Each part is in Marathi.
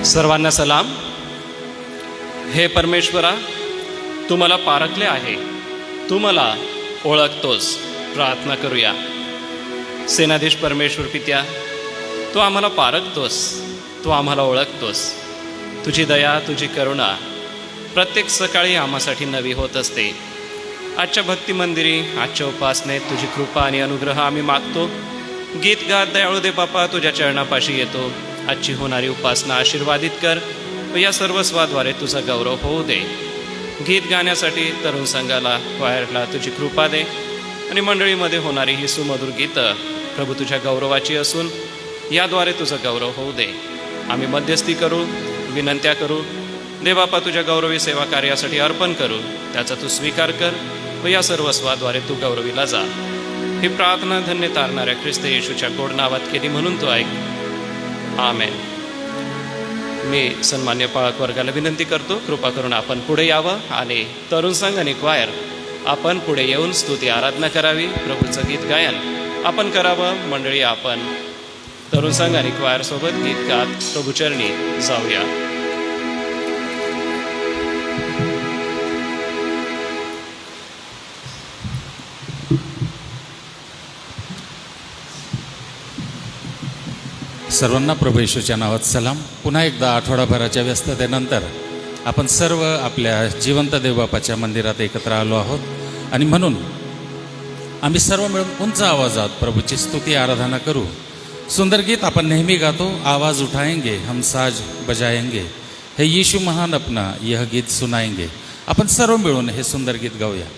सर्वांना सलाम. हे परमेश्वरा, तू मला पारखले आहे, तू मला ओळखतोस. प्रार्थना करूया. सेनाधीश परमेश्वर पित्या, तू आम्हाला पारखतोस, तू आम्हाला ओळखतोस. तुझी दया, तुझी करुणा प्रत्येक सकाळी आम्हासाठी नवी होत असते. आजच्या भक्ती मंदिरी, आजच्या उपासनेत तुझी कृपा आणि अनुग्रह आम्ही मागतो. गीत गात दयाळू दे बापा, तुझ्या चरणापाशी येतो. आजची होणारी उपासना आशीर्वादित कर व या सर्वस्वाद्वारे तुझा गौरव होऊ दे. गीत गाण्यासाठी तरुण संघाला, क्वायरला तुझी कृपा दे आणि मंडळीमध्ये होणारी ही सुमधुर गीतं प्रभू तुझ्या गौरवाची असून याद्वारे तुझा गौरव होऊ दे. आम्ही मध्यस्थी करू, विनंत्या करू. दे बापा, तुझ्या गौरवी सेवा कार्यासाठी अर्पण करू. त्याचा तू स्वीकार कर व या सर्वस्वाद्वारे तू गौरविला जा. ही प्रार्थना धन्य तारणाऱ्या ख्रिस्त येशूच्या गोड नावात केली म्हणून तू ऐक. आमेन. मी सन्मान्य पाळक वर्गाला विनंती करतो, कृपा करून आपण पुढे यावं आणि तरुण संघ आणि क्वायर आपण पुढे येऊन स्तुती आराधना करावी. प्रभूचं गीत गायन आपण करावं. मंडळी, आपण तरुण संघ आणि क्वायर सोबत गीत गात प्रभूचरणी जाऊया. सर्वांना प्रभू येशूच्या नावात सलाम. पुन्हा एकदा आठवडाभराच्या व्यस्ततेनंतर आपण सर्व आपल्या जिवंत देवबापाच्या मंदिरात एकत्र आलो आहोत आणि म्हणून आम्ही सर्व मिळून उंच आवाजात प्रभूची स्तुती आराधना करू. सुंदर गीत आपण नेहमी गातो, आवाज उठाएंगे हम साज बजाएंगे, हे यीशु महान अपना यह गीत सुनाएंगे. आपण सर्व मिळून हे सुंदर गीत गाऊया.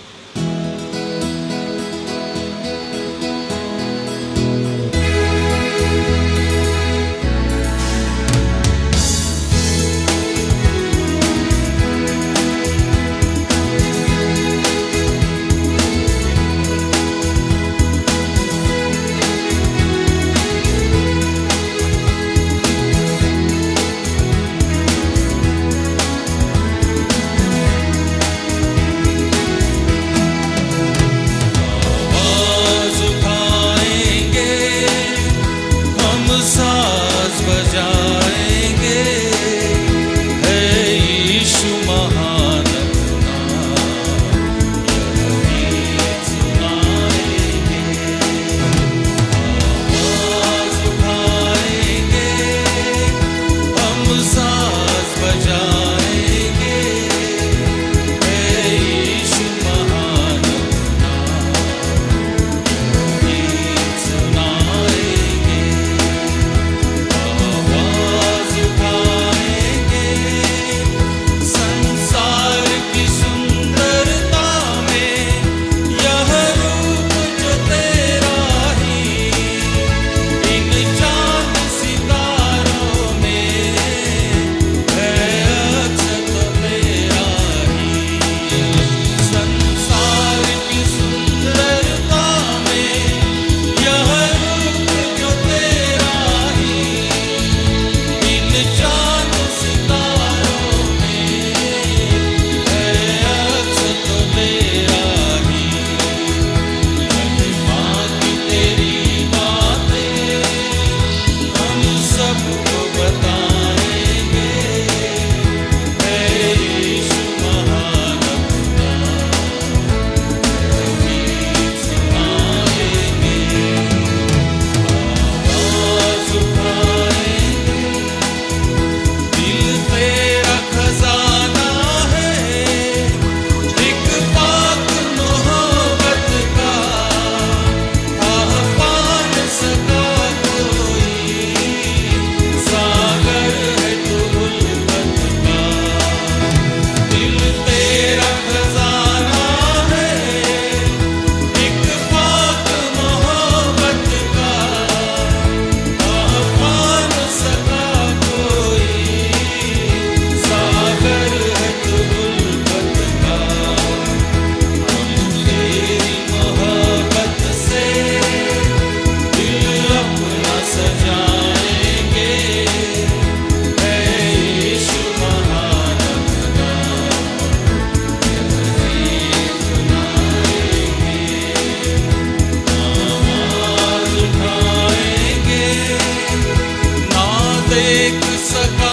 देख सका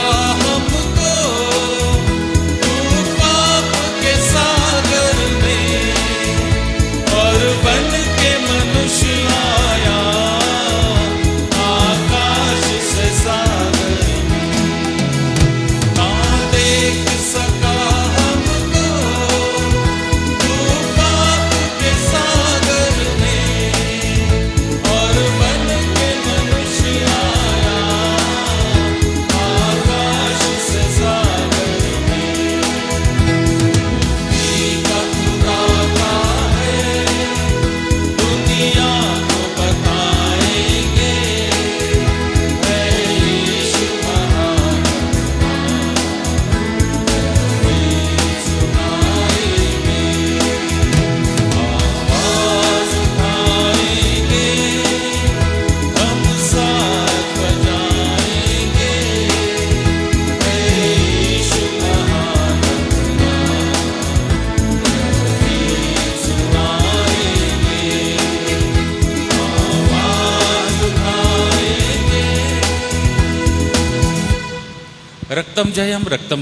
रक्तम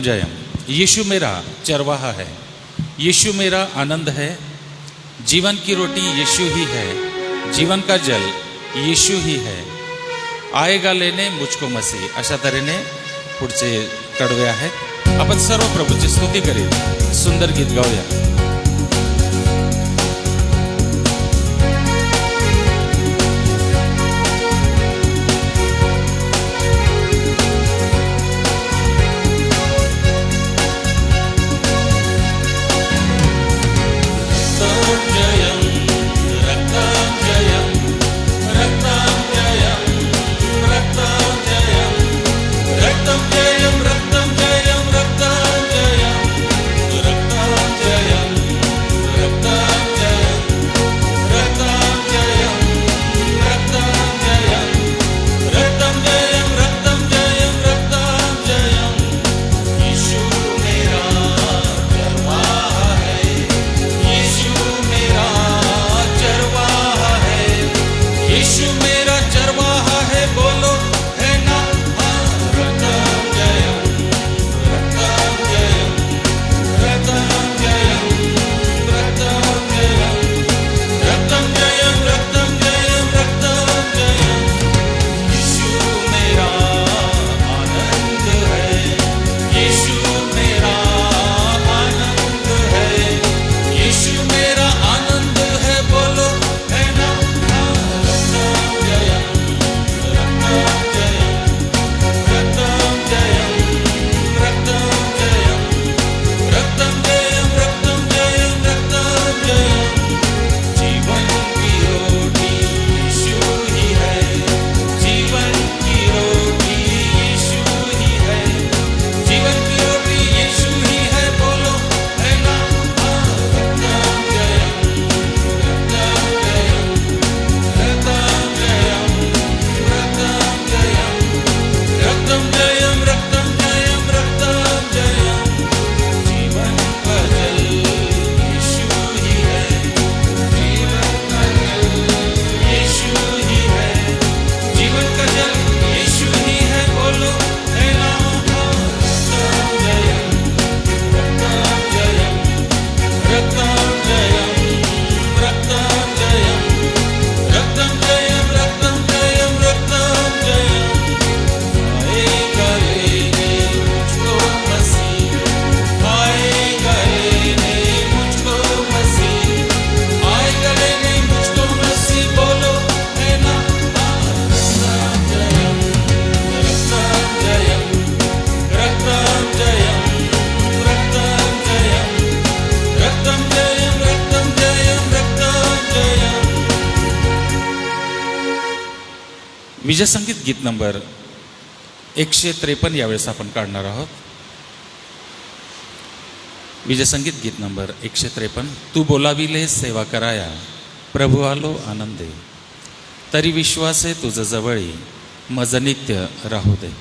जयम। यीशु मेरा चरवाहा है, यीशु मेरा आनंद है, जीवन की रोटी यीशु ही है, जीवन का जल यीशु ही है, आएगा लेने मुझको मसीह। अशा तऱ्हेने पुढचे कडवे आहेत। आपण सर्व प्रभूची स्तुती करीत सुंदर गीत गाऊया। विजय संगीत गीत नंबर 153 यावेळेस आपण काढणार आहोत। विजय संगीत गीत नंबर 153। तू बोलाविले सेवा कराया, प्रभू आलो आनंदे, तरी विश्वासे तुझ जवळी, मज नित्य राहू दे।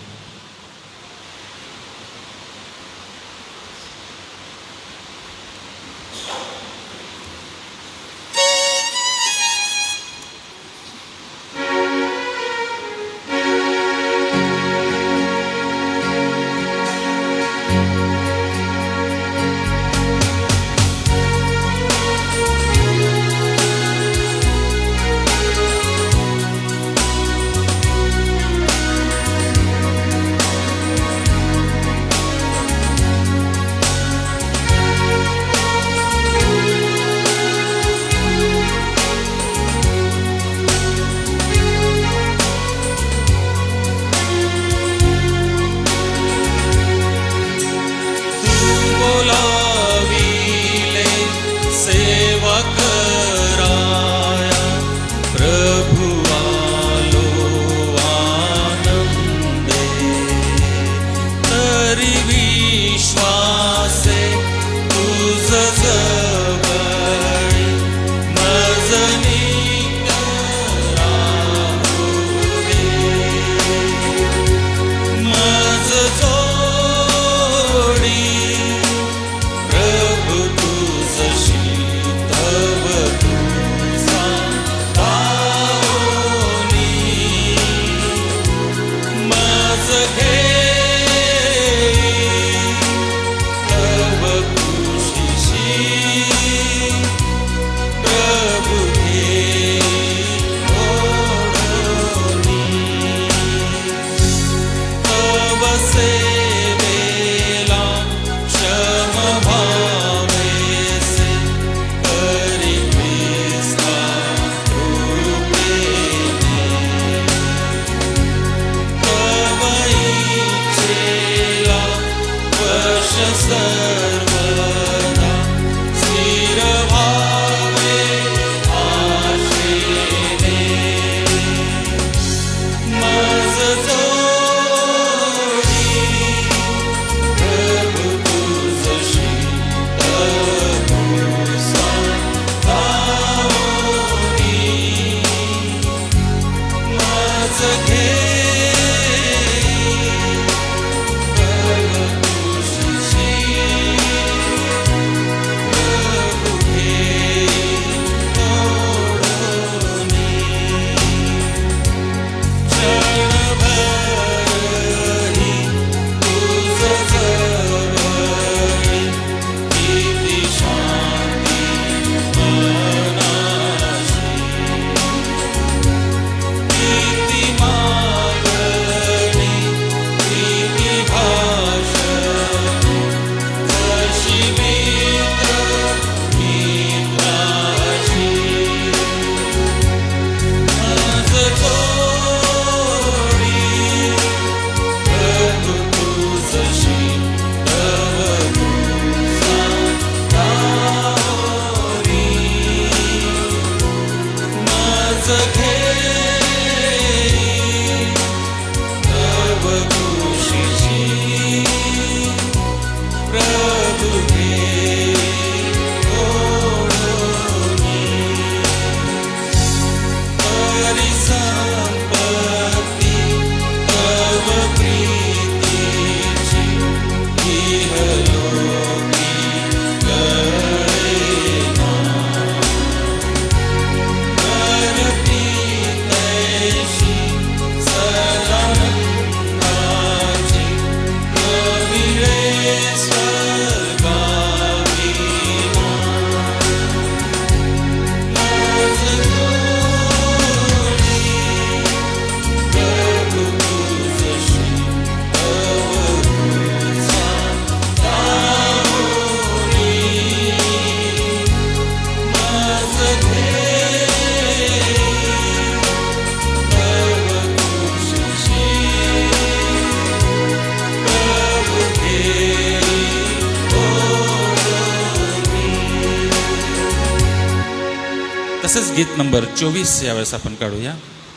तसंच गीत नंबर 24 यावेळेस आपण काढूया.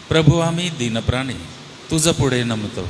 प्रभू आम्ही दीनप्राणी तुझं पुढे नमतो.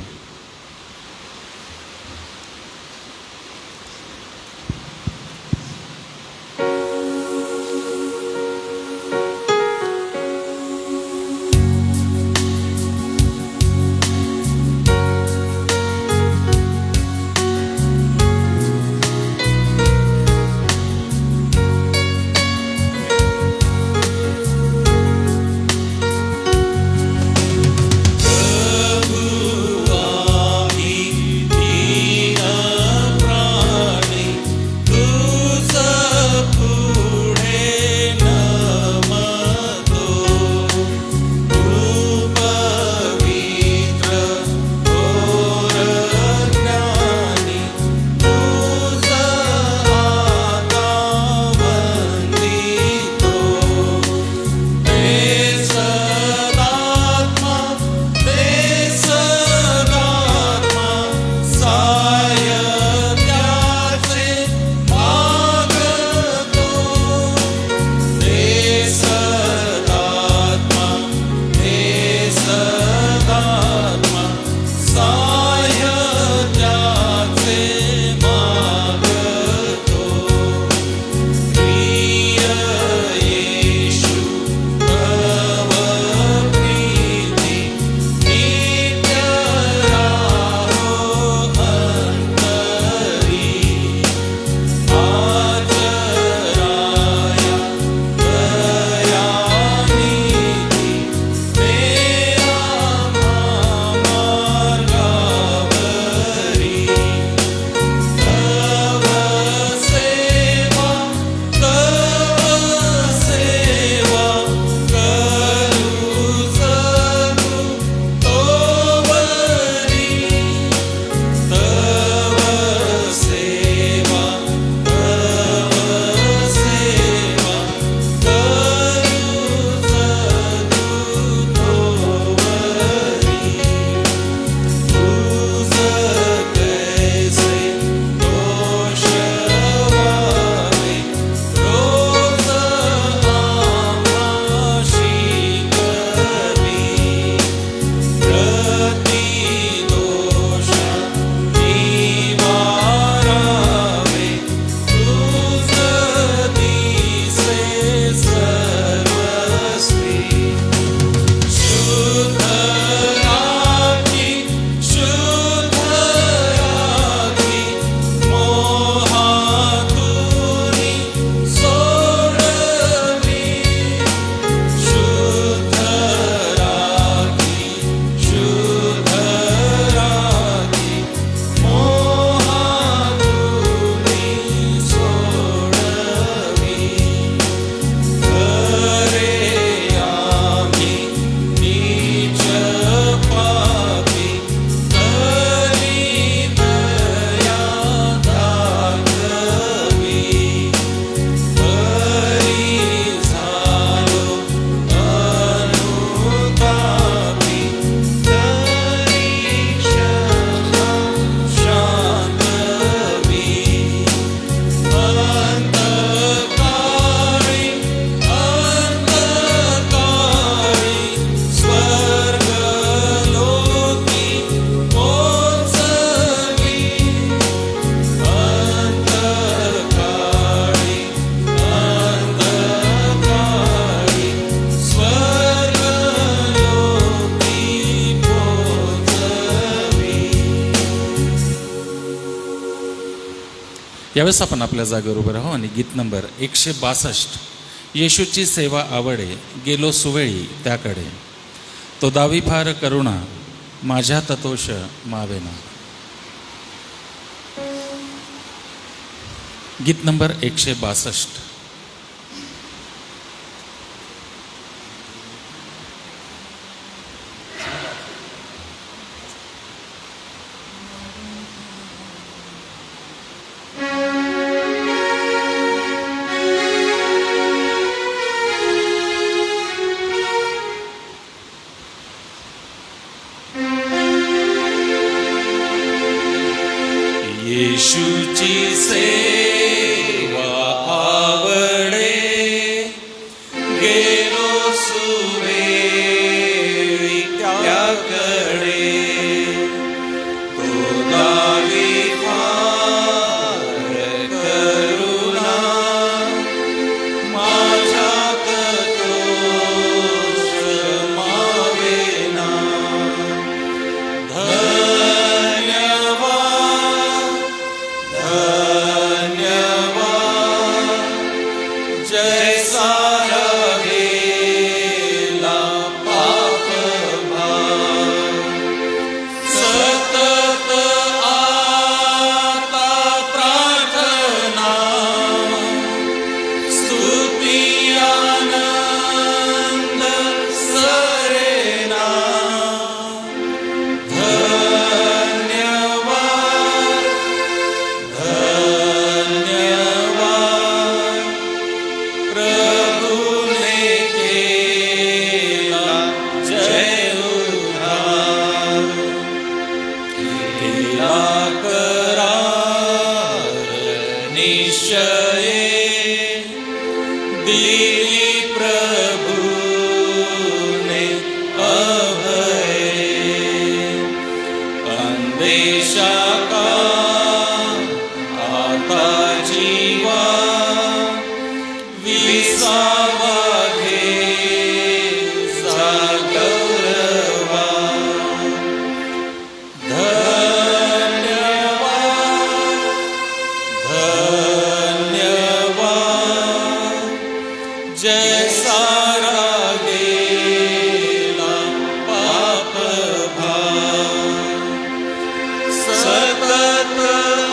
यावेळेस आपण आपल्या जागेवर उभं राहू आणि गीत नंबर 162 येशूची सेवा आवडे गेलो सुवेळी त्याकडे तो दावी फार करुणा माझ्या ततोष मावेना. गीत नंबर 162. येशूची सेवा आवडे गेलो करार निश्चये दिली प्रभूने अभय अंदेशा का आता जीवा विसावा घे गौरवा धन्यवाद जय सारा गेला पाप भार सतत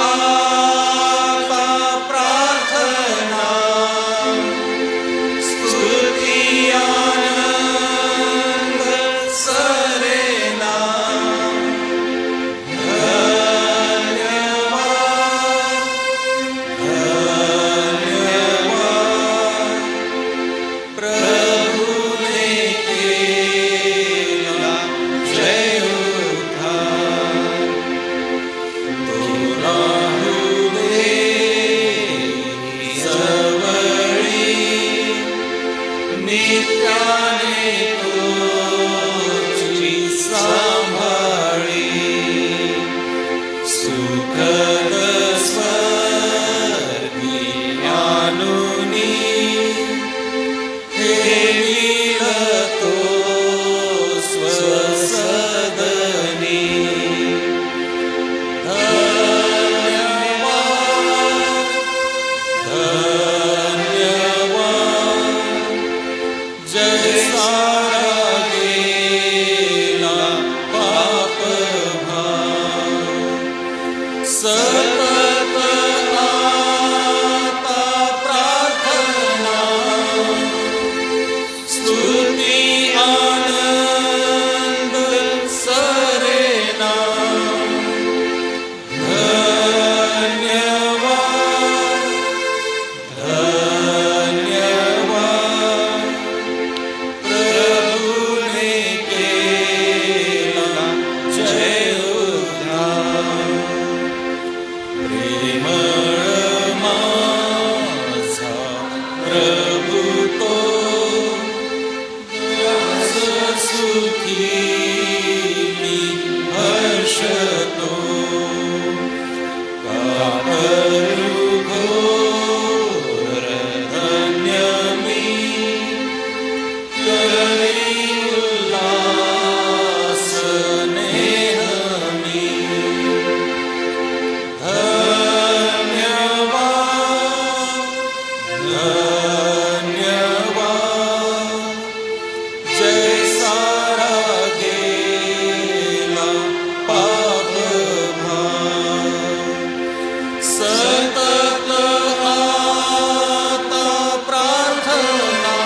आता प्रार्थना स्तुती आनंद सरेना प्रभुने केला जय उद्धार तो राहू दे जवळी नित्याने तोची सांभाळी सुखद स्वर्गी आणुनी ठेवील तो स्वसदनी धन्यवाद जय सारा गेला पाप भार सतत आता प्रार्थना स्तुती आनंद सरेना धन्यवाद प्रभुने केला जय उद्धार प्रेमळ माझा प्रभु तो सुखी मी हर्षतो कातरू घोर धन्य मी करी उल्लास नेहमी धन्यवाद जय सारा गेला पाप भार सतत आता प्रार्थना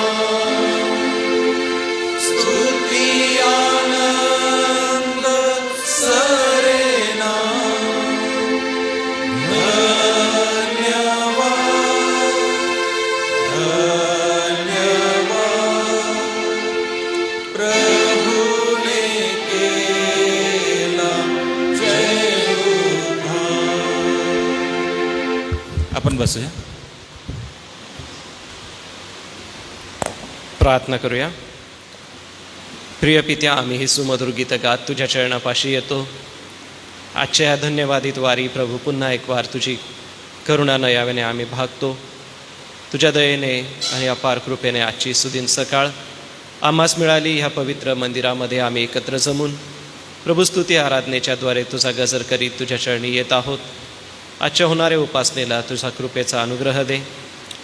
स्तुती आनंद सरेना प्रभुने केला जय उद्धार आपण बसूया प्रार्थना करूया. प्रिय पित्या, आम्ही ही सुमधुर गीत गात तुझ्या चरणापाशी येतो. आजच्या या धन्यवादित वारी प्रभू पुन्हा एक वार तुझी करुणा नयावेने आम्ही भागतो. तुझ्या दयेने आणि अपार कृपेने आजची सुदीन सकाळ आम्हास मिळाली. ह्या पवित्र मंदिरामध्ये आम्ही एकत्र जमून प्रभुस्तुती आराधनेच्याद्वारे तुझा गजर करीत तुझ्या चरणी येत आहोत. आजच्या होणाऱ्या उपासनेला तुझा कृपेचा अनुग्रह दे.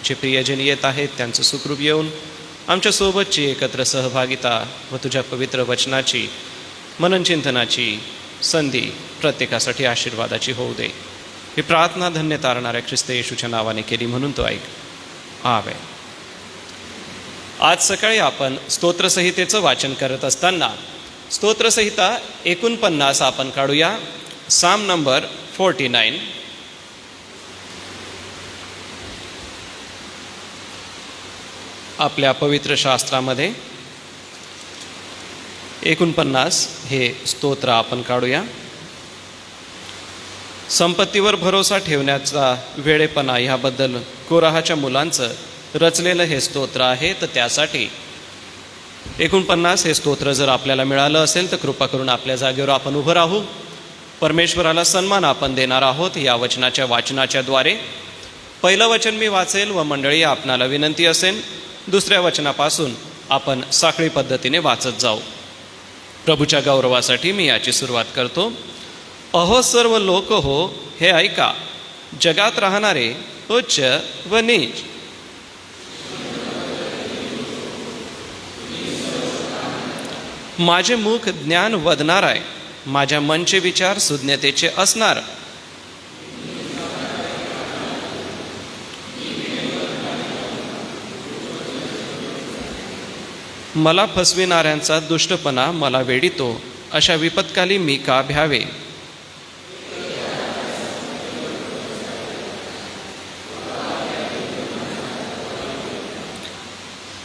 जे प्रियजन येत आहेत त्यांचं सुखरूप येऊन आमच्यासोबतची एकत्र सहभागिता व तुझ्या पवित्र वचनाची मननचिंतनाची संधी प्रत्येकासाठी आशीर्वादाची होऊ दे. ही प्रार्थना धन्य तारणाऱ्या ख्रिस्त येशूच्या नावाने केली म्हणून तो ऐक. आमेन. आज सकाळी आपण स्तोत्रसंहितेचं वाचन करत असताना स्तोत्रसंहिता 49 आपण काढूया. साम नंबर 49. आपल्या पवित्र शास्त्रामध्ये 49 हे स्तोत्र आपण काढूया. संपत्तीवर भरोसा ठेवण्याचा वेडेपणा ह्याबद्दल कोराहाच्या मुलांचं रचलेलं हे स्तोत्र आहे. तर त्यासाठी 49 हे स्तोत्र जर आपल्याला मिळालं असेल तर कृपा करून आपल्या जागेवर आपण उभं राहू. परमेश्वराला सन्मान आपण देणार आहोत या वचनाच्या वाचनाच्या द्वारे. पहिलं वचन मी वाचेल व मंडळी आपणाला विनंती असेल दुसऱ्या वचनापासून आपण साखळी पद्धतीने वाचत जाऊ. प्रभूच्या गौरवासाठी मी याची सुरुवात करतो. अहो सर्व लोक हो, हे ऐका, जगात राहणारे उच्च व नीच, माझे मुख ज्ञान वदणार आहे, माझ्या मनचे विचार सुज्ञतेचे असणार. मला फसविणाऱ्यांचा दुष्टपणा मला वेढितो, अशा विपत्काली मी का भ्यावे.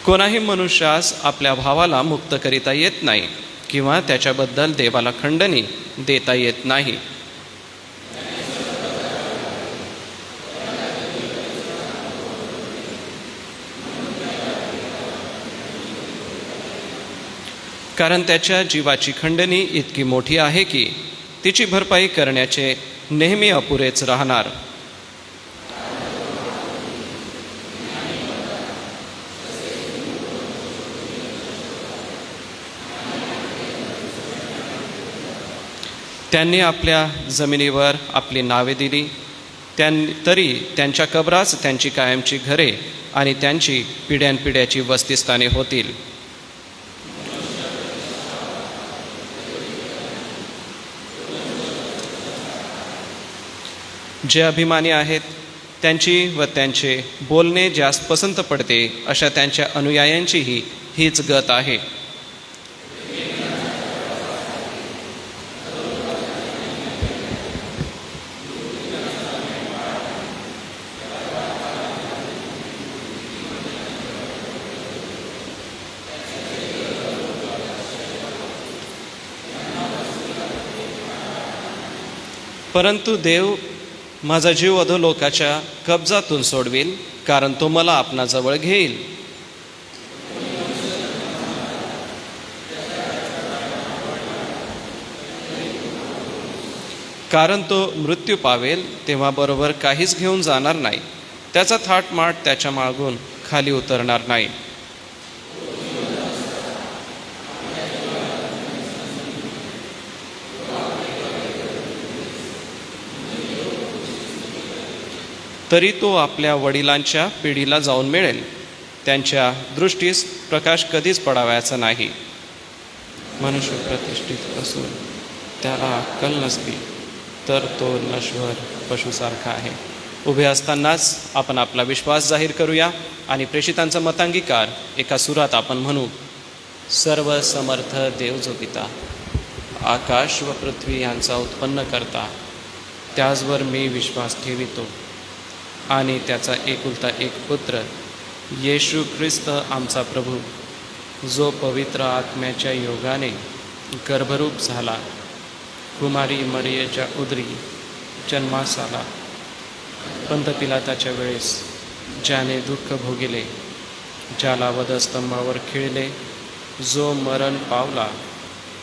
कोणाही मनुष्यास आपल्या भावाला मुक्त करिता येत नाही किंवा त्याच्याबद्दल देवाला खंडणी देता येत नाही. कारण त्याच्या जीवाची खंडणी इतकी मोठी आहे की तिची भरपाई करण्याचे नेहमी अपुरेच राहणार. त्यांनी आपल्या जमिनीवर आपली नावे दिली, तरी त्यांच्या कबराच त्यांची कायमची घरे आणि त्यांची पिढ्यानपिढ्याची वसतिस्थाने होतील. जे अभिमानी आहेत त्यांची व त्यांचे बोलणे ज्यास पसंत पडते अशा त्यांच्या अनुयायांचीही हीच गत आहे. परंतु देव माझा जीव अधोलोकाच्या कब्जातून सोडवेल, कारण तो मला आपणाजवळ घेईल. कारण तो मृत्यू पावेल तेव्हा बरोबर काहीच घेऊन जाणार नाही, त्याचा थाटमाट त्याच्या मागून खाली उतरणार नाही. तरी तो आपल्या वडिलांच्या पिढीला जाऊन मिळेल, त्यांच्या दृष्टीस प्रकाश कधीच पडावयाचा नाही. मनुष्य प्रतिष्ठित असून त्याला अक्कल नसली तर तो नश्वर पशुसारखा आहे. उभे असतानाच आपण आपला विश्वास जाहीर करूया आणि प्रेषितांचा मतांगीकार एका सुरात आपण म्हणू. सर्व समर्थ देव जो पिता, आकाश व पृथ्वी यांचा उत्पन्न करता, त्याचवर मी विश्वास ठेवितो आणि त्याचा एकुलता एक पुत्र येशू ख्रिस्त आमचा प्रभू, जो पवित्र आत्म्याच्या योगाने गर्भरूप झाला, कुमारी मरियेच्या उदरी जन्मास आला, पंत पिलाताच्या वेळेस ज्याने दुःख भोगिले, ज्याला वधस्तंभावर खिळले, जो मरण पावला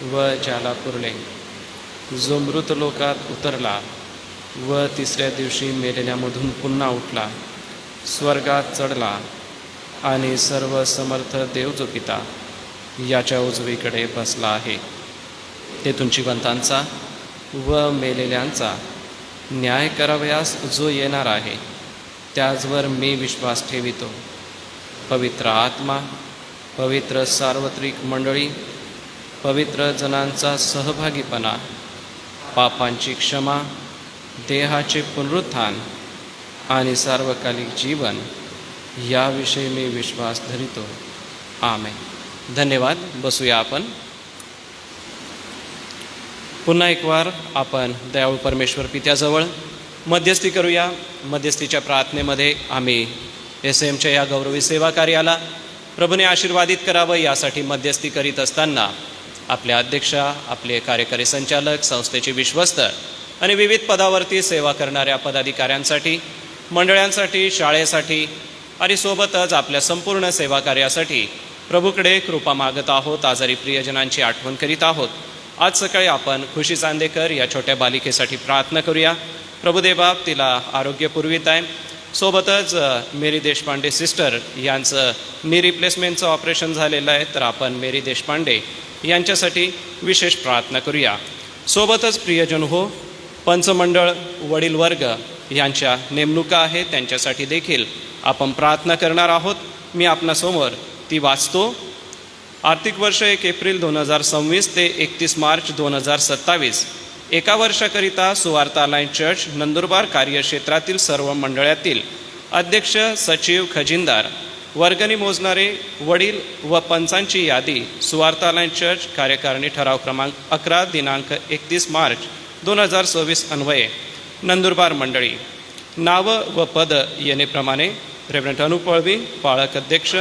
व ज्याला पुरले, जो मृतलोकात उतरला व तिसऱ्या दिवशी मेलेल्यामधून पुन्हा उठला, स्वर्गात चढला आणि सर्व समर्थ देव जो पिता याच्या उजवीकडे बसला आहे. तेथून जिवंतांचा व मेलेल्यांचा न्याय करावयास जो येणार आहे, त्याचवर मी विश्वास ठेवितो. पवित्र आत्मा, पवित्र सार्वत्रिक मंडळी, पवित्र जनांचा सहभागीपणा, पापांची क्षमा, देहाचे पुनरुत्थान आणि सार्वकालिक जीवन याविषयी मी विश्वास धरितो. आमेन. धन्यवाद. बसूया आपण. पुन्हा एक वार आपण दयाळू परमेश्वर पित्याजवळ मध्यस्थी करूया. मध्यस्थीच्या प्रार्थनेमध्ये आम्ही SAMच्या या गौरवी सेवा कार्याला प्रभूने आशीर्वादित करावं यासाठी मध्यस्थी करीत असताना आपले अध्यक्ष, आपले कार्यकारी संचालक, संस्थेचे विश्वस्त आणि विविध पदावरती सेवा करणाऱ्या पदाधिकाऱ्यांसाठी, मंडळांसाठी, शाळेसाठी आणि सोबतच आपल्या संपूर्ण सेवा कार्यासाठी प्रभूकडे कृपा मागत आहोत. आजारी प्रियजनांची आठवण करीत आहोत. आज सकाळी आपण खुशी चांदेकर या छोट्या बालिकेसाठी प्रार्थना करूया. प्रभुदेबाप तिला आरोग्य पुरवित आहे. सोबतच मेरी देशपांडे सिस्टर यांचं नी रिप्लेसमेंटचं ऑपरेशन झालेलं आहे, तर आपण मेरी देशपांडे यांच्यासाठी विशेष प्रार्थना करूया. सोबतच प्रियजन हो, पंचमंडळ वडील वर्ग यांच्या नेमणुका आहेत, त्यांच्यासाठी देखील आपण प्रार्थना करणार आहोत. मी आपणासमोर ती वाचतो. आर्थिक वर्ष 1 एप्रिल 2026 ते 31 मार्च 2027 एका वर्षाकरिता सुवार्थ अलायन्स चर्च नंदुरबार कार्यक्षेत्रातील सर्व मंडळातील अध्यक्ष, सचिव, खजिनदार, वर्गणी मोजणारे वडील व पंचांची यादी सुवार्थ अलायन्स चर्च कार्यकारिणी ठराव क्रमांक 11 दिनांक 31 मार्च 2026 अन्वये नंदुरबार मंडळी. नावं व पद येणेप्रमाणे रेव्हरंड अनुप वळवी, पाळक अध्यक्ष,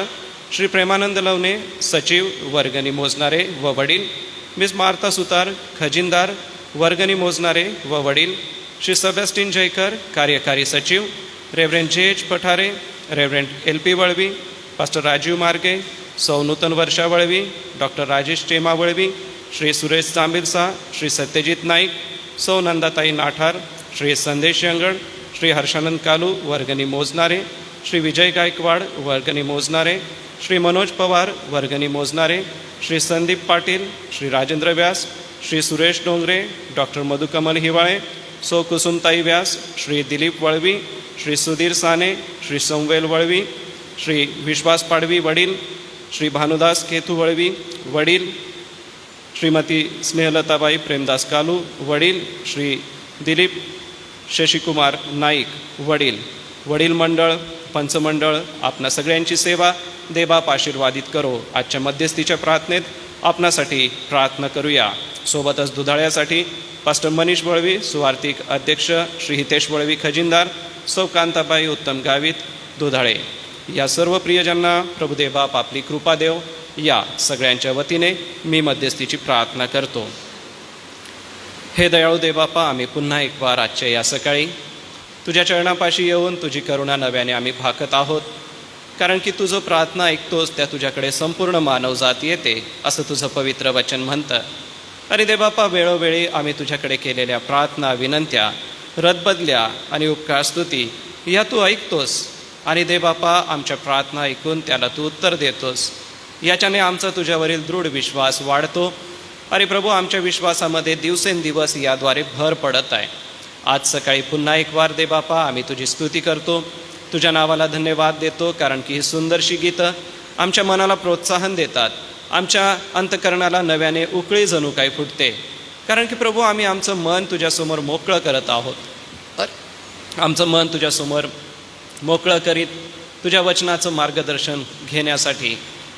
श्री प्रेमानंद लवणे, सचिव, वर्गणी मोजणारे व वडील, मिस मार्था सुतार, खजिनदार, वर्गणी मोजणारे व वडील, श्री सेबॅस्टिन जयकर, कार्यकारी सचिव, रेव्हरंड जे.एच. पठारे, रेव्हरंड एल.पी. वळवी, पास्टर राजीव मार्गे, सौ नूतन वर्षा वळवी, डॉक्टर राजेश टेमा वळवी, श्री सुरेश चांबिलसा, श्री सत्यजित नाईक, सौ नंदाताई नाठार, श्री संदेश यंगड, श्री हर्षानंद कालू, वर्गणी मोजणारे, श्री विजय गायकवाड, वर्गणी मोजणारे, श्री मनोज पवार, वर्गणी मोजणारे, श्री संदीप पाटील, श्री राजेंद्र व्यास, श्री सुरेश डोंगरे, डॉक्टर मधुकमल हिवाळे, सौ कुसुमताई व्यास, श्री दिलीप वळवी, श्री सुधीर साने, श्री संवेल वळवी, श्री विश्वास पाडवी वडील, श्री भानुदास केतू वळवी वडील, श्रीमती स्नेहलताबाई प्रेमदास कालू वडील, श्री दिलीप शशिकुमार नाईक वडील. वडील मंडळ, पंचमंडळ आपणा सगळ्यांची सेवा देबाप आशीर्वादित करो. आजच्या मध्यस्थीच्या प्रार्थनेत आपणासाठी प्रार्थना करूया. सोबतच दुधाळ्यासाठी पास्टर मनीष वळवी, सुवार्थिक अध्यक्ष, श्री हितेश वळवी, खजिनदार, सौ कांताबाई उत्तम गावित, दुधाळे. या सर्व प्रियजनांना प्रभुदेबाप आपली कृपा देव. या सगळ्यांच्या वतीने मी मध्यस्थीची प्रार्थना करतो. हे दयाळू देवबापा, आम्ही पुन्हा एक वार आजच्या या सकाळी तुझ्या चरणापाशी येऊन तुझी करुणा नव्याने आम्ही भाकत आहोत. कारण की तुझं प्रार्थना ऐकतोस त्या तुझ्याकडे संपूर्ण मानवजात येते असं तुझं पवित्र वचन म्हणतं. आणि देवबापा, वेळोवेळी आम्ही तुझ्याकडे केलेल्या प्रार्थना, विनंत्या, रदबदल्या आणि उपकार स्तुती या तू ऐकतोस. आणि देवबापा, आमच्या प्रार्थना ऐकून त्याला तू उत्तर देतोस. याच्याने आमचा तुझ्यावरील दृढ विश्वास वाढतो. आणि प्रभू, आमच्या विश्वासामध्ये दिवसेंदिवस याद्वारे भर पडत आहे. आज सकाळी पुन्हा एक वार देवबापा आम्ही तुझी स्तुती करतो, तुझ्या नावाला धन्यवाद देतो. कारण की ही सुंदरशी गीतं आमच्या मनाला प्रोत्साहन देतात, आमच्या अंतकरणाला नव्याने उकळी जणू काही फुटते. कारण की प्रभू, आम्ही आमचं मन तुझ्यासमोर मोकळं करत आहोत. आमचं मन तुझ्यासमोर मोकळं करीत तुझ्या वचनाचं मार्गदर्शन घेण्यासाठी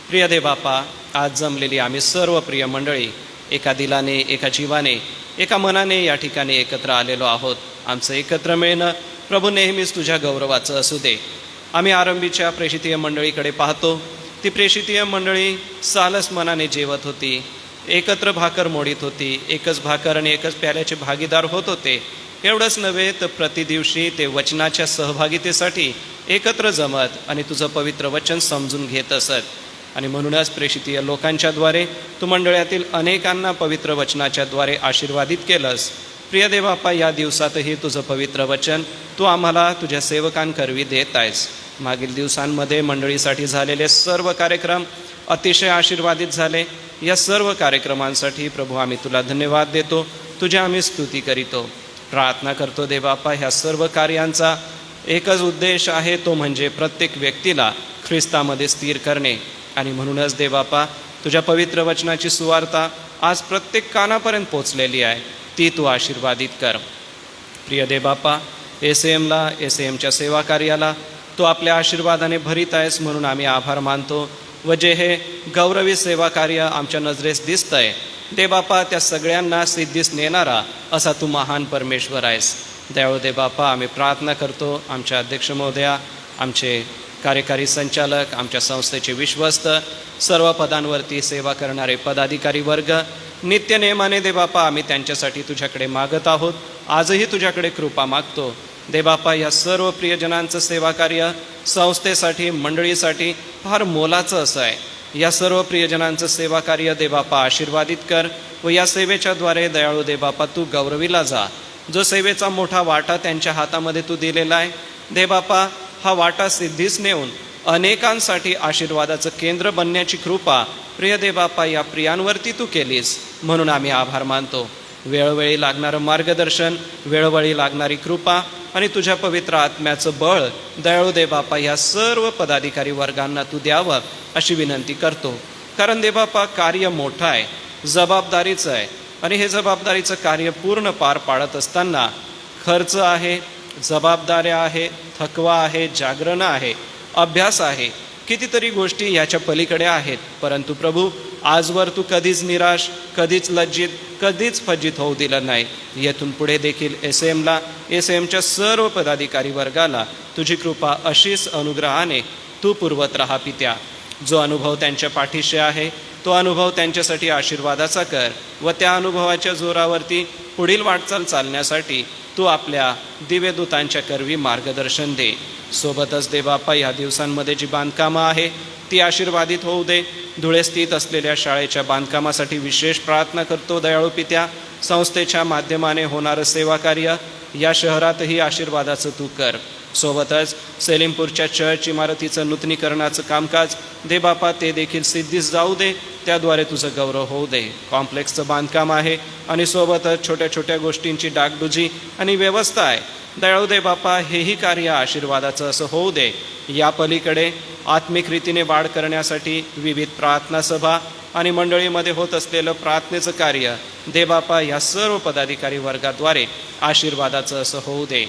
प्रिय देवबापा, आज जमलेली आम्ही सर्व प्रिय मंडळी एका दिलाने, एका जीवाने, एका मनाने या ठिकाणी एकत्र आलेलो आहोत. आमचं एकत्र मिळणं प्रभू नेहमीच तुझ्या गौरवाचं असू दे. आम्ही आरंभीच्या प्रेषितीय मंडळीकडे पाहतो. ती प्रेषितीय मंडळी सालस मनाने जेवत होती, एकत्र भाकर मोडीत होती, एकच भाकर आणि एकच प्याल्याचे भागीदार होत होते. एवढंच नव्हे तर प्रतिदिवशी ते वचनाच्या सहभागितेसाठी एकत्र जमत आणि तुझं पवित्र वचन समजून घेत असत. आणि म्हणूनच प्रेषितीय लोकांच्याद्वारे तू मंडळातील अनेकांना पवित्र वचनाच्याद्वारे आशीर्वादित केलंस. प्रिय देवबापा, या दिवसातही तुझं पवित्र वचन तू आम्हाला तुझ्या सेवकांकरवी देत आहेस. मागील दिवसांमध्ये मंडळीसाठी झालेले सर्व कार्यक्रम अतिशय आशीर्वादित झाले. या सर्व कार्यक्रमांसाठी प्रभू आम्ही तुला धन्यवाद देतो, तुझी आम्ही स्तुती करीतो. प्रार्थना करतो देवबापा, ह्या सर्व कार्यांचा एकच उद्देश आहे, तो म्हणजे प्रत्येक व्यक्तीला ख्रिस्तामध्ये स्थिर करणे. आणि म्हणूनच देवबापा, तुझ्या पवित्र वचनाची सुवार्ता आज प्रत्येक कानापर्यंत पोचलेली आहे, ती तू आशीर्वादित कर. प्रिय देवबापा, एसएमला, एसएमच्या सेवा कार्याला तू आपल्या आशीर्वादाने भरीत आहेस, म्हणून आम्ही आभार मानतो. व जे हे गौरवी सेवा कार्य आमच्या नजरेस दिसतं आहे देवबापा, त्या सगळ्यांना सिद्धीस नेणारा असा तू महान परमेश्वर आहेस. दयाळू देवबापा, आम्ही प्रार्थना करतो, आमच्या अध्यक्ष महोदया, आमचे कार्यकारी संचालक, आमच्या संस्थेचे विश्वस्त, सर्व पदांवरती सेवा करणारे पदाधिकारी वर्ग नित्य नेमाने दे बापा आम्ही त्यांच्यासाठी तुझ्याकडे मागत आहोत. आजही तुझ्याकडे कृपा मागतो. दे बापा या सर्व प्रियजनांचं सेवा कार्य संस्थेसाठी मंडळीसाठी फार मोलाचं असं आहे. या सर्व प्रियजनांचं सेवा कार्य दे बापा आशीर्वादित कर व या सेवेच्या द्वारे दयाळू दे बापा तू गौरविला जा. जो सेवेचा मोठा वाटा त्यांच्या हातामध्ये तू दिलेला आहे दे बापा, हा वाटा सिद्धीस नेऊन अनेकांसाठी आशीर्वादाचं केंद्र बनण्याची कृपा प्रिय दे बापा या प्रियांवरती तू केलीस, म्हणून आम्ही आभार मानतो. वेळोवेळी लागणारं मार्गदर्शन, वेळोवेळी लागणारी कृपा आणि तुझ्या पवित्र आत्म्याचं बळ दयाळू दे बापा या सर्व पदाधिकारी वर्गांना तू द्यावं अशी विनंती करतो. कारण दे बापा कार्य मोठं आहे, जबाबदारीचं आहे आणि हे जबाबदारीचं कार्य पूर्ण पार पाडत असताना खर्च आहे, जबाबदाऱ्या आहे, थकवा आहे, जागरणं आहे, अभ्यास आहे, कितीतरी गोष्टी याच्या पलीकडे आहेत. परंतु प्रभू आजवर तू कधीच निराश, कधीच लज्जित, कधीच फज्जित होऊ दिलं नाही. येथून पुढे देखील एसएमच्या सर्व पदाधिकारी वर्गाला तुझी कृपा अशीच अनुग्रहाने तू पुरवत राहा पित्या. जो अनुभव त्यांच्या पाठीशी आहे तो अनुभव त्यांच्यासाठी आशीर्वादाचा कर व त्या अनुभवाच्या जोरावरती पुढील वाटचाल चालण्यासाठी तू आपल्या दिव्यदूतांच्या करवी मार्गदर्शन दे. सोबतच दे बापा या दिवसांमध्ये जी बांधकामं आहे ती आशीर्वादित होऊ दे. धुळे स्थित असलेल्या शाळेच्या बांधकामासाठी विशेष प्रार्थना करतो दयाळू पित्या. संस्थेच्या माध्यमाने होणारं सेवा कार्य या शहरातही आशीर्वादाचं तू कर. सोबतच सेलिमपूरच्या चर्च इमारतीचं नूतनीकरणाचं कामकाज दे बापा ते देखील सिद्धीस जाऊ दे, त्याद्वारे तुझं गौरव होऊ दे. कॉम्प्लेक्सचं बांधकाम आहे आणि सोबतच छोट्या छोट्या गोष्टींची डागडुजी आणि व्यवस्था आहे. दयाळू दे बापा हेही कार्य आशीर्वादाचं असं होऊ दे. या पलीकडे आत्मिक रीतीने वाढ करण्यासाठी विविध प्रार्थना सभा आणि मंडळीमध्ये होत असलेलं प्रार्थनेचं कार्य दे बापा या सर्व पदाधिकारी वर्गाद्वारे आशीर्वादाचं असं होऊ दे.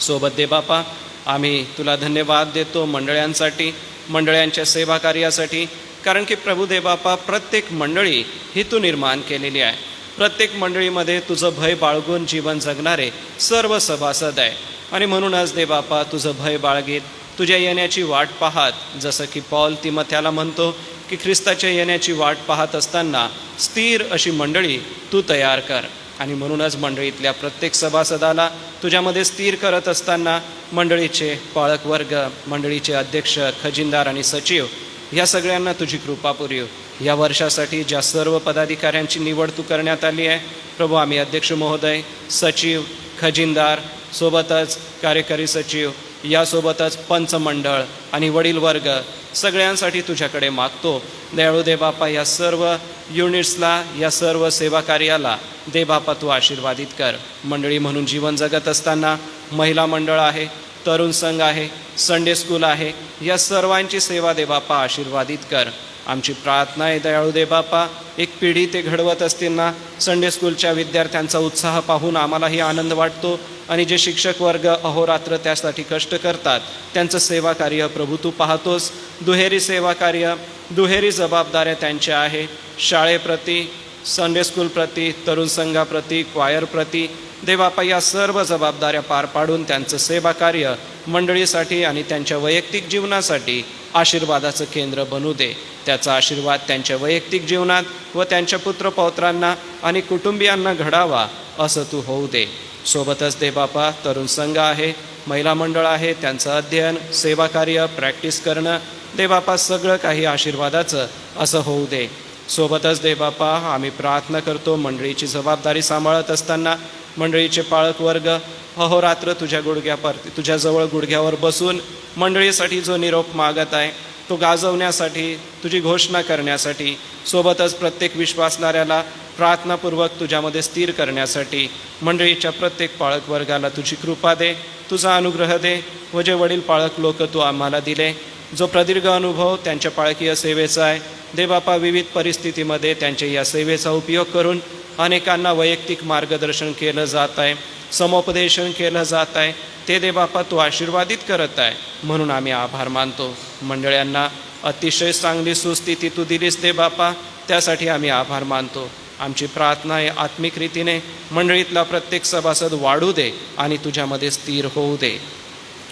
सोबत दे बापा आम्ही तुला धन्यवाद देतो मंडळ्यांसाठी, मंडळ्यांच्या सेवा कार्यासाठी. कारण की प्रभू दे बापा प्रत्येक मंडळी ही तू निर्माण केलेली आहे. प्रत्येक मंडळीमध्ये तुझं भय बाळगून जीवन जगणारे सर्व सभासद आहे आणि म्हणूनच दे बापा तुझं भय बाळगीत तुझ्या येण्याची वाट पाहत, जसं की पौल तिमथ्याला म्हणतो की ख्रिस्ताच्या येण्याची वाट पाहत असताना स्थिर अशी मंडळी तू तयार कर. आणि म्हणूनच मंडळीतल्या प्रत्येक सभासदाला तुझ्यामध्ये स्थिर करत असताना मंडळीचे पाळक वर्ग, मंडळीचे अध्यक्ष, खजिनदार आणि सचिव या सगळ्यांना तुझी कृपा पुरव. या वर्षासाठी ज्या सर्व पदाधिकाऱ्यांची निवड तू करण्यात आली आहे प्रभू, आम्ही अध्यक्ष महोदय, सचिव, खजिनदार, सोबतच कार्यकारी सचिव, यासोबतच पंचमंडळ आणि वडील वर्ग सगळ्यांसाठी तुझ्याकडे मागतो. दयाळू दे बापा या सर्व युनिट्सला, या सर्व सेवा कार्याला दे बापा तू आशीर्वादित कर. मंडळी म्हणून जीवन जगत असताना महिला मंडळ आहे, तरुण संघ आहे, संडे स्कूल आहे, या सर्वांची सेवा दे बापा आशीर्वादित कर. आमची प्रार्थना आहे दयाळू दे बापा, एक पिढी ते घडवत असताना संडे स्कूलच्या विद्यार्थ्यांचा उत्साह पाहून आम्हालाही आनंद वाटतो आणि जे शिक्षक वर्ग अहोरात्र त्यासाठी कष्ट करतात त्यांचं सेवा कार्य प्रभू तू पाहतोस. दुहेरी सेवा कार्य, दुहेरी जबाबदाऱ्या त्यांच्या आहे. शाळेप्रती, संडे स्कूलप्रती, तरुण संघाप्रती, क्वायरप्रती दे बापा या सर्व जबाबदाऱ्या पार पाडून त्यांचं सेवा कार्य मंडळीसाठी आणि त्यांच्या वैयक्तिक जीवनासाठी आशीर्वादाचं केंद्र बनू दे. त्याचा आशीर्वाद त्यांच्या वैयक्तिक जीवनात व त्यांच्या पुत्रपौत्रांना आणि कुटुंबियांना घडावा असं तू होऊ दे. सोबतच दे बापा तरुण संघ आहे, महिला मंडळ आहे, त्यांचं अध्ययन, सेवा कार्य, प्रॅक्टिस करणं दे बापा सगळं काही आशीर्वादाचं असं होऊ दे. सोबतच दे बापा आम्ही प्रार्थना करतो मंडळीची जबाबदारी सांभाळत असताना मंडळीचे पाळक वर्ग अहोरात्र तुझ्याजवळ गुडघ्यावर बसून मंडळीसाठी जो निरोप मागत आहे तो गाजवण्यासाठी, तुझी घोषणा करण्यासाठी, सोबतच प्रत्येक विश्वासणाऱ्याला प्रार्थनापूर्वक तुझ्यामध्ये स्थिर करण्यासाठी मंडळीच्या प्रत्येक पाळक वर्गाला तुझी कृपा दे, तुझा अनुग्रह दे. व जे वडील पाळक लोक तू आम्हाला दिले, जो प्रदीर्घ अनुभव त्यांच्या पाळकीय सेवेचा आहे दे बापा, विविध परिस्थितीमध्ये त्यांच्या या सेवेचा उपयोग करून अनेकांना वैयक्तिक मार्गदर्शन केलं जात आहे, समुपदेशन केलं जात आहे, ते दे बापा तू आशीर्वादित करत आहे. म्हणून आम्ही आभार मानतो. मंडळ्यांना अतिशय चांगली सुस्थिती तू दिलीस दे बापा, त्यासाठी आम्ही आभार मानतो. आमची प्रार्थना आहे आत्मिक रीतीने मंडळीतला प्रत्येक सभासद वाढू दे आणि तुझ्यामध्ये स्थिर होऊ दे.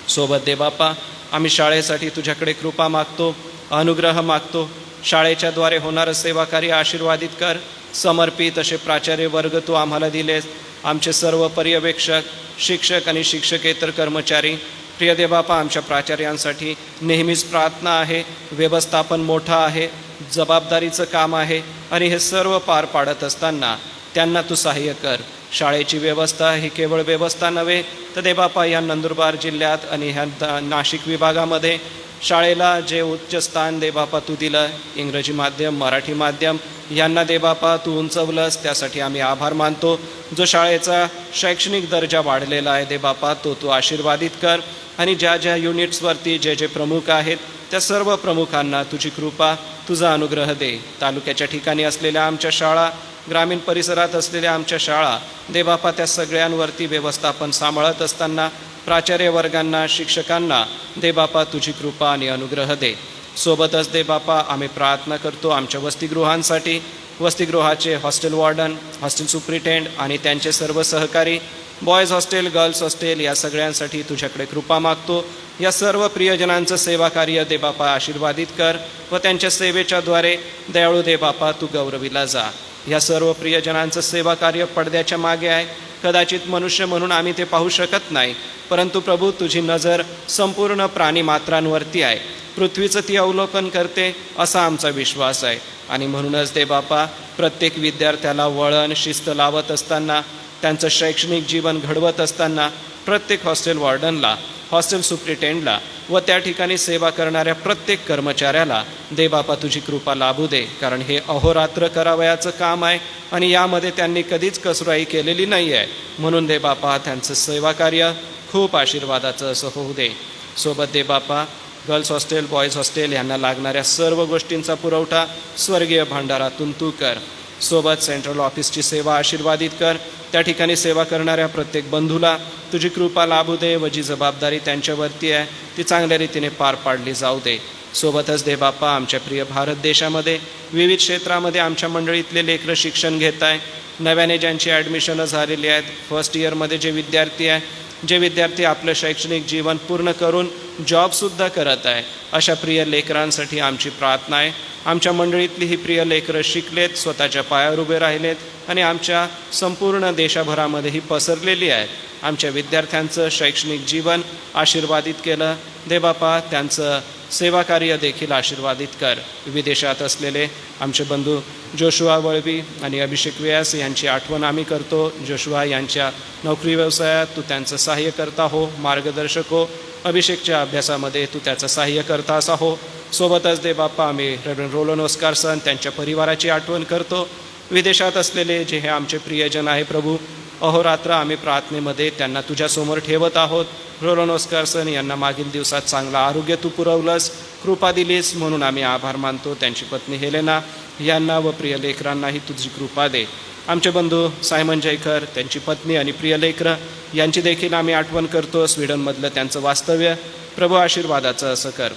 सोबत दे बापा आम्ही शाळेसाठी तुझ्याकडे कृपा मागतो, अनुग्रह मागतो. शाळेच्या द्वारे होणारं सेवा कार्य आशीर्वादित कर. समर्पित असे प्राचार्य वर्ग तू आम्हाला दिलेस. आमचे सर्व पर्यवेक्षक, शिक्षक आणि शिक्षकेतर कर्मचारी, प्रिय देवबापा, आमच्या प्राचार्यांसाठी नेहमीच प्रार्थना आहे. व्यवस्थापन मोठं आहे, जबाबदारीचं काम आहे आणि हे सर्व पार पाडत असताना त्यांना तू सहाय्य कर. शाळेची व्यवस्था ही केवळ व्यवस्था नव्हे, तर देवबापा या नंदुरबार जिल्ह्यात आणि ह्या नाशिक विभागामध्ये शाळेला जे उच्च स्थान देवबापा तू दिलं, इंग्रजी माध्यम, मराठी माध्यम यांना देवबापा तू उंचवलंस, त्यासाठी आम्ही आभार मानतो. जो शाळेचा शैक्षणिक दर्जा वाढलेला आहे देवबापा, तो तू आशीर्वादित कर. आणि ज्या ज्या युनिट्सवरती जे जे प्रमुख आहेत त्या सर्व प्रमुखांना तुझी कृपा, तुझा अनुग्रह दे. तालुक्याच्या ठिकाणी असलेल्या आमच्या शाळा, ग्रामीण परिसरात असलेल्या आमच्या शाळा देवबापा, त्या सगळ्यांवरती व्यवस्थापन सांभाळत असताना प्राचार्य वर्गांना, शिक्षकांना देवबापा तुझी कृपा आणि अनुग्रह दे. सोबतच देवबापा आम्ही प्रार्थना करतो आमच्या वसतिगृहांसाठी, वसतिगृहाचे हॉस्टेल वॉर्डन, हॉस्टेल सुप्रिटेंड आणि त्यांचे सर्व सहकारी, बॉयज हॉस्टेल, गर्ल्स हॉस्टेल या सगळ्यांसाठी तुझ्याकडे कृपा मागतो. या सर्व प्रियजनांचं सेवा कार्य देवबापा आशीर्वादित कर व त्यांच्या सेवेच्या द्वारे दयाळू देवबापा तू गौरविला जा. या सर्व प्रियजनांचं सेवा कार्य पडद्याच्या मागे आहे. कदाचित मनुष्य म्हणून आम्ही ते पाहू शकत नाही, परंतु प्रभू तुझी नजर संपूर्ण प्राणीमात्रांवरती आहे. पृथ्वीचं ती अवलोकन करते असा आमचा विश्वास आहे. आणि म्हणूनच देवबापा प्रत्येक विद्यार्थ्याला वळण, शिस्त लावत असताना, त्यांचं शैक्षणिक जीवन घडवत असताना प्रत्येक हॉस्टेल वॉर्डनला, हॉस्टेल सुप्रिटेंडला व त्या ठिकाणी सेवा करणाऱ्या प्रत्येक कर्मचाऱ्याला देवबापा तुझी कृपा लाभू दे. कारण हे अहोरात्र करावयाचं काम आहे आणि यामध्ये त्यांनी कधीच कसुराई केलेली नाही आहे. म्हणून देवबापा त्यांचं सेवा कार्य खूप आशीर्वादाचं असं होऊ दे. सोबत देवबापा गर्ल्स हॉस्टेल, बॉयज हॉस्टेल यांना लागणाऱ्या सर्व गोष्टींचा पुरवठा स्वर्गीय भांडारातून तू कर. सोबत सेंट्रल ऑफिसची सेवा आशीर्वादित कर. त्या ठिकाणी सेवा करणाऱ्या प्रत्येक बंधूला तुझी कृपा लाभू दे व जी जबाबदारी त्यांच्यावरती आहे ती चांगल्या रीतीने पार पाडली जाऊ दे. सोबतच देवबापा आमच्या प्रिय भारत देशामध्ये विविध क्षेत्रामध्ये आमच्या मंडळीतले लेकरं शिक्षण घेत आहे. नव्याने ज्यांची ॲडमिशनं झालेली आहेत, फर्स्ट इयरमध्ये जे विद्यार्थी आहे, जे विद्यार्थी आपलं शैक्षणिक जीवन पूर्ण करून जॉबसुद्धा करत आहे, अशा प्रिय लेकरांसाठी आमची प्रार्थना आहे. आमच्या मंडळीतली ही प्रिय लेकरं शिकलेत, स्वतःच्या पायावर उभे राहिलेत आणि आमच्या संपूर्ण देशभरामध्ये ही पसरलेली आहेत. आमच्या विद्यार्थ्यांचं शैक्षणिक जीवन आशीर्वादित केलं देवबापा, त्यांचं सेवा कार्य देखील आशीर्वादित कर. विदेशात असलेले आमचे बंधू जोशुआ वळवी आणि अभिषेक व्यास यांची आठवण आम्ही करतो. जोशुआ यांच्या नोकरी व्यवसायात तू त्यांचं सहाय्य करता हो, मार्गदर्शक हो. अभिषेकच्या अभ्यासामध्ये तू त्याचं सहाय्य करता असा हो. सोबतच देवबापा आम्ही रेव्हरंड रोलन ओस्कारसन त्यांच्या परिवाराची आठवण करतो. विदेशात असलेले जे हे आमचे प्रियजन आहे प्रभू, अहोरात्र आम्ही प्रार्थनेमध्ये त्यांना तुझ्यासमोर ठेवत आहोत. रोलन ओस्कारसन यांना मागील दिवसात चांगलं आरोग्य तू पुरवलंस, कृपा दिलीस, म्हणून आम्ही आभार मानतो. त्यांची पत्नी हेलेना यांना व प्रिय लेकरांनाही तुझी कृपा दे. आमचे बंधू सायमन जयकर, त्यांची पत्नी आणि प्रिय लेकरं यांची देखील आम्ही आठवण करतो. स्वीडनमधलं त्यांचं वास्तव्य प्रभू आशीर्वादाचं असं कर.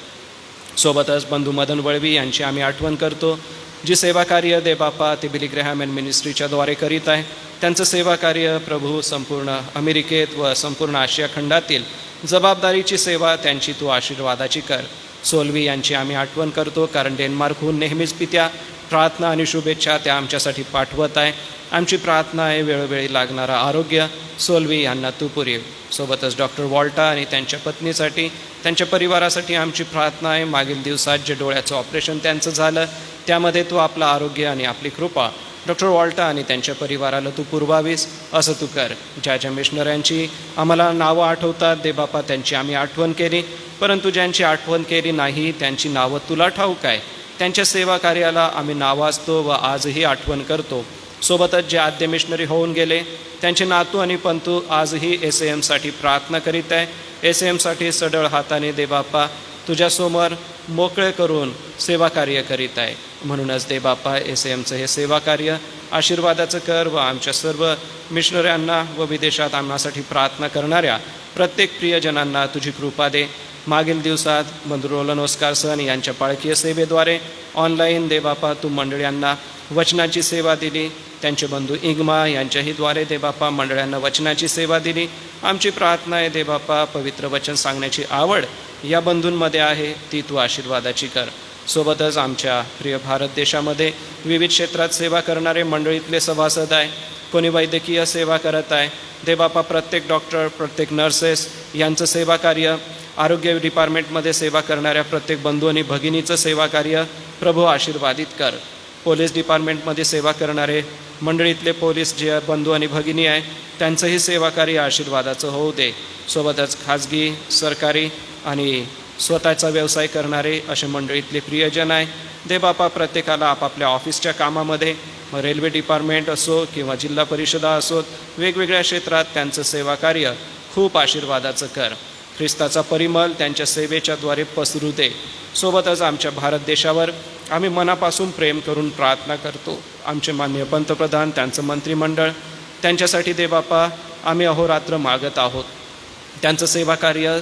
सोबतच बंधू मदन वळवी यांची आम्ही आठवण करतो, जी सेवा कार्य देवबापा ते बिली ग्रॅहम अँड मिनिस्ट्रीच्या द्वारे करीत आहे. त्यांचं सेवा कार्य प्रभू संपूर्ण अमेरिकेत व संपूर्ण आशिया खंडातील जबाबदारीची सेवा त्यांची तू आशीर्वादाची कर. सोलवी यांची आम्ही आठवण करतो, कारण डेन्मार्कहून नेहमीच पित्या प्रार्थना आणि शुभेच्छा त्या आमच्यासाठी पाठवत आहे. आमची प्रार्थना आहे वेळोवेळी लागणारं आरोग्य सोलवी यांना तू पुरेव. सोबतच डॉक्टर वॉल्टा आणि त्यांच्या पत्नीसाठी, त्यांच्या परिवारासाठी आमची प्रार्थना आहे. मागील दिवसात जे डोळ्याचं ऑपरेशन त्यांचं झालं त्यामध्ये तू आपलं आरोग्य आणि आपली कृपा डॉक्टर वॉल्टा आणि त्यांच्या परिवाराला तू पुरवावीस असं तू कर. ज्या ज्या मिशनऱ्यांची आम्हाला नावं आठवतात देवबापा त्यांची आम्ही आठवण केली, परंतु ज्यांची आठवण केली नाही त्यांची नावं तुला ठाऊक आहे. त्यांच्या सेवा कार्याला आम्ही नावाजतो व आजही आठवण करतो. सोबतच जे आद्य मिशनरी होऊन गेले त्यांचे नातू आणि पंतू आजही SAMसाठी प्रार्थना करीत आहे. SAMसाठी सढळ हाताने देवबापा तुझ्यासमोर मोकळे करून सेवा कार्य करीत आहे. म्हणूनच देवबापा SAMचं हे सेवा कार्य आशीर्वादाचं कर व आमच्या सर्व मिशनऱ्यांना व विदेशात आम्हासाठी प्रार्थना करणाऱ्या प्रत्येक प्रियजनांना तुझी कृपा दे. मागील दिवसात बंधू रोलन ओस्कारसन यांच्या पाळकीय सेवेद्वारे ऑनलाईन देवबापा तू मंडळ्यांना वचनाची सेवा दिली. त्यांचे बंधू इग्मा यांच्याही द्वारे देवबापा मंडळ्यांना वचनाची सेवा दिली. आमची प्रार्थना आहे देवबापा पवित्र वचन सांगण्याची आवड या बंधूंमध्ये आहे, ती तू आशीर्वादाची कर. सोबतच आमच्या प्रिय भारत देशामध्ये विविध क्षेत्रात सेवा करणारे मंडळीतले सभासद आहे, कोणी वैद्यकीय सेवा करत आहे. देवबापा प्रत्येक डॉक्टर, प्रत्येक नर्सेस यांचं सेवा कार्य, आरोग्य डिपार्टमेंटमध्ये सेवा करणाऱ्या प्रत्येक बंधू आणि भगिनीचं सेवा कार्य प्रभू आशीर्वादित कर. पोलीस डिपार्टमेंटमध्ये सेवा करणारे मंडळीतले पोलीस जे बंधू आणि भगिनी आहे त्यांचंही सेवा कार्य आशीर्वादाचं होऊ दे. सोबतच खाजगी, सरकारी आणि स्वतःचा व्यवसाय करणारे असे मंडळीतले प्रियजन आहे. देवबापा प्रत्येकाला आपापल्या ऑफिसच्या कामामध्ये, रेल्वे डिपार्टमेंट असो किंवा जिल्हा परिषदा असोत, वेगवेगळ्या क्षेत्रात त्यांचं सेवा कार्य खूप आशीर्वादाचं कर. ख्रिस्ताचा परिमल त्यांच्या सेवेच्या द्वारे पसरू दे. सोबतच आमच्या भारत देशावर आम्ही मनापासून प्रेम करून प्रार्थना करतो. आमचे माननीय पंतप्रधान, त्यांचं मंत्रिमंडळ, त्यांच्यासाठी देवबापा आम्ही अहोरात्र मागत आहोत. त्यांचं सेवा कार्य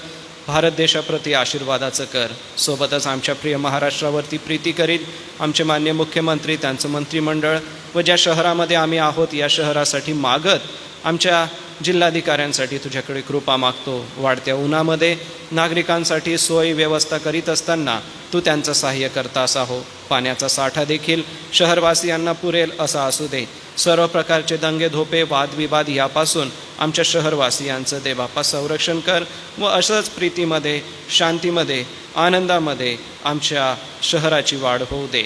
भारत देशाप्रती आशीर्वादाचं कर. सोबतच आमच्या प्रिय महाराष्ट्रावरती प्रीती करीत आमचे माननीय मुख्यमंत्री, त्यांचं मंत्रिमंडळ व ज्या शहरामध्ये आम्ही आहोत या शहरासाठी मागत आमच्या जिल्हाधिकाऱ्यांसाठी तुझ्याकडे कृपा मागतो. वाढत्या उन्हामध्ये नागरिकांसाठी सोयी व्यवस्था करीत असताना तू त्यांचं सहाय्य करतास आहो. पाण्याचा साठा देखील शहरवासियांना पुरेल असा असू दे. सर्व प्रकारचे दंगे धोपे, वादविवाद यापासून आमच्या शहरवासियांचं देवबापा संरक्षण कर व असंच प्रीतीमध्ये, शांतीमध्ये, आनंदामध्ये आमच्या शहराची वाढ होऊ दे.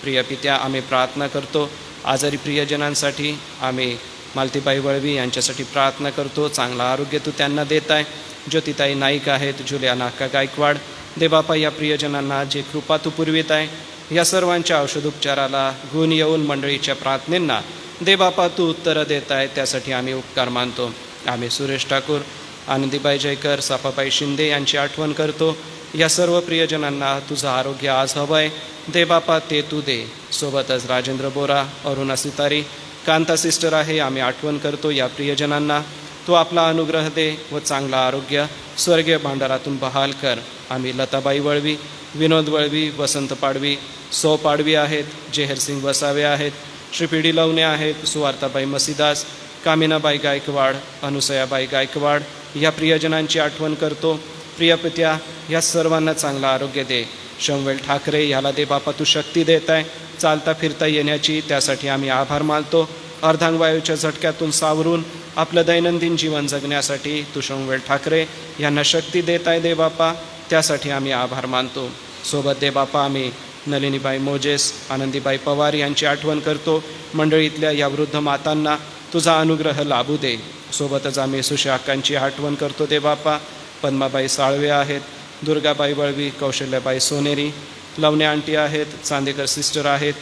प्रिय पित्या, आम्ही प्रार्थना करतो आजारी प्रियजनांसाठी. आम्ही मालतीबाई वळवी यांच्यासाठी प्रार्थना करतो. चांगलं आरोग्य तू त्यांना देत आहे. ज्योतिताई नाईक आहेत, जुलियाना अक्का गायकवाड, देवबापा या प्रियजनांना जे कृपा तू पुरवित आहे, या सर्वांच्या औषधोपचाराला गुण येऊन मंडळीच्या प्रार्थनेंना देवबापा तू उत्तरं देत आहे, त्यासाठी आम्ही उपकार मानतो. आम्ही सुरेश ठाकूर, आनंदीबाई जयकर, सापाबाई शिंदे यांची आठवण करतो. या सर्व प्रियजनांना तुझं आरोग्य आज हवं आहे देवबापा, ते तू दे. सोबतच राजेंद्र बोरा, अरुणा सितारी, कांता सिस्टर आहे, आम्ही आठवण करतो. या प्रियजनांना तू आपला अनुग्रह दे व चांगला आरोग्य स्वर्गीय भांडारातून बहाल कर. आम्ही लताबाई वळवी, विनोद वळवी, वसंत पाडवी, सौ पाडवी आहेत, जेहरसिंग वसावे आहेत, श्री पी डी लवणे आहेत, सुवार्ताबाई मसीदास, कामिनाबाई गायकवाड, अनुसयाबाई गायकवाड या प्रियजनांची आठवण करतो. प्रियपित्या, या सर्वांना चांगलं आरोग्य दे. शंवेल ठाकरे याला दे बापा तू शक्ती देत आहे चालता फिरता येण्याची, त्यासाठी आम्ही आभार मानतो. अर्धांगवायूच्या झटक्यातून सावरून आपलं दैनंदिन जीवन जगण्यासाठी तू शंवेल ठाकरे यांना शक्ती देत आहे देवबापा, त्यासाठी आम्ही आभार मानतो. सोबत देवबापा आम्ही नलिनीबाई मोजेस, आनंदीबाई पवार यांची आठवण करतो. मंडळीतल्या या वृद्ध मातांना तुझा अनुग्रह लाभू दे. सोबतच आम्ही सुशाकांची आठवण करतो देवबापा. पद्माबाई साळवे आहेत, दुर्गाबाई वळवी, कौशल्याबाई सोनेरी, लवणे आंटी आहेत, चांदेकर सिस्टर आहेत,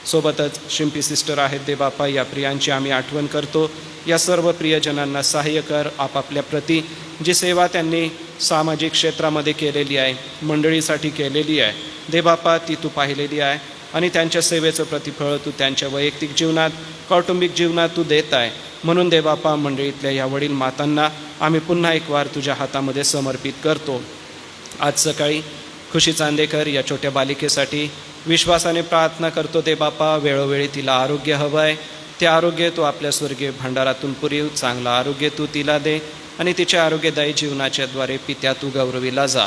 सोबतच शिंपी सिस्टर आहेत देवबापा. या प्रियांची आम्ही आठवण करतो. या सर्व प्रियजनांना सहाय्य कर. आपापल्या प्रती जी सेवा त्यांनी सामाजिक क्षेत्रामध्ये केलेली आहे, मंडळीसाठी केलेली आहे देवबापा, ती तू पाहिलेली आहे आणि त्यांच्या सेवेचं प्रतिफळ तू त्यांच्या वैयक्तिक जीवनात, कौटुंबिक जीवनात तू देत आहे. म्हणून देवबापा, मंडळीतल्या या वडील मातांना आम्ही पुन्हा एक वार तुझ्या हातामध्ये समर्पित करतो. आज सकाळी खुशी चांदेकर या छोट्या बालिकेसाठी विश्वासाने प्रार्थना करतो देवबापा. वेळोवेळी तिला आरोग्य हवं आहे, ते आरोग्य तू आपल्या स्वर्गीय भांडारातून पुरव. चांगलं आरोग्य तू तिला दे आणि तिच्या आरोग्यदायी जीवनाच्याद्वारे पित्या तू गौरविला जा.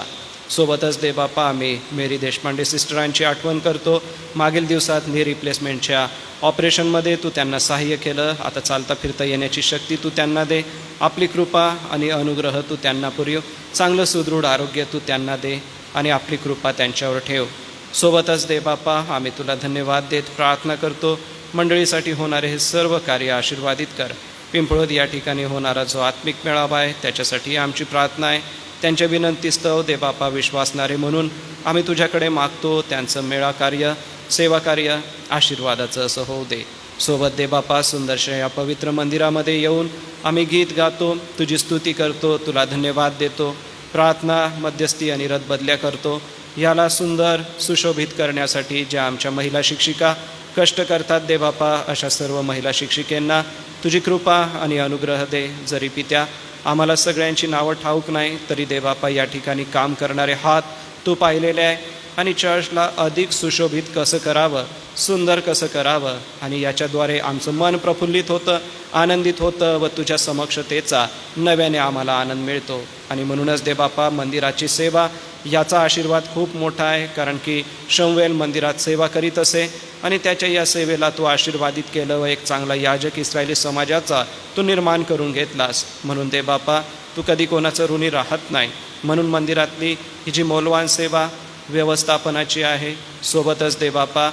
सोबतच देवबापा आम्ही मेरी देशपांडे सिस्टरांची आठवण करतो. मागील दिवसात नी रिप्लेसमेंटच्या ऑपरेशनमध्ये तू त्यांना सहाय्य केलं. आता चालता फिरता येण्याची शक्ती तू त्यांना दे. आपली कृपा आणि अनुग्रह तू त्यांना पुरव. चांगलं सुदृढ आरोग्य तू त्यांना दे आणि आपली कृपा त्यांच्यावर ठेव. सोबतच देवबापा आम्ही तुला धन्यवाद देत प्रार्थना करतो. मंडळीसाठी होणारे हे सर्व कार्य आशीर्वादित कर. पिंपळद या ठिकाणी होणारा जो आत्मिक मेळावा आहे त्याच्यासाठी आमची प्रार्थना आहे. त्यांच्या विनंतीस्तव देवबापा विश्वासणारे म्हणून आम्ही तुझ्याकडे मागतो. त्यांचं मेळा कार्य, सेवा कार्य आशीर्वादाचं असं होऊ दे. सोबत देवबापा सुंदरशा या पवित्र मंदिरामध्ये येऊन आम्ही गीत गातो, तुझी स्तुती करतो, तुला धन्यवाद देतो, प्रार्थना, मध्यस्थी आणि रदबदल्या करतो. याला सुंदर सुशोभित करण्यासाठी ज्या आमच्या महिला शिक्षिका कष्ट करतात देवबापा, अशा सर्व महिला शिक्षिकेंना तुझी कृपा आणि अनुग्रह दे. जरी पित्या आम्हाला सगळ्यांची नावं ठाऊक नाही तरी देवबापा या ठिकाणी काम करणारे हात तू पाहिलेले आहे आणि चर्चला अधिक सुशोभित कसं करावं, सुंदर कसं करावं आणि याच्याद्वारे आमचं मन प्रफुल्लित होतं, आनंदित होतं व तुझ्या समक्षतेचा नव्याने आम्हाला आनंद मिळतो. आणि म्हणूनच देवबापा मंदिराची सेवा याचा आशीर्वाद खूप मोठा आहे, कारण की शमूएल मंदिरात सेवा करीत असे आणि त्याच्या या सेवेला तू आशीर्वादित केलं व एक चांगला याजक इस्रायली समाजाचा तू निर्माण करून घेतलास. म्हणून दे बापा, तू कधी कोणाचं ऋणी राहत नाही. म्हणून मंदिरातली ही जी मौल्यवान सेवा व्यवस्थापनाची आहे, सोबतच दे बापा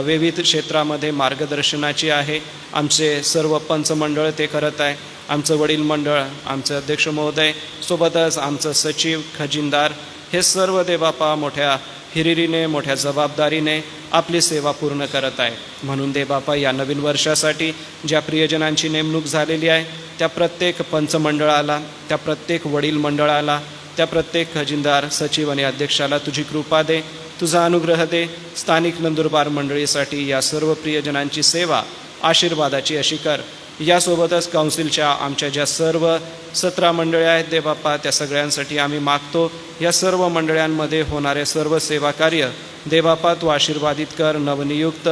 विविध क्षेत्रामध्ये मार्गदर्शनाची आहे. आमचे सर्व पंचमंडळ ते करत आहे, आमचं वडील मंडळ, आमचं अध्यक्ष महोदय, सोबतच आमचं सचिव, खजिनदार, हे सर्व दे बापा मोठ्या हिरिरीने, मोठ्या जबाबदारीने आपली सेवा पूर्ण करत आहे. म्हणून दे बापा या नवीन वर्षासाठी ज्या प्रियजनांची नेमणूक झालेली आहे त्या प्रत्येक पंचमंडळाला, त्या प्रत्येक वडील मंडळाला, त्या प्रत्येक खजिनदार, सचिव आणि अध्यक्षाला तुझी कृपा दे, तुझा अनुग्रह दे. स्थानिक नंदुरबार मंडळीसाठी या सर्व प्रियजनांची सेवा आशीर्वादाची अशी कर. यासोबतच काउन्सिलच्या आमच्या ज्या सर्व 17 मंडळी आहेत दे बाप्पा, त्या सगळ्यांसाठी आम्ही मागतो. या सर्व मंडळांमध्ये होणारे सर्व सेवा कार्य दे बाप्पा तू आशीर्वादित कर. नवनियुक्त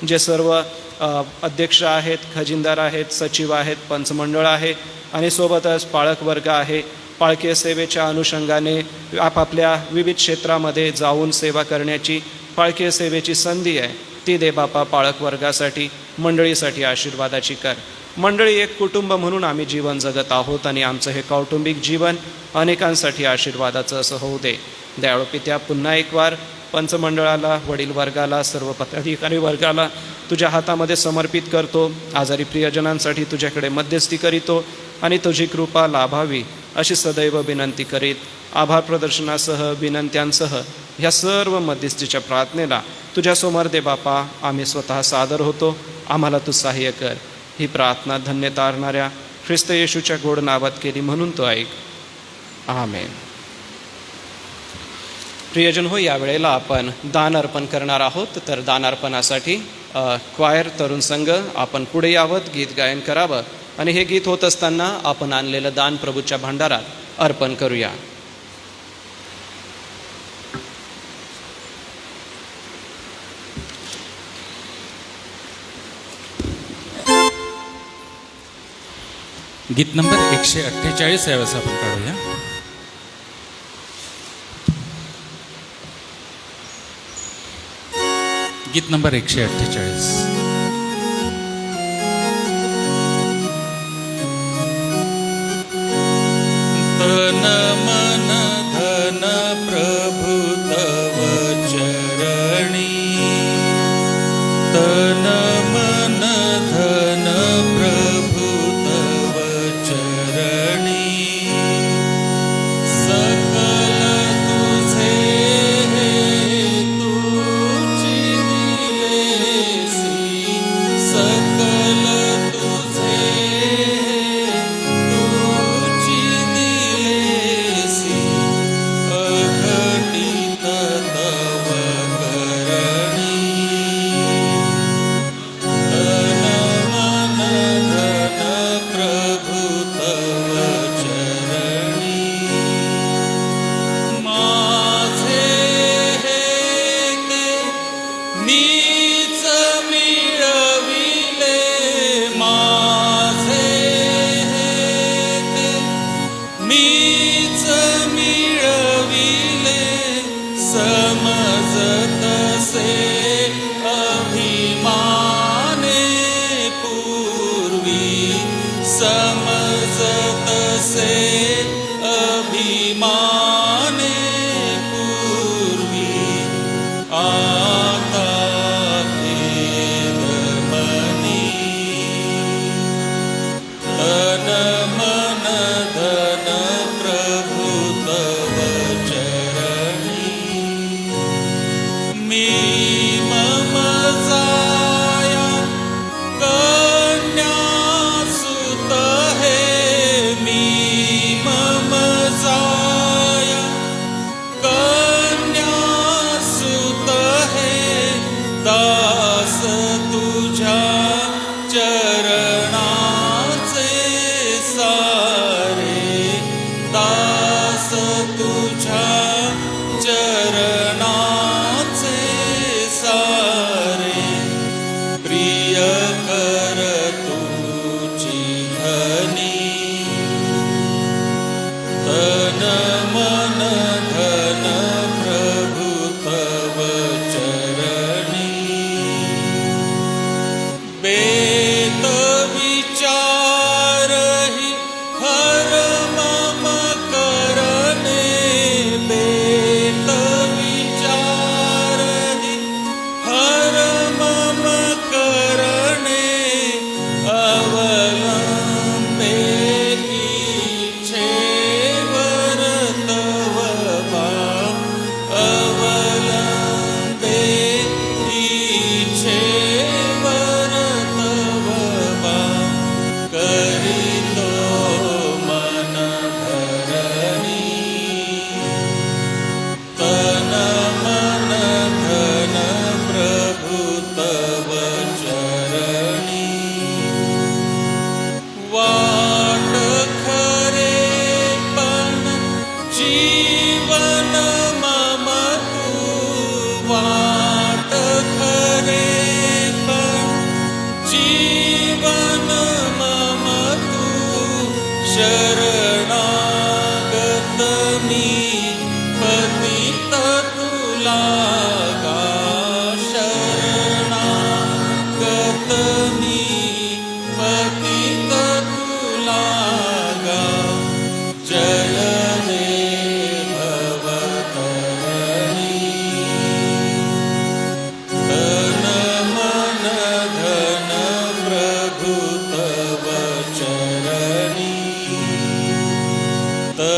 जे सर्व अध्यक्ष आहेत, खजिनदार आहेत, सचिव आहेत, पंचमंडळ आहे आणि सोबतच पाळक वर्ग आहे, पाळकीय सेवेच्या अनुषंगाने आपापल्या विविध क्षेत्रामध्ये जाऊन सेवा करण्याची पाळकीय सेवेची संधी आहे, ती दे बापा पाळक वर्गासाठी, मंडळीसाठी आशीर्वादाची कर. मंडळी एक कुटुंब म्हणून आम्ही जीवन जगत आहोत आणि आमचं हे कौटुंबिक जीवन अनेकांसाठी आशीर्वादाचं असं होऊ दे. दयाळू पित्या, पुन्हा एक वार पंचमंडळाला, वडील वर्गाला, सर्व पदाधिकारी वर्गाला तुझ्या हातामध्ये समर्पित करतो. आजारी प्रियजनांसाठी तुझ्याकडे मध्यस्थी करीतो आणि तुझी कृपा लाभावी अशी सदैव विनंती करीत आभार प्रदर्शनासह, विनंत्यांसह ह्या सर्व मध्यस्थीच्या प्रार्थनेला तुझ्यासमोर दे बापा आम्ही स्वतः सादर होतो. आम्हाला तू सहाय्य कर. ही प्रार्थना धन्य तारणाऱ्या ख्रिस्त येशूच्या गोड नावात केली म्हणून तो ऐक. आमेन. प्रियजन हो, यावेळेला आपण दान अर्पण करणार आहोत. तर दान अर्पणासाठी क्वायर, तरुण संघ आपण पुढे यावं, गीत गायन करावं आणि हे गीत होत असताना आपण आणलेलं दान प्रभूच्या भांडारात अर्पण करूया. गीत नंबर 148 यावेळेस आपण काढूया. गीत नंबर 148. तन मन धन प्रभु तव चरणी, तन मन धन प्रभु तव चरणी, सकल तुझे तुझी दिलेसी, सकल तुझे तुझी दिलेसी, अघटित तव करणी, तन मन धन प्रभु तव चरणी. माझे हे ते मीच मिळविले, माझे हे ते मीच मिळविले, समजतसे अभिमाने पूर्वी, समजतसे अभिमाने पूर्वी, आता भेद मनी, तन मन धन प्रभु तव चरणी. मी मम जाया कन्या सुत हे, मी मम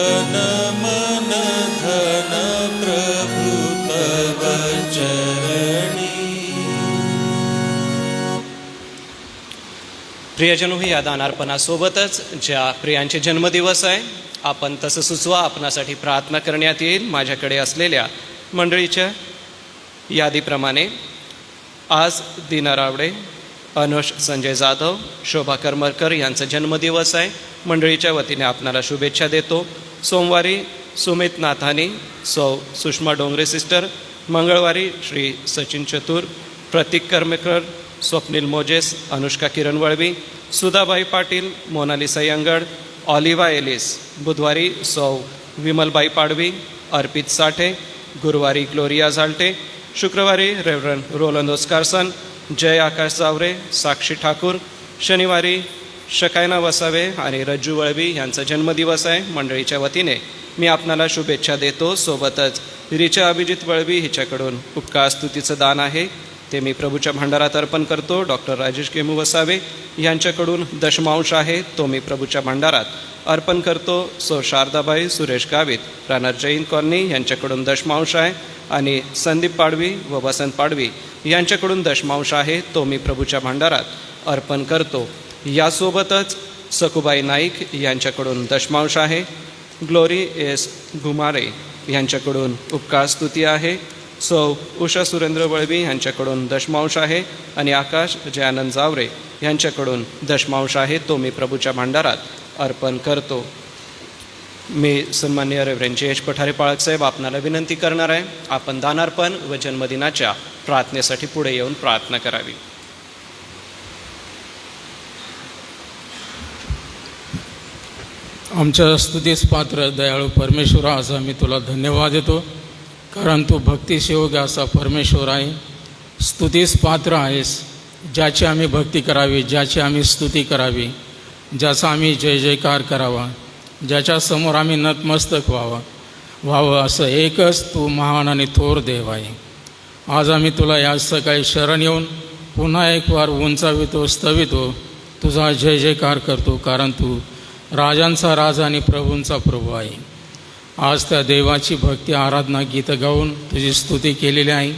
तन मन धन प्रभु तव चरणी। प्रियजनो, या दानार्पणासोबतच ज्या प्रियांचे जन्मदिवस आहे आपण तसं सुचवा, आपणासाठी प्रार्थना करण्यात येईल। माझ्याकडे असलेल्या मंडळीच्या यादीप्रमाणे आज दीना रावडे, अनुष संजय जाधव, शोभा करमरकर यांचा जन्मदिवस आहे। मंडळीच्या वतीने आपणाला शुभेच्छा देतो। सोमवारी सुमित नाथानी, सौ सुषमा डोंगरे सिस्टर। मंगळवारी श्री सचिन चतुर, प्रतीक करमेकर, स्वप्नील मोजेस, अनुष्का किरण वळवी, सुधाबाई पाटील, मोनालिसा यंगड, ऑलिव्हा एलिस। बुधवारी सौ विमलबाई पाडवी, अर्पित साठे। गुरुवारी ग्लोरिया झालटे। शुक्रवारी reverend Roland Oscarsson, Jay Akash Jaware, साक्षी ठाकूर। शनिवारी शकायना वसावे आणि रज्जू वळवी यांचा जन्मदिवस आहे। मंडळीच्या वतीने मी आपणाला शुभेच्छा देतो। सोबतच रिचा अभिजित वळवी हिच्याकडून उपकार स्तुतीचं दान आहे, ते मी प्रभूच्या भांडारात अर्पण करतो। डॉक्टर राजेश केमू वसावे यांच्याकडून दशमांश आहे, तो मी प्रभूच्या भांडारात अर्पण करतो। सौ शारदाबाई सुरेश गावित, राहणार जैन कॉलनी यांच्याकडून दशमांश आहे आणि संदीप पाडवी व वसंत पाडवी यांच्याकडून दशमांश आहे, तो मी प्रभूच्या भांडारात अर्पण करतो। यासोबतच सकुबाई नाईक यांच्याकडून दशमांश आहे। ग्लोरी एस घुमारे यांच्याकडून उपकार स्तुती आहे। सौ उषा सुरेंद्र वळवी यांच्याकडून दशमांश आहे आणि आकाश जयानंद जावरे यांच्याकडून दशमांश आहे, तो मी प्रभूच्या भांडारात अर्पण करतो। मी सन्माननीय रेव्हरंड जयेश पठारे पाळक साहेब आपणाला विनंती करणार आहे, आपण दानार्पण व जन्मदिनाच्या प्रार्थनेसाठी पुढे येऊन प्रार्थना करावी। आमच्या स्तुतीस पात्र दयाळू परमेश्वरा, आज आम्ही तुला धन्यवाद देतो, कारण तू भक्तिसेवक असा परमेश्वर आहे, स्तुतीस पात्र आहेस, ज्याची आम्ही भक्ती करावी, ज्याची आम्ही स्तुती करावी, ज्याचा आम्ही जय जयकार करावा, ज्याच्यासमोर आम्ही नतमस्तक व्हावं असं एकच तू महान आणि थोर देव आहे। आज आम्ही तुला या सकाळी शरण येऊन पुन्हा एक वार उंचावितो, स्तवितो, तुझा जय जयकार करतो, कारण तू राजांचा राजा आणि प्रभूंचा प्रभू आहे। आज त्या देवाची भक्ती आराधना गीतं गाऊन तुझी स्तुती केलेली आहे।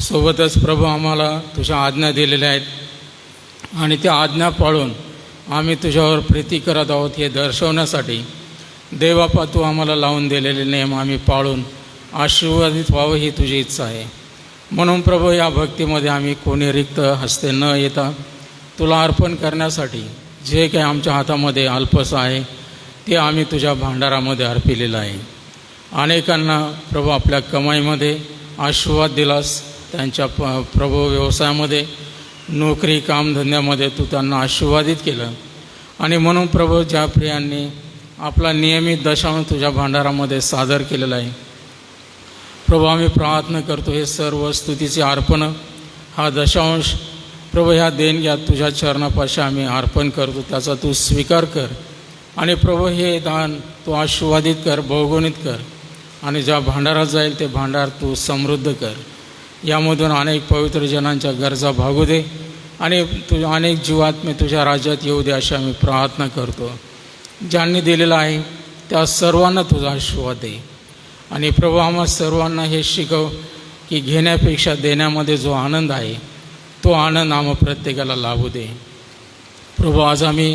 सोबतच प्रभू आम्हाला तुझ्या आज्ञा दिलेल्या आहेत आणि त्या आज्ञा पाळून आम्ही तुझ्यावर प्रीती करत आहोत हे दर्शवण्यासाठी देवापा तू आम्हाला लावून दिलेले नियम आम्ही पाळून आशीर्वादित व्हावं ही तुझी इच्छा आहे। म्हणून प्रभू या भक्तीमध्ये आम्ही कोणी रिक्त हस्ते न येता तुला अर्पण करण्यासाठी जे काही आमच्या हातामध्ये अल्पस आहे ते आम्ही तुझ्या भांडारामध्ये अर्पिलेलं आहे। अनेकांना प्रभू आपल्या कमाईमध्ये आशीर्वाद दिलास, त्यांच्या प्रभू व्यवसायामध्ये, नोकरी कामधंद्यामध्ये तू त्यांना आशीर्वादित केलं आणि म्हणून प्रभू ज्या प्रियांनी आपला नियमित दशांश तुझ्या भांडारामध्ये सादर केलेला आहे, प्रभू आम्ही प्रार्थना करतो हे सर्व स्तुतीचे अर्पण, हा दशांश प्रभू ह्या देणग्या तुझ्या चरणापाशी आम्ही अर्पण करतो, त्याचा तू स्वीकार कर आणि प्रभू हे दान तू आशीर्वादित कर, बहुगुणित कर आणि ज्या भांडारात जाईल ते भांडार तू समृद्ध कर। यामधून अनेक पवित्र जनांच्या गरजा भागू दे आणि तुझ्या अनेक जीवात्मे तुझ्या राज्यात येऊ दे अशी आम्ही प्रार्थना करतो। ज्यांनी दिलेलं आहे त्या सर्वांना तुझा आशीर्वाद दे आणि प्रभू आम्हा सर्वांना हे शिकव की घेण्यापेक्षा देण्यामध्ये जो आनंद आहे तो आनंद आम्हा प्रत्येकाला लाभू दे। प्रभू आज आम्ही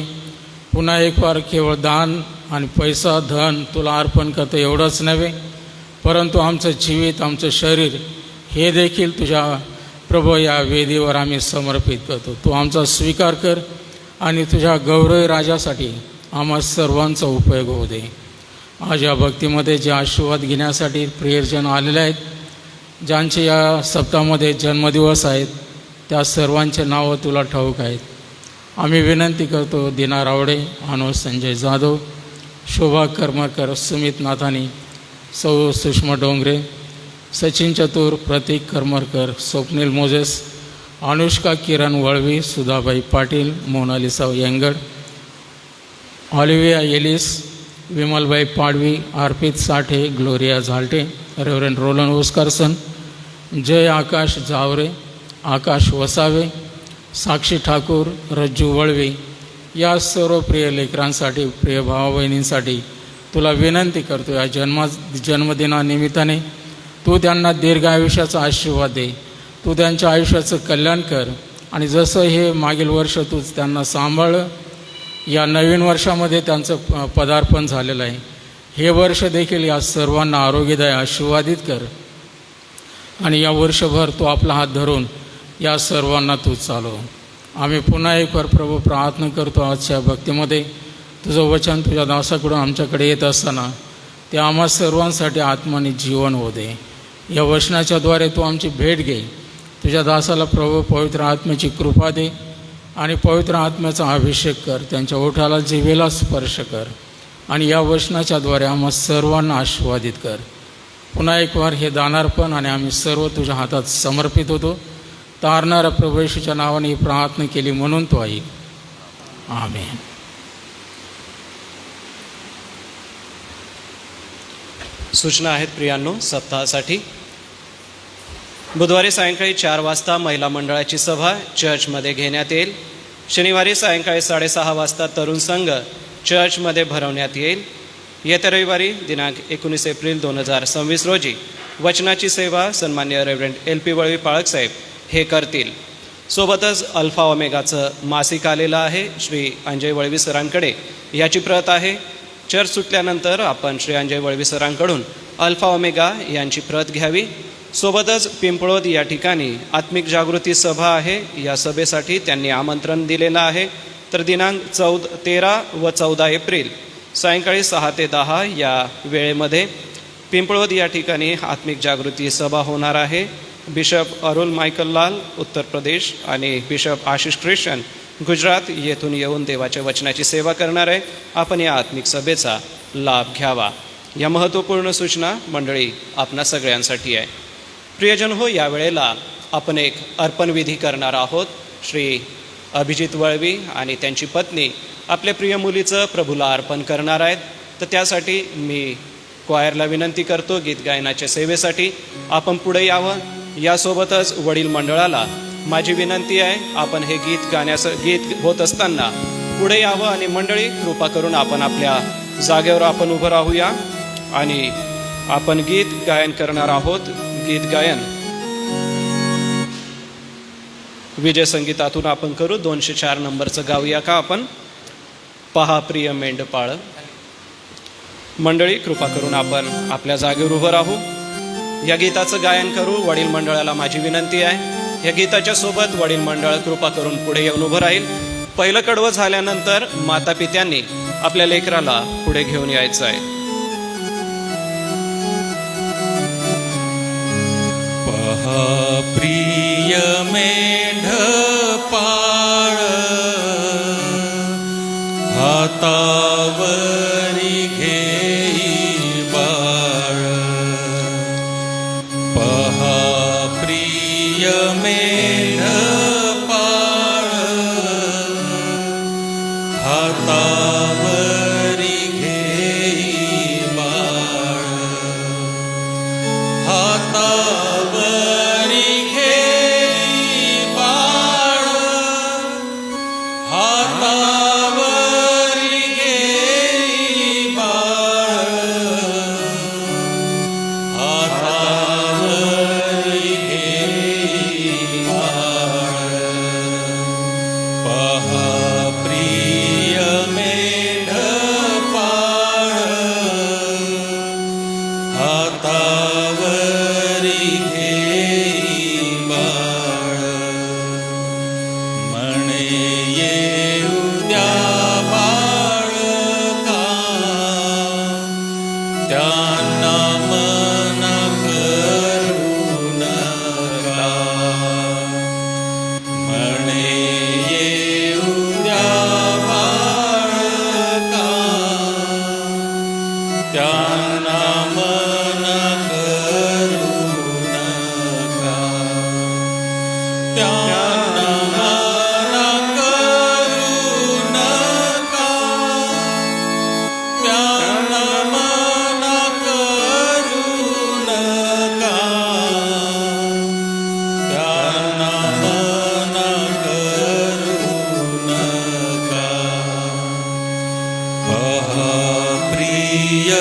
पुन्हा एक वार केवळ दान आणि पैसा धन तुला अर्पण करतो एवढंच नव्हे, परंतु आमचं जीवित, आमचं शरीर हे देखील तुझ्या प्रभू या वेदीवर आम्ही समर्पित करतो। तू आमचा स्वीकार कर आणि तुझ्या गौरवी राजासाठी आम्हा सर्वांचा उपयोग होऊ दे। आज या भक्तीमध्ये जे आशीर्वाद घेण्यासाठी प्रियजन आलेले आहेत, ज्यांचे या सप्ताहामध्ये जन्मदिवस आहेत, त्या सर्वांचे नावं तुला ठाऊक आहेत। आम्ही विनंती करतो दीना रावडे, अनुष संजय जाधव, शोभा करमरकर, सुमित नाथानी, सौ Sushma Dongre, Sachin Chatur, Pratik Karmarkar, Swapnil Moses, Anushka Kiran Valvi, Sudhabai Patil, Monalisa Yangad, Olivia Ellis, Vimalbai Padvi, Arpit Sathe, Gloria Zalte, reverend Roland Oscarsson, Jay Akash Javare, Akash Vasave, Sakshi Thakur, Rajju Valvi या सर्व प्रिय लेकरांसाठी, प्रिय भावा बहिणींसाठी तुला विनंती करतो या जन्मदिनानिमित्ताने तू त्यांना दीर्घ आयुष्याचा आशीर्वाद दे. तू त्यांच्या आयुष्याचं कल्याण कर आणि जसं हे मागील वर्ष तू त्यांना सांभाळलं, या नवीन वर्षामध्ये त्यांचं पदार्पण झालेलं आहे. हे वर्ष देखील या सर्वांना आरोग्यदायी आशीर्वादित कर आणि या वर्षभर तू आपला हात धरून या सर्वांना तू चालव. आम्ही पुन्हा एक वर प्रभू प्रार्थना करतो आजच्या भक्तीमध्ये तुझं वचन तुझ्या दासाकडून आमच्याकडे येत असताना ते आम्हा सर्वांसाठी आत्माने जीवन होऊ दे. या वचनाच्याद्वारे तू आमची भेट घे. तुझ्या दासाला प्रभू पवित्र आत्म्याची कृपा दे आणि पवित्र आत्म्याचा अभिषेक कर. त्यांच्या ओठाला जिभेला स्पर्श कर आणि या वचनाच्याद्वारे आम्हा सर्वांना आशीर्वादित कर. पुन्हा एक वार हे दानार्पण आणि आम्ही सर्व तुझ्या हातात समर्पित होतो. तारणाऱ्या प्रभू येशूच्या नावाने ही प्रार्थना केली म्हणून तो ऐक. आमेन. सूचना आहेत प्रियांनो सप्ताहासाठी. बुधवारी सायंकाळी 4 वाजता महिला मंडळाची सभा चर्चमध्ये घेण्यात येईल. शनिवारी सायंकाळी 6:30 वाजता तरुण संघ चर्चमध्ये भरवण्यात येईल. येत्या रविवारी दिनांक 19 एप्रिल 2026 रोजी वचनाची सेवा सन्मान्य रेव्हरंड LP वळवी पाळकसाहेब हे करतील. सोबतच अल्फा ओमेगाचं मासिक आलेलं आहे. श्री अंजय वळवी सरांकडे याची प्रत आहे. चर्च सुटल्यानंतर आपण श्री अंजय वळवी सरांकडून अल्फा ओमेगा यांची प्रत घ्यावी. सोबतच पिंपळोद या ठिकाणी आत्मिक जागृती सभा आहे. या सभेसाठी त्यांनी आमंत्रण दिलेलं आहे. तर दिनांक 13 व 14 एप्रिल सायंकाळी 6 ते 10 या वेळेमध्ये पिंपळोद या ठिकाणी आत्मिक जागृती सभा होणार आहे. बिशप अरुल मायकल लाल उत्तर प्रदेश आणि बिशप आशिष ख्रिश्चन गुजरात येथून येऊन देवाच्या वचनाची सेवा करणार आहे. आपण या आत्मिक सभेचा लाभ घ्यावा. या महत्त्वपूर्ण सूचना मंडळी आपणा सगळ्यांसाठी आहे. प्रियजन हो, यावेळेला आपण एक अर्पणविधी करणार आहोत. श्री अभिजित वळवी आणि त्यांची पत्नी आपल्या प्रिय मुलीचं प्रभूला अर्पण करणार आहेत. तर त्यासाठी मी क्वायरला विनंती करतो गीत गायनाच्या सेवेसाठी आपण पुढे यावं. यासोबतच वडील मंडळाला माझी विनंती आहे, आपण हे गीत होत असताना पुढे यावं आणि मंडळी कृपा करून आपण आपल्या जागेवर आपण उभं राहूया आणि आपण गीत गायन करणार आहोत. गीत गायन विजय संगीतातून आपण करू. 204 नंबरचं गाऊया का आपण? पहा प्रिय मेंढपाळ. मंडळी कृपा करून आपण आपल्या जागेवर उभं राहू, या गीताचं गायन करू. वडील मंडळाला माझी विनंती आहे, या गीताच्या सोबत वडील मंडळ कृपा करून पुढे येऊन उभं राहील. पहिलं कडवं झाल्यानंतर माता पित्यांनी आपल्या लेकराला पुढे घेऊन यायचं आहे. पहा प्रिय मेंढपाळ, हातावरी घेई बाळ. पहा प्रिय मेंढपाळ, हातावरी घेई बाळ. हातावरी घेई बाळ, हातावरी घेई बाळ. हातावरी घेई बाळ. पहा प्रिय मेंढपाळ, हातावरी घेई बाळ. म्हणे येऊ द्या बाळका, त्यांना मना करू नका. म्हणे येऊ द्या बाळका, त्यांना मना करू नका. त्यांना मना करू नका. त्यांना मना करू नका. त्यांना मना करू नका. पहा प्रिय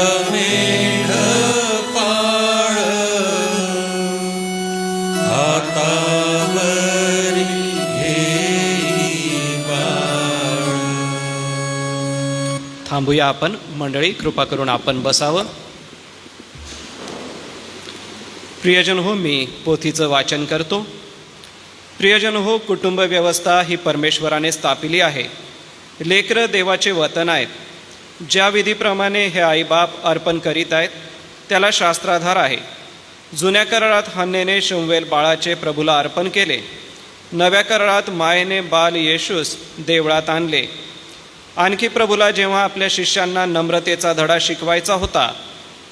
थांबूया आपण. मंडळी, कृपा करून आपण बसावं. प्रियजन हो, मी पोथीचं वाचन करतो. प्रियजन हो, कुटुंब व्यवस्था ही परमेश्वराने स्थापिली आहे. लेकरं देवाचे वतन आहेत. ज्या विधीप्रमाणे हे आईबाप अर्पण करीत आहेत त्याला शास्त्राधार आहे. जुन्या करारात हन्नेने शमूएल बाळाचे प्रभूला अर्पण केले. नव्या करारात मायेने बाल येशूस देवळात आणले. आणखी प्रभूला जेव्हा आपल्या शिष्यांना नम्रतेचा धडा शिकवायचा होता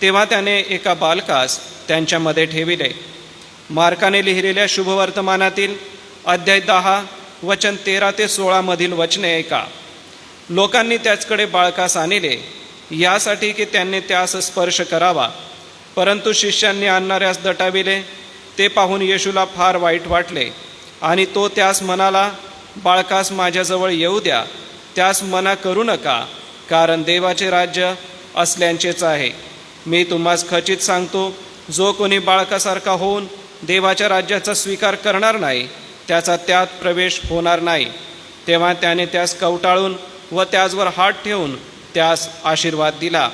तेव्हा त्याने एका बालकास त्यांच्यामध्ये ठेविले. मार्काने लिहिलेल्या शुभवर्तमानातील अध्याय 10 वचन 13 ते 16 मधील वचने ऐका. लोकांनी त्याचकडे बाळकास आणले यासाठी की त्यांनी त्यास स्पर्श करावा, परंतु शिष्यांनी आणणाऱ्यास दटाविले. ते पाहून येशूला फार वाईट वाटले आणि तो त्यास म्हणाला, बाळकास माझ्याजवळ येऊ द्या, त्यास मना करू नका, कारण देवाचे राज्य असल्यांचेच आहे. मी तुम्हास खचित सांगतो, जो कोणी बाळकासारखा होऊन देवाच्या राज्याचा स्वीकार करणार नाही त्याचा त्यात प्रवेश होणार नाही. तेव्हा त्याने त्यास कवटाळून व त्याचवर हात ठेवून त्यास आशीर्वाद दिला.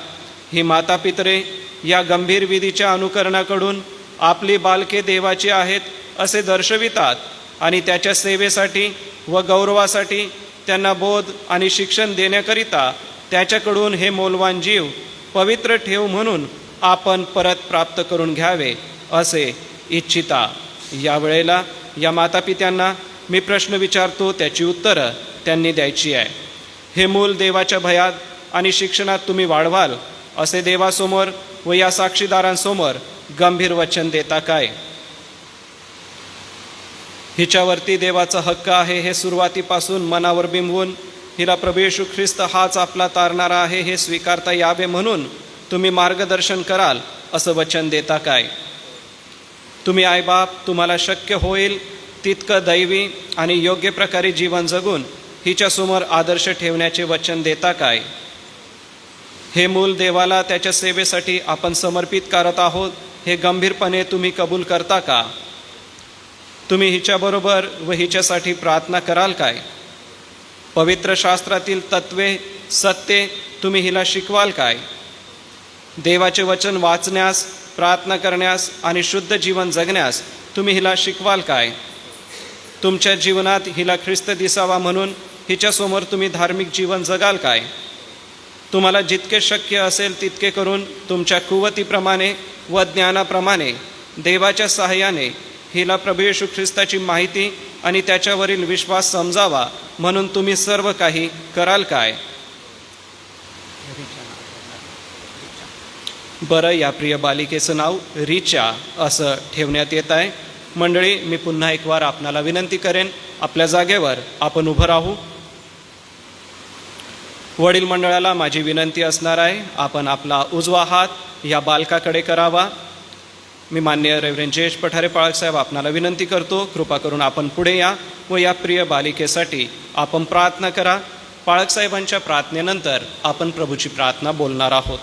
ही मातापितरे या गंभीर विधीच्या अनुकरणाकडून आपली बालके देवाची आहेत असे दर्शवितात आणि त्याच्या सेवेसाठी व गौरवासाठी त्यांना बोध आणि शिक्षण देण्याकरिता त्याच्याकडून हे मौल्यवान जीव पवित्र ठेव म्हणून आपण परत प्राप्त करून घ्यावे असे इच्छिता. यावेळेला या मातापित्यांना मी प्रश्न विचारतो, त्याची उत्तरं त्यांनी द्यायची आहे. हे मूल देवाच्या भयात आणि शिक्षणात तुम्ही वाढवाल असे देवासमोर व या साक्षीदारांसमोर गंभीर वचन देता काय? हिच्यावरती देवाचा हक्क आहे हे सुरुवातीपासून मनावर बिंबवून हिला प्रभू येशू ख्रिस्त हाच आपला तारणारा आहे हे स्वीकारता यावे म्हणून तुम्ही मार्गदर्शन कराल असं वचन देता काय? तुम्ही आईबाप तुम्हाला शक्य होईल तितकं दैवी आणि योग्य प्रकारे जीवन जगून हिच्यासमोर आदर्श ठेवण्याचे वचन देता काय? हे मूल देवाला त्याच्या सेवेसाठी आपण समर्पित करत आहोत हे गंभीरपणे तुम्ही कबूल करता का? तुम्ही हिच्याबरोबर व हिच्यासाठी प्रार्थना कराल काय? पवित्र शास्त्रातील तत्वे सत्ये तुम्ही हिला शिकवाल काय? देवाचे वचन वाचण्यास, प्रार्थना करण्यास आणि शुद्ध जीवन जगण्यास तुम्ही हिला शिकवाल काय? तुमच्या जीवनात हिला ख्रिस्त दिसावा म्हणून हिच्यासमोर तुम्ही धार्मिक जीवन जगाल काय? तुम्हाला जितके शक्य असेल तितके करून तुमच्या कुवतीप्रमाणे व ज्ञानाप्रमाणे देवाच्या सहाय्याने हिला प्रभू येशू ख्रिस्ताची माहिती आणि त्याच्यावरील विश्वास समजावा म्हणून तुम्ही सर्व काही कराल काय? बरं, या प्रिय बालिकेचं नाव रिचा असं ठेवण्यात येत आहे. मंडळी, मी पुन्हा एक वार आपणाला विनंती करेन, आपल्या जागेवर आपण उभं राहू. वडील मंडळाला माझी विनंती असणार आहे, आपण आपला उजवा हात या बालकाकडे करावा. मी माननीय रेव्हरेंड जयेश पठारे पाळक साहेब आपणाला विनंती करतो, कृपा करून आपण पुढे या व या प्रिय बालिकेसाठी आपण प्रार्थना करा. पाळक साहेबांच्या प्रार्थनेनंतर आपण प्रभूची प्रार्थना बोलणार आहोत.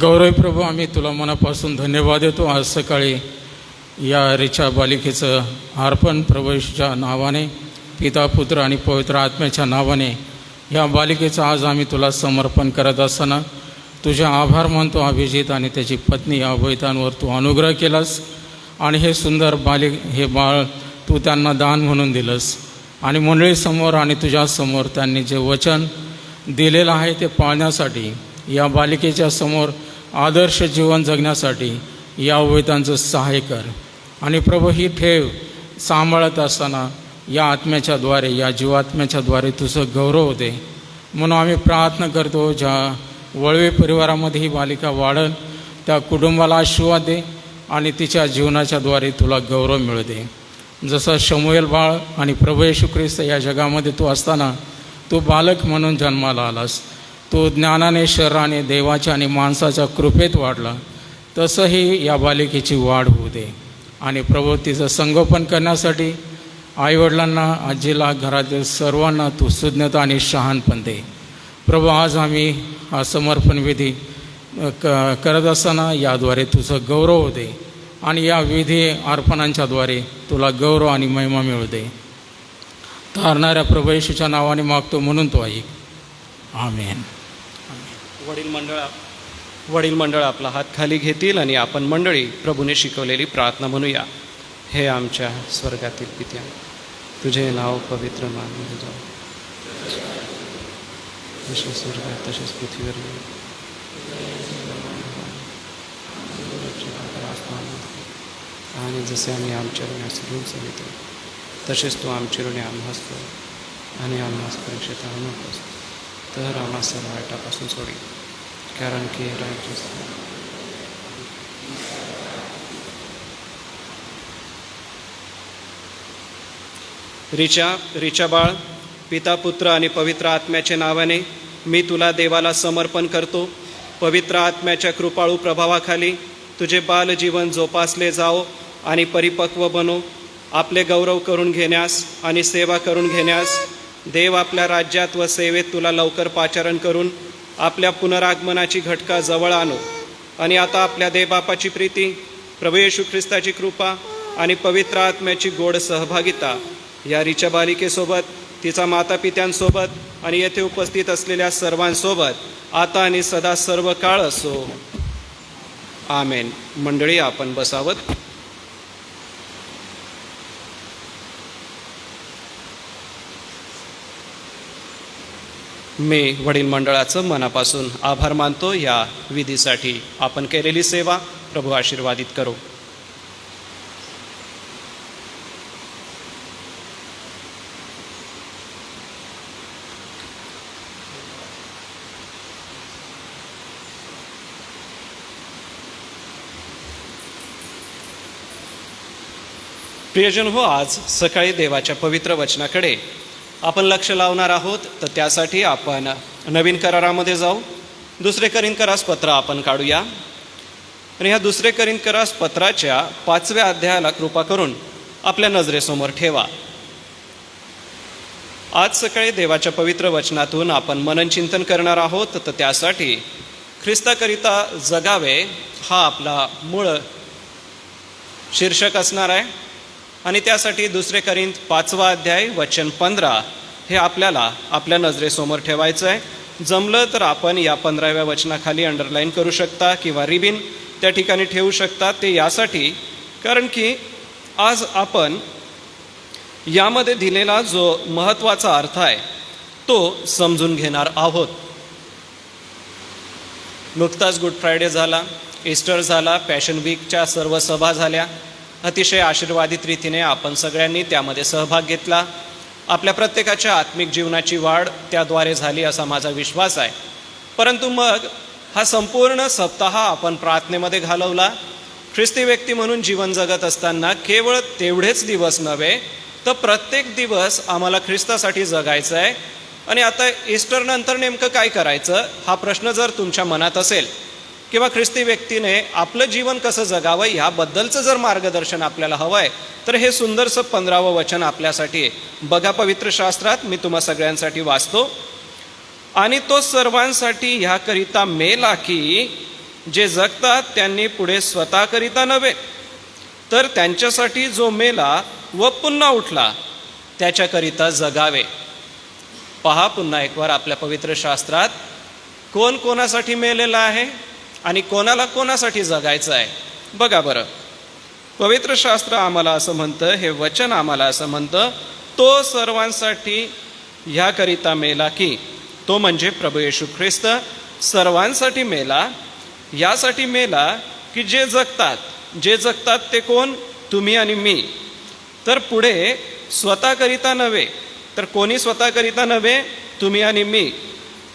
गौरव प्रभू, आम्ही तुला मनापासून धन्यवाद देतो. आज सकाळी या रिचा बालिकेचं अर्पण प्रभू येशूच्या नावाने, पिता पुत्र आणि पवित्र आत्म्याच्या नावाने या बालिकेचं आज आम्ही तुला समर्पण करत असताना तुझे आभार मानतो. अभिजित आणि त्याची पत्नी या अभयतांवर तू अनुग्रह केलास आणि हे सुंदर हे बाळ तू त्यांना दान म्हणून दिलंस आणि मंडळीसमोर आणि तुझ्यासमोर त्यांनी जे वचन दिलेलं आहे ते पाळण्यासाठी, या बालिकेच्या समोर आदर्श जीवन जगण्यासाठी या अभयतांचं सहाय्य कर. आणि प्रभू, ही ठेव सांभाळत असताना या आत्म्याच्याद्वारे, या जीवात्म्याच्याद्वारे तुझं गौरव होते म्हणून आम्ही प्रार्थना करतो. ज्या वळवे परिवारामध्ये ही बालिका वाढल त्या कुटुंबाला आशीर्वाद दे आणि तिच्या जीवनाच्याद्वारे तुला गौरव मिळू दे. जसं शमूएल बाळ आणि प्रभू येशू ख्रिस्त या जगामध्ये तू असताना तू बालक म्हणून जन्माला आलास, तो ज्ञानाने, शरीराने, देवाच्या आणि माणसाच्या कृपेत वाढला, तसंही या बालिकेची वाढ होऊ दे. आणि प्रभू, तिचं संगोपन करण्यासाठी आईवडिलांना, आजीला, घरातील सर्वांना तू सुज्ञता आणि शहाणपण दे. प्रभू, आज आम्ही हा समर्पण विधी करत असताना याद्वारे तुझं गौरव होऊ दे आणि या विधी अर्पणांच्याद्वारे तुला गौरव आणि महिमा मिळू दे. तारणाऱ्या प्रभू येशूच्या नावाने मागतो म्हणून तो ऐक. आमेन. वडील मंडळ आपला हात खाली घेतील आणि आपण मंडळी प्रभूने शिकवलेली प्रार्थना म्हणूया. हे आमच्या स्वर्गातील पित्या, तुझे नाव पवित्र मानले जाऊ, जसे स्वर्गात तसेच पृथ्वीवर आणि जसे आम्ही आमच्या ऋणास ऋण चलितो तसेच तू आमचे ऋणे आम्हास कर आणि आम्हास परीक्षेत आणू नकोस, तर आम्हा सर्व वाईटापासून सोडी, कारण की राज्य रिचा बाळ, पिता पुत्र आणि पवित्र आत्म्याच्या नावाने मी तुला देवाला समर्पण करतो. पवित्र आत्म्याच्या कृपाळू प्रभावाखाली तुझे बालजीवन जोपासले जाओ आणि परिपक्व बनो. आपले गौरव करून घेण्यास आणि सेवा करून घेण्यास देव आपल्या राज्यात व सेवेत तुला लवकर पाचारण करून आपल्या पुनरागमनाची घटका जवळ आणो. आणि आता आपल्या देवबापाची प्रीती, प्रभू येशू ख्रिस्ताची कृपा आणि पवित्र आत्म्याची गोड सहभागिता या रिचा बालिकेसोबत, तिचा मातापित्यांसोबत आणि येथे उपस्थित असलेल्या सर्वांसोबत आता आणि सदा सर्व काळ असो. आमेन. मंडळी, आपण बसावत. मी वडील मंडळाचं मनापासून आभार मानतो. या विधीसाठी आपण केलेली सेवा प्रभू आशीर्वादित करो. प्रियजन हो, आज सकाळी देवाच्या पवित्र वचनाकडे आपण लक्ष लावणार आहोत. तर त्यासाठी आपण नवीन करारामध्ये जाऊ. दुसरे करिंथकरास पत्र आपण काढूया आणि ह्या दुसरे करिंथकरास पत्राच्या 5व्या अध्यायाला कृपा करून आपल्या नजरेसमोर ठेवा. आज सकाळी देवाच्या पवित्र वचनातून आपण मननचिंतन करणार आहोत. तर त्यासाठी ख्रिस्ताकरिता जगावे हा आपला मूळ शीर्षक असणार आहे. आणि त्यासाठी दुसरे करिंथ 5वा अध्याय वचन 15 हे आपल्याला आपल्या नजरेसमोर ठेवायचं आहे. जमलं तर आपण या 15व्या वचनाखाली अंडरलाईन करू शकता किंवा रिबिन त्या ठिकाणी ठेवू शकता. ते यासाठी कारण की आज आपण यामध्ये दिलेला जो महत्त्वाचा अर्थ आहे तो समजून घेणार आहोत. नुकताच गुड फ्रायडे झाला, ईस्टर झाला, पॅशन वीकच्या सर्व सभा झाल्या. अतिशय आशीर्वादित रीतीने आपण सगळ्यांनी त्यामध्ये सहभाग घेतला. आपल्या प्रत्येकाच्या आत्मिक जीवनाची वाढ त्याद्वारे झाली असा माझा विश्वास आहे. परंतु मग हा संपूर्ण सप्ताह आपण प्रार्थनेमध्ये घालवला. ख्रिस्ती व्यक्ती म्हणून जीवन जगत असताना केवळ तेवढेच दिवस नव्हे तर प्रत्येक दिवस आम्हाला ख्रिस्तासाठी जगायचं आहे. आणि आता ईस्टर नंतर नेमकं काय करायचं हा प्रश्न जर तुमच्या मनात असेल किंवा ख्रिस्ती व्यक्तीने आपलं जीवन कसं जगावं ह्याबद्दलचं जर मार्गदर्शन आपल्याला हवं आहे तर हे सुंदरसं 15वं वचन आपल्यासाठी आहे. बघा, पवित्र शास्त्रात मी तुम्हा सगळ्यांसाठी वाचतो. आणि तो सर्वांसाठी ह्याकरिता मेला की जे जगतात त्यांनी पुढे स्वतःकरिता नव्हे तर त्यांच्यासाठी जो मेला व पुन्हा उठला त्याच्याकरिता जगावे. पहा पुन्हा एक वार आपल्या पवित्र शास्त्रात कोण कोणासाठी मेलेला आहे आणि कोणाला कोणासाठी जगायचं आहे. बघा बरं, पवित्र शास्त्र आम्हाला असं म्हणतं, हे वचन आम्हाला असं म्हणतं, तो सर्वांसाठी ह्याकरिता मेला की, तो म्हणजे प्रभू येशू ख्रिस्त सर्वांसाठी मेला, यासाठी मेला की जे जगतात ते कोण? तुम्ही आणि मी. तर पुढे स्वतःकरिता नव्हे, तर कोणी स्वतःकरिता नव्हे? तुम्ही आणि मी.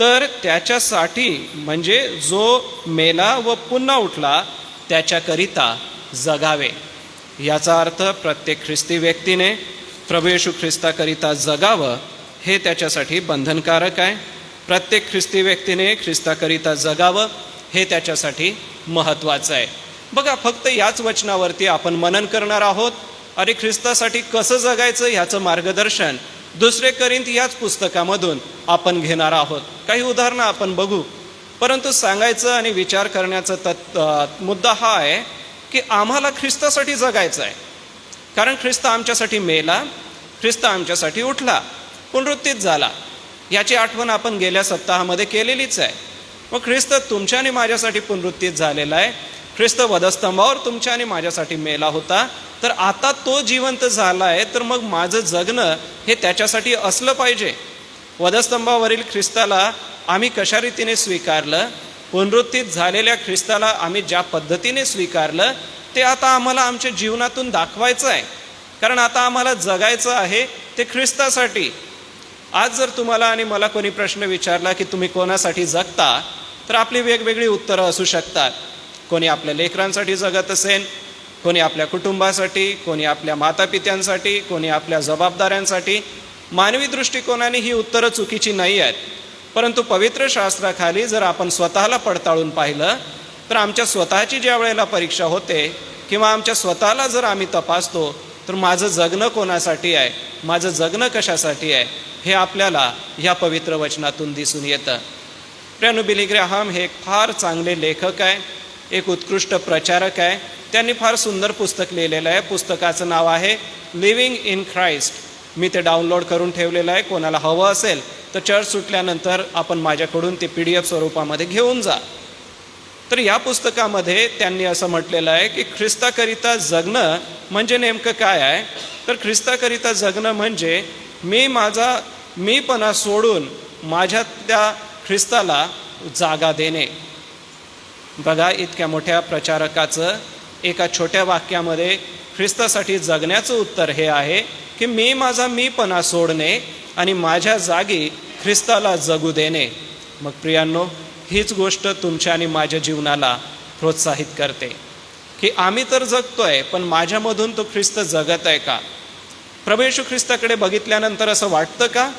तर त्याच्यासाठी म्हणजे जो मेला व पुन्हा उठला त्याच्याकरिता जगावे. याचा अर्थ प्रत्येक ख्रिस्ती व्यक्तीने प्रभू येशू ख्रिस्ताकरिता जगावं हे त्याच्यासाठी बंधनकारक आहे. प्रत्येक ख्रिस्ती व्यक्तीने ख्रिस्ताकरिता जगावं हे त्याच्यासाठी महत्त्वाचं आहे. बघा, फक्त याच वचनावरती आपण मनन करणार आहोत. अरे, ख्रिस्तासाठी कसं जगायचं ह्याचं मार्गदर्शन दुसरे करिंथ याच पुस्तकामधून आपण घेणार आहोत. काही उदाहरणं आपण बघू. परंतु सांगायचं आणि विचार करण्याचा मुद्दा हा आहे की आम्हाला ख्रिस्तासाठी जगायचं आहे. कारण ख्रिस्त आमच्यासाठी मेला, ख्रिस्त आमच्यासाठी उठला, पुनरुत्थित झाला. याची आठवण आपण गेल्या सप्ताहामध्ये केलेलीच आहे. मग ख्रिस्त तुमच्या आणि माझ्यासाठी पुनरुत्थित झालेला आहे. ख्रिस्त वधस्तंभावर तुमच्या आणि माझ्यासाठी मेला होता, तर आता तो जिवंत झाला आहे, तर मग माझं जगणं हे त्याच्यासाठी असलं पाहिजे. वधस्तंभावरील ख्रिस्ताला आम्ही कशा रीतीने स्वीकारलं, पुनरुत्थित झालेल्या ख्रिस्ताला आम्ही ज्या पद्धतीने स्वीकारलं, ते आता आम्हाला आमच्या जीवनातून दाखवायचं आहे. कारण आता आम्हाला जगायचं आहे ते ख्रिस्तासाठी. आज जर तुम्हाला आणि मला कोणी प्रश्न विचारला की तुम्ही कोणासाठी जगता, तर आपली वेगवेगळी उत्तरं असू शकतात. कोणी आपल्या लेकरांसाठी जगत असेल, कोणी आपल्या कुटुंबासाठी, कोणी आपल्या मातापित्यांसाठी, कोणी आपल्या जबाबदाऱ्यांसाठी. मानवी दृष्टिकोनाने ही उत्तरं चुकीची नाही आहेत, परंतु पवित्र शास्त्राखाली जर आपण स्वतःला पडताळून पाहिलं, तर आमच्या स्वतःची ज्या वेळेला परीक्षा होते किंवा आमच्या स्वतःला जर आम्ही तपासतो, तर माझं जगणं कोणासाठी आहे, माझं जगणं कशासाठी आहे, हे आपल्याला ह्या पवित्र वचनातून दिसून येतं. प्रिय बिली ग्रॅहम हे एक फार चांगले लेखक आहे, एक उत्कृष्ट प्रचारक आहे. त्यांनी फार सुंदर पुस्तक लिहिलेलं आहे. पुस्तकाचं नाव आहे लिव्हिंग इन ख्राइस्ट. मी ते डाउनलोड करून ठेवलेलं आहे. कोणाला हवं असेल तर चर्च सुटल्यानंतर आपण माझ्याकडून ते PDF स्वरूपामध्ये घेऊन जा. तर या पुस्तकामध्ये त्यांनी असं म्हटलेलं आहे की ख्रिस्ताकरिता जगणं म्हणजे नेमकं काय आहे. तर ख्रिस्ताकरिता जगणं म्हणजे मी माझा मीपणा सोडून माझ्या त्या ख्रिस्ताला जागा देणे. बघा, इतक्या मोठ्या प्रचारकाचं एका छोट्या वाक्यामध्ये ख्रिस्तासाठी जगण्याचं उत्तर हे आहे की मी माझा मीपणा सोडणे आणि माझ्या जागी ख्रिस्ताला जगू देणे. मग प्रियांनो, हीच गोष्ट तुमच्या आणि माझ्या जीवनाला प्रोत्साहित करते की आम्ही तर जगतोय, पण माझ्यामधून तो ख्रिस्त जगत आहे का? प्रभू येशू ख्रिस्ताकडे बघितल्यानंतर असं वाटतं का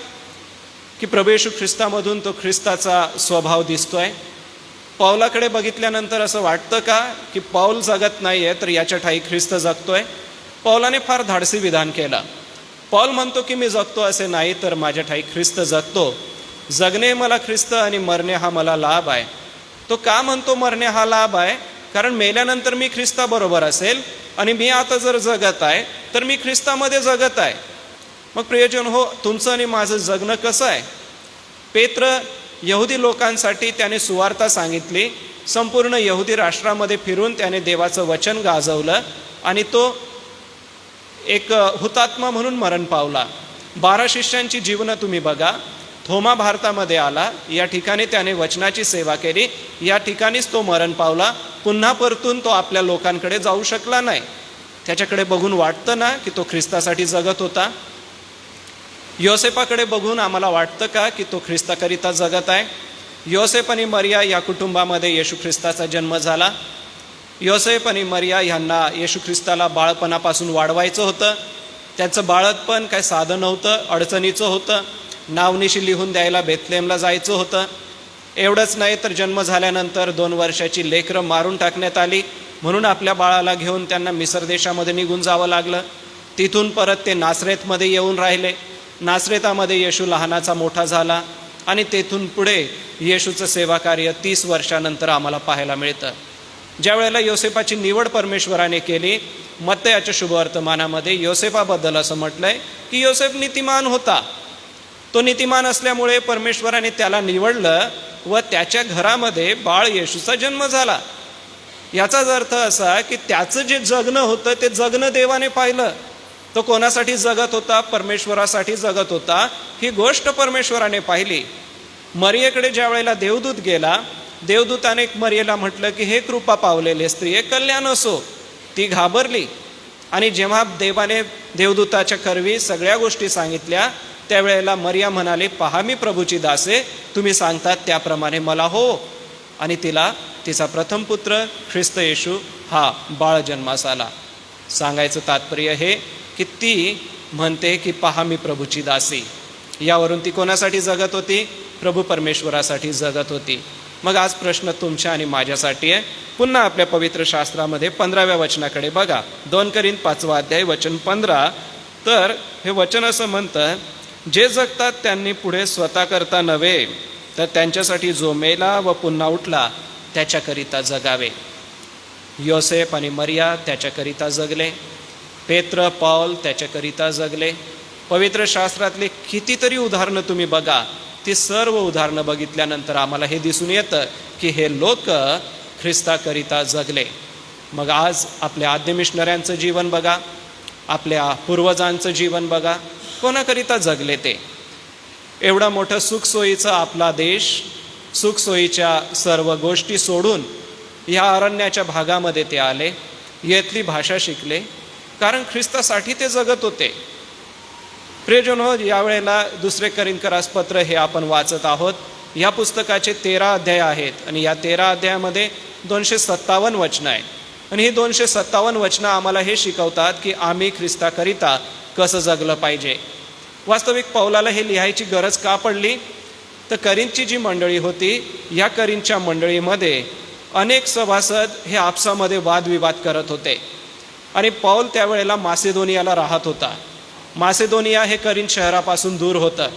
की प्रभू येशू ख्रिस्तामधून तो ख्रिस्ताचा स्वभाव दिसतोय? पौलाकडे बघितल्यानंतर असं वाटतं का की पौल जगत नाही आहे, तर याच्या ठाई ख्रिस्त जगतोय? पौलाने फार धाडसी विधान केलं. पौल म्हणतो की मी जगतो असे नाही, तर माझ्या ठाई ख्रिस्त जगतो. जगणे मला ख्रिस्त आणि मरणे हा मला लाभ आहे. तो का म्हणतो मरणे हा लाभ आहे? कारण मेल्यानंतर मी ख्रिस्ताबरोबर असेल आणि मी आता जर जगत आहे तर मी ख्रिस्तामध्ये जगत आहे. मग प्रियजन हो, तुमचं आणि माझं जगणं कसं आहे? पेत्र यहुदी लोकांसाठी त्याने सुवार्ता सांगितली. संपूर्ण यहुदी राष्ट्रामध्ये फिरून त्याने देवाचं वचन गाजवलं आणि तो एक हुतात्मा म्हणून मरण पावला. 12 शिष्यांची जीवनं तुम्ही बघा. थोमा भारतामध्ये आला, या ठिकाणी त्याने वचनाची सेवा केली, या ठिकाणीच तो मरण पावला. पुन्हा परतून तो आपल्या लोकांकडे जाऊ शकला नाही. त्याच्याकडे बघून वाटतं ना की तो ख्रिस्तासाठी जगत होता? योसेपाकडे बघून आम्हाला वाटतं का की तो ख्रिस्ताकरिता जगत आहे? योसेफ आणि मरिया या कुटुंबामध्ये येशू ख्रिस्ताचा जन्म झाला. योसेफ आणि मरिया ह्यांना येशू ख्रिस्ताला बाळपणापासून वाढवायचं होतं. त्याचं बाळपण काय साधं नव्हतं, अडचणीचं होतं. नावनिशी लिहून द्यायला बेथलेहमला जायचं होतं. एवढंच नाही तर जन्म झाल्यानंतर 2 वर्षाची लेकरं मारून टाकण्यात आली, म्हणून आपल्या बाळाला घेऊन त्यांना मिसर देशामध्ये निघून जावं लागलं. तिथून परत ते नासरेतमध्ये येऊन राहिले. नासरेतामध्ये येशू लहानाचा मोठा झाला आणि तेथून पुढे येशूचं सेवा कार्य 30 वर्षानंतर आम्हाला पाहायला मिळतं. ज्या वेळेला योसेपाची निवड परमेश्वराने केली, मत्तयाच्या शुभवर्तमानामध्ये योसेपाबद्दल असं म्हटलंय की योसेफ नीतिमान होता. तो नीतिमान असल्यामुळे परमेश्वराने त्याला निवडलं व त्याच्या घरामध्ये बाळ येशूचा जन्म झाला. याचाच अर्थ असा की त्याचं जे जगणं होतं ते जगणं देवाने पाहिलं. तो कोणासाठी जगत होता? परमेश्वरासाठी जगत होता. ही गोष्ट परमेश्वराने पाहिली. मरियेकडे ज्या वेळेला देवदूत गेला, देवदूताने मरियेला म्हटलं की हे कृपा पावलेले स्त्रिये कल्याण असो. ती घाबरली आणि जेव्हा देवाने देवदूताच्या करवी सगळ्या गोष्टी सांगितल्या, त्यावेळेला मरिया म्हणाली, पहा मी प्रभूची दासे, तुम्ही सांगतात त्याप्रमाणे मला हो. आणि तिला तिचा प्रथम पुत्र ख्रिस्त येशू हा बाळ जन्मास आला. सांगायचं तात्पर्य हे की ती म्हणते की पहा मी प्रभूची दासी. यावरून ती कोणासाठी जगत होती? प्रभू परमेश्वरासाठी जगत होती. मग आज प्रश्न तुमच्या आणि माझ्यासाठी आहे. पुन्हा आपल्या पवित्र शास्त्रामध्ये 15व्या वचनाकडे बघा. 2 कोरिंथ 5 अध्याय वचन 15. तर हे वचन असं म्हणतं, जे जगतात त्यांनी पुढे स्वतः करता नव्हे, तर त्यांच्यासाठी जो मेला व पुन्हा उठला त्याच्याकरिता जगावे. योसेफ आणि मरिया त्याच्याकरिता जगले. पेत्र, पौल त्याच्याकरिता जगले. पवित्र शास्त्रातले कितीतरी उदाहरणं तुम्ही बघा, ती सर्व उदाहरणं बघितल्यानंतर आम्हाला हे दिसून येतं की हे लोक ख्रिस्ताकरिता जगले. मग आज आपल्या आद्य मिशनऱ्यांचं जीवन बघा, आपल्या पूर्वजांचं जीवन बघा, कोणाकरिता जगले ते. एवढा मोठं सुखसोयीचा आपला देश, सुखसोयीच्या सर्व गोष्टी सोडून ह्या अरण्याच्या भागामध्ये ते आले, येथली भाषा शिकले, कारण ख्रिस्तासाठी ते जगत होते. प्रियजनो, यावेळेला दुसरे करिंथकरास पत्र हे आपण वाचत आहोत. या पुस्तकाचे 13 अध्याय आहेत आणि या 13 अध्यायामध्ये 257 वचनं आहेत. आणि ही 257 वचनं आम्हाला हे शिकवतात की आम्ही ख्रिस्ताकरिता कसं जगलं पाहिजे. वास्तविक पौलाला हे लिहायची गरज का पडली? तर करिंथची जी मंडळी होती, या करिंथच्या मंडळीमध्ये अनेक सभासद हे आपसामध्ये वादविवाद करत होते. आणि पौल त्यावेळेला मासेदोनियाला राहत होता. मासेदोनिया हे करिंथ शहरापासून दूर होतं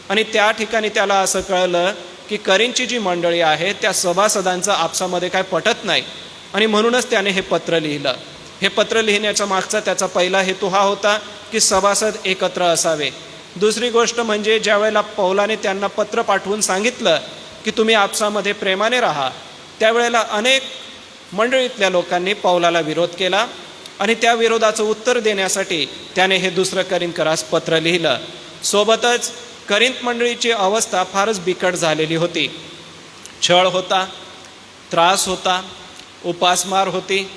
आणि त्या ठिकाणी त्याला असं कळलं की करिंथची जी मंडळी आहे त्या सभासदांचं आपसामध्ये काय पटत नाही. आणि म्हणूनच त्याने हे पत्र लिहिलं. हे पत्र लिहिण्याचा मागचा त्याचा पहिला हेतू हा होता की सभासद एकत्र असावे. दुसरी गोष्ट म्हणजे ज्यावेळेला पौलाने त्यांना पत्र पाठवून सांगितलं की तुम्ही आपसामध्ये प्रेमाने राहा, त्यावेळेला अनेक मंडळीतल्या लोकांनी पौलाला विरोध केला आणि त्या विरोधाचं उत्तर देण्यासाठी त्याने हे दुसरं करिंथकरास पत्र लिहिलं. सोबतच करिंथ मंडळीची अवस्था फारच बिकट झालेली होती. छळ होता, त्रास होता, उपासमार होती.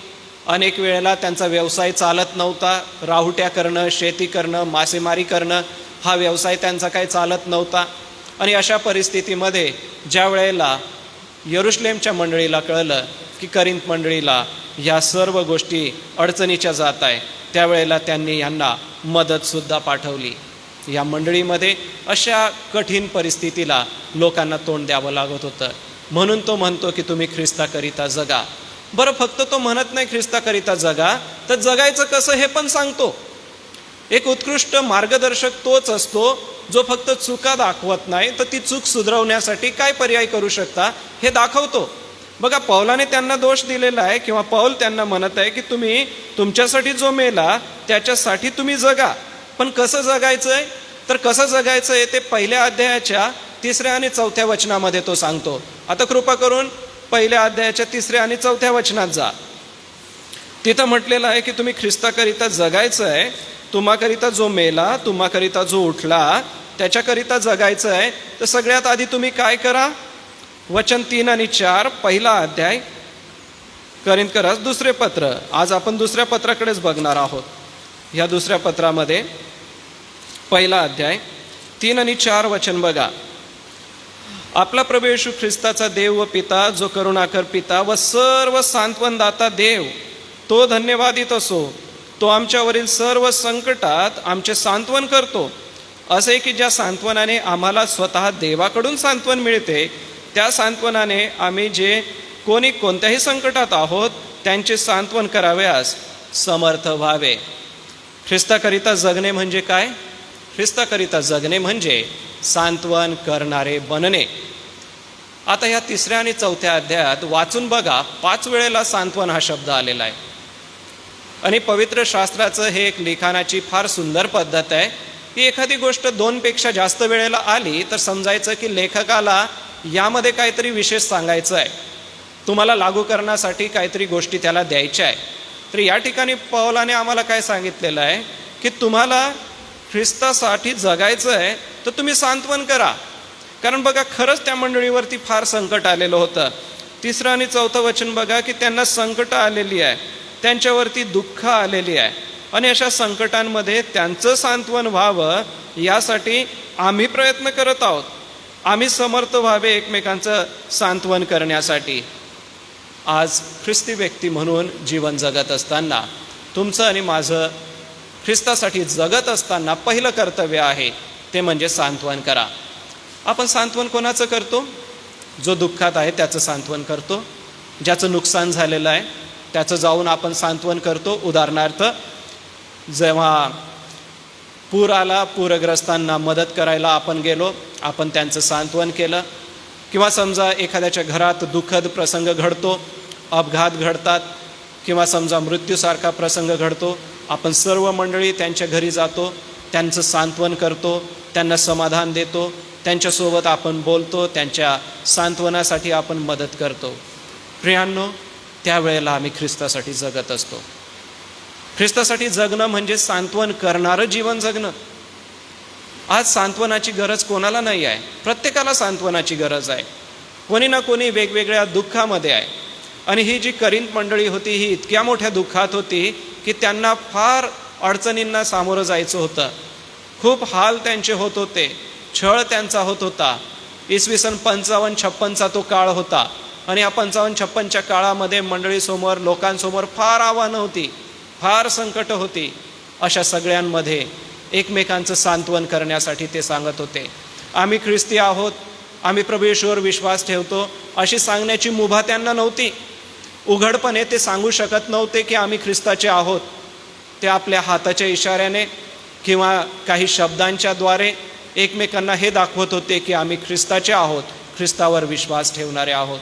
अनेक वेळेला त्यांचा व्यवसाय चालत नव्हता. राहुट्या करणं, शेती करणं, मासेमारी करणं हा व्यवसाय त्यांचा काही चालत नव्हता. आणि अशा परिस्थितीमध्ये ज्या वेळेला यरुशलेमच्या मंडळीला कळलं की करिंथ मंडळीला ह्या सर्व गोष्टी अडचणीच्या जात आहे, त्यावेळेला त्यांनी यांना मदतसुद्धा पाठवली. या मंडळीमध्ये अशा कठीण परिस्थितीला लोकांना तोंड द्यावं लागत होतं. म्हणून तो म्हणतो की तुम्ही ख्रिस्ताकरिता जगा. बरं, फक्त तो म्हणत नाही ख्रिस्ताकरिता जगा, तर जगायचं कसं हे पण सांगतो. एक उत्कृष्ट मार्गदर्शक तोच असतो जो फक्त चुका दाखवत नाही, तर ती चूक सुधारवण्यासाठी काय पर्याय करू शकता हे दाखवतो. बघा, पौलाने त्यांना दोष दिलेला आहे किंवा पौल त्यांना म्हणत आहे की तुम्ही तुमच्यासाठी जो मेला त्याच्यासाठी तुम्ही जगा. पण कसं जगायचं आहे? तर कसं जगायचं आहे ते पहिल्या अध्यायाच्या 3 आणि 4 वचनामध्ये तो सांगतो. आता कृपा करून पहिल्या अध्यायाच्या 3 आणि 4 वचनात जा. तिथं म्हटलेलं आहे की तुम्ही ख्रिस्ताकरिता जगायचं आहे. तुम्हाकरिता जो मेला, तुम्हाकरिता जो उठला, त्याच्याकरिता जगायचं आहे. तर सगळ्यात आधी तुम्ही काय करा? वचन 3 आणि 4 पहिला अध्याय करिंथकरास दुसरे पत्र. आज आपण दुसऱ्या पत्राकडेच बघणार आहोत. ह्या दुसऱ्या पत्रामध्ये पहिला अध्याय 3 आणि 4 वचन बघा. आपला प्रभू येशू ख्रिस्ताचा देव व पिता, जो करुणाकर पिता व सर्व सांत्वनदाता देव, तो धन्यवादित असो. तो आमच्यावरील सर्व संकटात आमचे सांत्वन करतो, असे की ज्या सांत्वनाने आम्हाला स्वतः देवाकडून सांत्वन मिळते, त्या सांत्वनाने आम्ही जे कोणी कोणत्याही संकटात आहोत त्यांचे सांत्वन कराव्यास समर्थ व्हावे. ख्रिस्ताकरिता जगणे म्हणजे काय? ख्रिस्ताकरिता जगणे म्हणजे सांत्वन करणारे बनणे. आता ह्या 3 आणि 4 अध्यायात वाचून बघा, 5 वेळेला सांत्वन हा शब्द आलेला आहे. आणि पवित्र शास्त्राचं हे एक लिखाणाची फार सुंदर पद्धत आहे की एखादी गोष्ट 2 पेक्षा जास्त वेळेला आली तर समजायचं की लेखकाला यामध्ये काहीतरी विशेष सांगायचं आहे, तुम्हाला लागू करण्यासाठी काहीतरी गोष्टी त्याला द्यायच्या आहे. तर या ठिकाणी पौलाने आम्हाला काय सांगितलेलं आहे की तुम्हाला ख्रिस्तासाठी जगायचं आहे तर तुम्ही सांत्वन करा. कारण बघा, खरंच त्या मंडळीवरती फार संकट आलेलं होतं. 3 आणि 4 वचन बघा की त्यांना संकट आलेली आहे, त्यांच्यावरती दुःख आलेली आहे. आणि अशा संकटांमध्ये त्यांचं सांत्वन व्हावं यासाठी आम्ही प्रयत्न करत आहोत. आम्ही समर्थ व्हावे एकमेकांचं सांत्वन करण्यासाठी. आज ख्रिस्ती व्यक्ती म्हणून जीवन जगत असताना तुमचं आणि माझं ख्रिस्तासाठी जगत असताना पहिलं कर्तव्य आहे ते म्हणजे सांत्वन करा. आपण सांत्वन कोणाचं करतो? जो दुःखात आहे त्याचं सांत्वन करतो. ज्याचं नुकसान झालेलं आहे त्याचं जाऊन आपण सांत्वन करतो. उदाहरणार्थ, जेव्हा पूर आला, पूरग्रस्तांना मदत करायला आपण गेलो, आपण त्यांचं सांत्वन केलं. किंवा समजा एखाद्याच्या घरात दुःखद प्रसंग घडतो, अपघात घडतात किंवा समजा मृत्यूसारखा प्रसंग घडतो, आपण सर्व मंडळी त्यांच्या घरी जातो, त्यांचं सांत्वन करतो, त्यांना समाधान देतो, त्यांच्यासोबत आपण बोलतो, त्यांच्या सांत्वनासाठी आपण मदत करतो. प्रियांनो, त्यावेळेला आम्ही ख्रिस्तासाठी जगत असतो. ख्रिस्तासाठी जगणं म्हणजे सांत्वन करणारं जीवन जगणं. आज सांत्वनाची गरज कोणाला नाही आहे? प्रत्येकाला सांत्वनाची गरज आहे. कोणी ना कोणी वेगवेगळ्या दुःखामध्ये आहे. आणि ही जी करिंथ मंडळी होती ही इतक्या मोठ्या दुःखात होती की त्यांना फार अडचणींना सामोरं जायचं होतं. खूप हाल त्यांचे होत होते, छळ त्यांचा होत होता. इसवी सन 55-56चा तो काळ होता. आणि या 55-56च्या काळामध्ये मंडळीसमोर, लोकांसमोर फार आव्हानं होती, फार संकट होती. अशा सगळ्यांमध्ये एकमेकांचं सांत्वन करण्यासाठी ते सांगत होते, आम्ही ख्रिस्ती आहोत, आम्ही प्रभू येशूवर विश्वास ठेवतो, अशी सांगण्याची मुभा त्यांना नव्हती. उघडपणे ते सांगू शकत नव्हते की आम्ही ख्रिस्ताचे आहोत. ते आपल्या हाताच्या इशाऱ्याने किंवा काही शब्दांच्या द्वारे एकमेकांना हे दाखवत होते की आम्ही ख्रिस्ताचे आहोत, ख्रिस्तावर विश्वास ठेवणारे आहोत.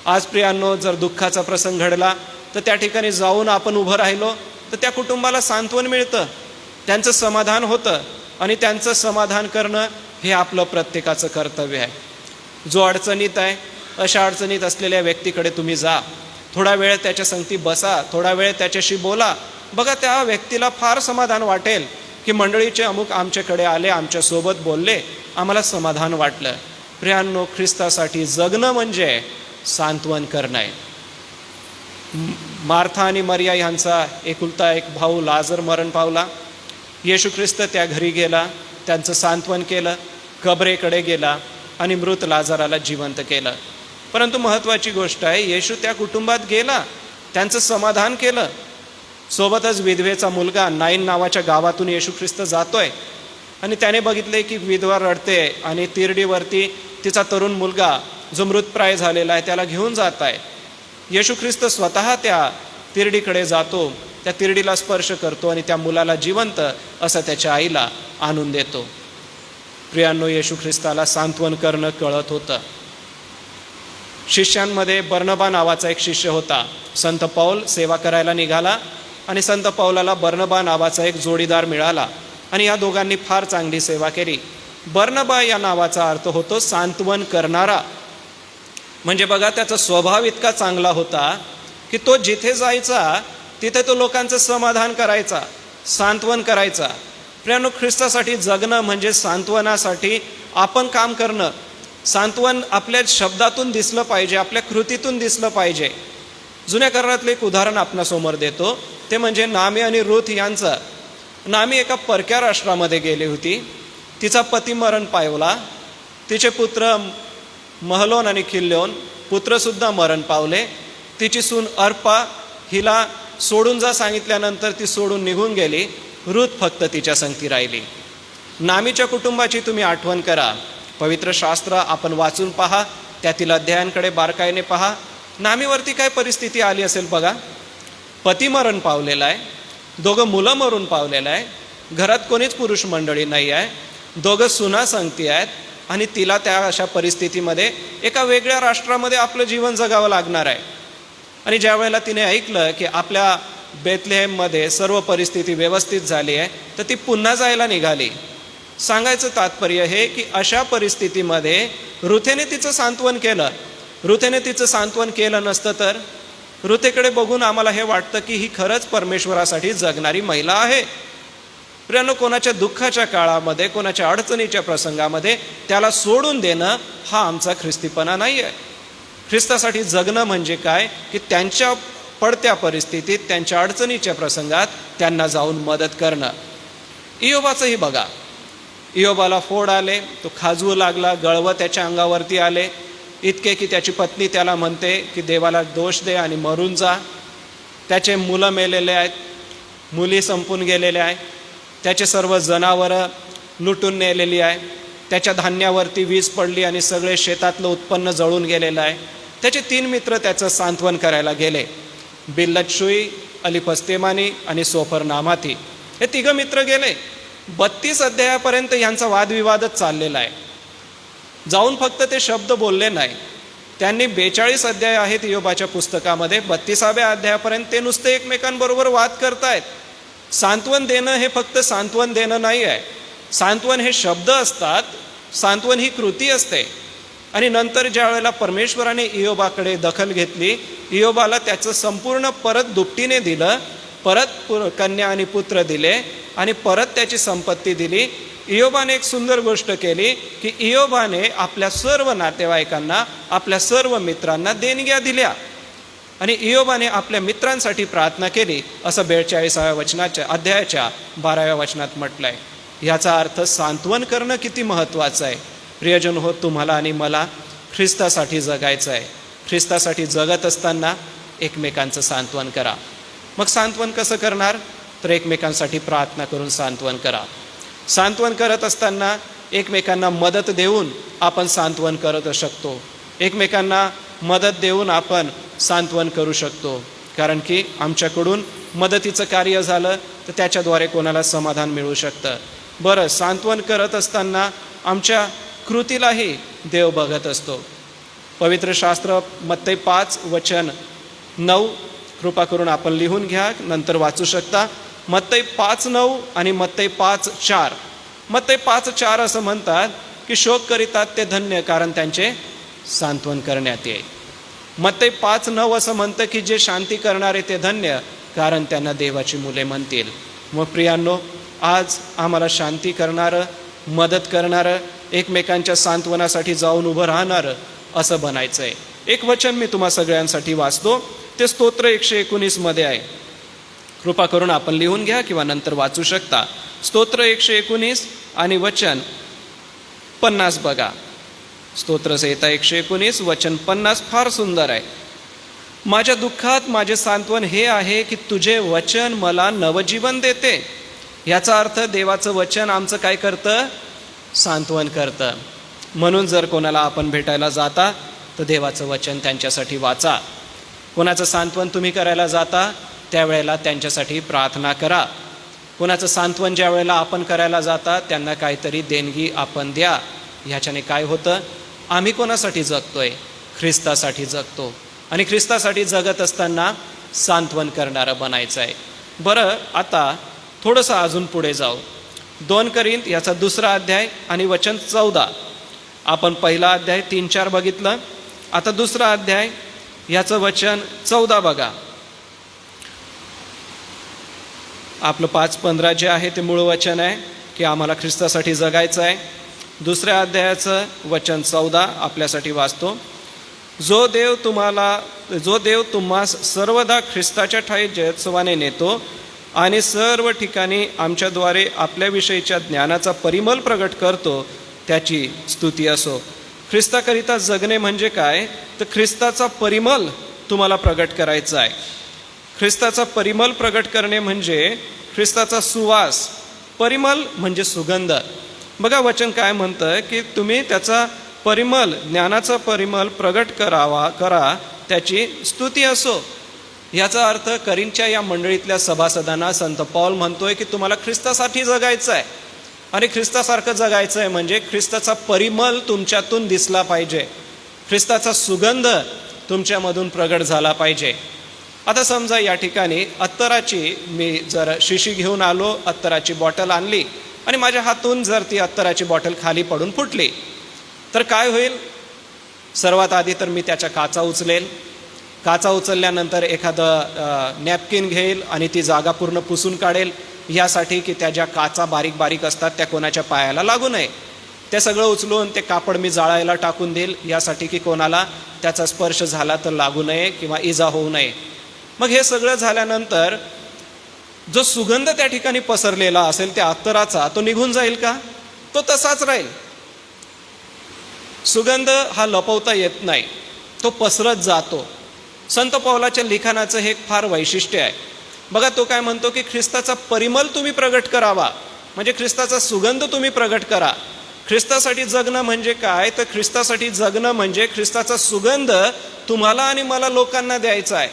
आज प्रियांनो, जर दुःखाचा प्रसंग घडला तर त्या ठिकाणी जाऊन आपण उभं राहिलो तर त्या कुटुंबाला सांत्वन मिळतं, त्यांचं समाधान होतं. आणि त्यांचं समाधान करणं हे आपलं प्रत्येकाचं कर्तव्य आहे. जो अडचणीत आहे, अशा अडचणीत असलेल्या व्यक्तीकडे तुम्ही जा, थोडा वेळ त्याच्या संगती बसा, थोडा वेळ त्याच्याशी बोला. बघा, त्या व्यक्तीला फार समाधान वाटेल की मंडळीचे अमुक आमच्याकडे आले, आमच्यासोबत बोलले, आम्हाला समाधान वाटलं. प्रियांनो, ख्रिस्तासाठी जगणं म्हणजे सांत्वन करणं आहे. मार्था आणि मरिया ह्यांचा एकुलता एक भाऊ लाजर मरण पावला. येशू ख्रिस्त त्या घरी गेला, त्यांचं सांत्वन केलं, कबरेकडे गेला आणि मृत लाजराला जिवंत केलं. परंतु महत्त्वाची गोष्ट आहे, येशू त्या कुटुंबात गेला, त्यांचं समाधान केलं. सोबतच विधवेचा मुलगा नाईन नावाच्या गावातून येशू ख्रिस्त जातोय आणि त्याने बघितले की विधवा रडते आणि तिरडीवरती तिचा तरुण मुलगा जो मृतप्राय झालेला आहे त्याला घेऊन जात आहे. येशू ख्रिस्त स्वतः त्या तिरडीकडे जातो, त्या तिरडीला स्पर्श करतो आणि त्या मुलाला जिवंत असं त्याच्या आईला आणून देतो. प्रियांनो, येशू ख्रिस्ताला सांत्वन करणं कळत होतं. शिष्यांमध्ये बर्नबा नावाचा एक शिष्य होता. संत पौल सेवा करायला निघाला आणि संत पौलाला बर्नबा नावाचा एक जोडीदार मिळाला आणि या दोघांनी फार चांगली सेवा केली. बर्नबा या नावाचा अर्थ होतो सांत्वन करणारा. म्हणजे बघा, त्याचा स्वभाव इतका चांगला होता की तो जिथे जायचा तिथे तो लोकांचं समाधान करायचा, सांत्वन करायचा. प्रियांनो, ख्रिस्तासाठी जगणं म्हणजे सांत्वनासाठी आपण काम करणं. सांत्वन आपल्या शब्दातून दिसलं पाहिजे, आपल्या कृतीतून दिसलं पाहिजे. जुन्या करारातलं एक उदाहरण आपणासमोर देतो, ते म्हणजे नामी आणि रूथ यांचं. नामी एका परक्या राष्ट्रामध्ये गेली होती, तिचा पती मरण पावला, तिचे पुत्र महलोन आणि किल्योन पुत्रसुद्धा मरण पावले. तिची सून अर्पा हिला सोडून जा सांगितल्यानंतर ती सोडून निघून गेली. रूथ फक्त तिच्या संगती राहिली. नामीच्या कुटुंबाची तुम्ही आठवण करा. पवित्र शास्त्र आपण वाचून पहा, त्यातील अध्यायांकडे बारकाईने पहा. नामीवरती काय परिस्थिती आली असेल बघा. पती मरण पावलेला आहे, दोघं मुलं मरून पावलेलं आहे, घरात कोणीच पुरुष मंडळी नाही आहे, दोघं सुना संगती आहेत आणि तिला त्या अशा परिस्थितीमध्ये एका वेगळ्या राष्ट्रामध्ये आपलं जीवन जगावं लागणार आहे. आणि ज्या वेळेला तिने ऐकलं की आपल्या बेथलेहेममध्ये सर्व परिस्थिती व्यवस्थित झाली आहे तर ती पुन्हा जायला निघाली. सांगायचं तात्पर्य हे की अशा परिस्थितीमध्ये रुथेने तिचं सांत्वन केलं. रुथेने तिचं सांत्वन केलं नसतं तर रुथेकडे बघून आम्हाला हे वाटतं की ही खरंच परमेश्वरासाठी जगणारी महिला आहे. प्रियांनो, कोणाच्या दुःखाच्या काळामध्ये, कोणाच्या अडचणीच्या प्रसंगामध्ये त्याला सोडून देणं हा आमचा ख्रिस्तीपणा नाही आहे. ख्रिस्तासाठी जगणं म्हणजे काय की त्यांच्या पडत्या परिस्थितीत, त्यांच्या अडचणीच्या प्रसंगात त्यांना जाऊन मदत करणं. इयोबाचंही बघा. इयोबाला फोड आले, तो खाजवू लागला, गळवं त्याच्या अंगावरती आले, इतके की त्याची पत्नी त्याला म्हणते की देवाला दोष दे आणि मरून जा. त्याचे मुलं मेलेले आहेत, मुली संपून गेलेल्या आहेत, त्याचे सर्व जनावरं लुटून नेलेली आहे, त्याच्या धान्यावरती वीज पडली आणि सगळे शेतातलं उत्पन्न जळून गेलेलं आहे. त्याचे 3 मित्र त्याचं सांत्वन करायला गेले, बिल्लत शुई, अलिफस तेमानी आणि सोफर नामाती. हे 3 मित्र गेले. 32 अध्यायापर्यंत यांचा वादविवादच चाललेला आहे. जाऊन फक्त ते शब्द बोलले नाही, त्यांनी 42 अध्याय आहेत इयोबाच्या पुस्तकामध्ये. 32व्या अध्यायापर्यंत ते नुसते एकमेकांबरोबर वाद करतायत. सांत्वन देणं हे फक्त सांत्वन देणं नाही आहे. सांत्वन हे शब्द असतात, सांत्वन ही कृती असते. आणि नंतर ज्या वेळेला परमेश्वराने इयोबाकडे दखल घेतली, इयोबाला त्याचं संपूर्ण परत दुपटीने दिलं, परत कन्या आणि पुत्र दिले आणि परत त्याची संपत्ती दिली. इयोबाने एक सुंदर गोष्ट केली की इयोबाने आपल्या सर्व नातेवाईकांना, आपल्या सर्व मित्रांना देणग्या दिल्या आणि इयोबाने आपल्या मित्रांसाठी प्रार्थना केली, असं 42व्या अध्यायाच्या 12व्या वचनात म्हटलंय. याचा अर्थ सांत्वन करणं किती महत्त्वाचं आहे. प्रियजन हो, तुम्हाला आणि मला ख्रिस्तासाठी जगायचं आहे. ख्रिस्तासाठी जगत असताना एकमेकांचं सांत्वन करा. मग सांत्वन कसं करणार? तर एकमेकांसाठी प्रार्थना करून सांत्वन करा. सांत्वन करत असताना एकमेकांना मदत देऊन आपण सांत्वन करत शकतो. एकमेकांना मदत देऊन आपण सांत्वन करू शकतो. कारण की आमच्याकडून मदतीचं कार्य झालं तर त्याच्याद्वारे कोणाला समाधान मिळू शकतं. बरं, सांत्वन करत असताना आमच्या कृतीलाही देव बघत असतो. पवित्र शास्त्र मत्ती 5:9 कृपा करून आपण लिहून घ्या, नंतर वाचू शकता. मत्ती 5:9 आणि मत्ती 5:4. मत्ती 5:4 असं म्हणतात की शोक करीतात ते धन्य, कारण त्यांचे सांत्वन करण्यात येईल. मत्ती 5:9 असं म्हणतं की जे शांती करणारे ते धन्य, कारण त्यांना देवाची मुले म्हणतील. मग प्रियांनो, आज आम्हाला शांती करणारं, मदत करणारं, एकमेकांच्या सांत्वनासाठी जाऊन उभं राहणारं असं बनायचं आहे. एक वचन मी तुम्हा सगळ्यांसाठी वाचतो, ते स्तोत्र 119 मध्ये आहे. कृपा करून आपण लिहून घ्या किंवा नंतर वाचू शकता. स्तोत्र 119 आणि वचन 50 बघा. स्तोत्रसंहिता 119 वचन 50 फार सुंदर आहे. माझ्या दुःखात माझे सांत्वन हे आहे की तुझे वचन मला नवजीवन देते. याचा अर्थ देवाचं वचन आमचं काय करतं? सांत्वन करतं. म्हणून जर कोणाला आपण भेटायला जाता तर देवाचं वचन त्यांच्यासाठी वाचा. कोणाचं सांत्वन तुम्ही करायला जाता त्यावेळेला त्यांच्यासाठी प्रार्थना करा. कोणाचं सांत्वन ज्या वेळेला आपण करायला जाता त्यांना काहीतरी देणगी आपण द्या. ह्याच्याने काय होतं? आम्ही कोणासाठी जगतोय? ख्रिस्तासाठी जगतो. आणि ख्रिस्तासाठी जगत असताना सांत्वन करणारं बनायचं आहे. बरं, आता थोडंसं अजून पुढे जाऊ. 2 करिंथ याचा 2रा अध्याय आणि वचन 14. आपण पहिला अध्याय 3-4 बघितलं, आता 2रा अध्याय याचं वचन 14 बघा. आपलं 5:15 जे आहे ते मूळ वचन आहे की आम्हाला ख्रिस्तासाठी जगायचं आहे. 2ऱ्या अध्यायाचं वचन 14 आपल्यासाठी वाचतो. जो देव तुम्हास सर्वदा ख्रिस्ताच्या ठाई जयोत्सवाने नेतो आणि सर्व ठिकाणी आमच्याद्वारे आपल्याविषयीच्या ज्ञानाचा परिमल प्रगट करतो, त्याची स्तुती असो. ख्रिस्ताकरिता जगणे म्हणजे काय? तर ख्रिस्ताचा परिमल तुम्हाला प्रगट करायचा आहे. ख्रिस्ताचा परिमल प्रगट करणे म्हणजे ख्रिस्ताचा सुवास. परिमल म्हणजे सुगंध. बघा वचन काय म्हणतं की तुम्ही त्याचा परिमल, ज्ञानाचा परिमल प्रगट करा, त्याची स्तुती असो. याचा अर्थ करिंथच्या या मंडळीतल्या सभासदांना संत पौल म्हणतोय की तुम्हाला ख्रिस्तासाठी जगायचं आहे. आणि ख्रिस्तासारखं जगायचं आहे म्हणजे ख्रिस्ताचा परिमल तुमच्यातून दिसला पाहिजे, ख्रिस्ताचा सुगंध तुमच्यामधून प्रगट झाला पाहिजे. आता समजा या ठिकाणी अत्तराची मी जर शिशी घेऊन आलो, अत्तराची बॉटल आणली आणि माझ्या हातून जर ती अत्तराची बॉटल खाली पडून फुटली तर काय होईल? सर्वात आधी तर मी त्याच्या काचा उचलेल. काचा उचलल्यानंतर एखादं नॅपकिन घेईल आणि ती जागा पूर्ण पुसून काढेल, यासाठी की त्या ज्या काचा बारीक बारीक असतात त्या कोणाच्या पायाला लागू नये. ते सगळं उचलून ते कापड मी जाळायला टाकून देईल, यासाठी की कोणाला त्याचा स्पर्श झाला तर लागू नये किंवा इजा होऊ नये. मग हे सगळं झाल्यानंतर जो सुगंध त्या ठिकाणी पसरलेला असेल त्या अत्तराचा, तो निघून जाईल का? तो तसाच राहील. सुगंध हा लपवता येत नाही, तो पसरत जातो. संत पौलाच्या लिखाणाचं हे एक फार वैशिष्ट्य आहे. बघा तो काय म्हणतो की ख्रिस्ताचा परिमल तुम्ही प्रगट करावा, म्हणजे ख्रिस्ताचा सुगंध तुम्ही प्रगट करा. ख्रिस्तासाठी जगणं म्हणजे काय? तर ख्रिस्तासाठी जगणं म्हणजे ख्रिस्ताचा सुगंध तुम्हाला आणि मला लोकांना द्यायचा आहे.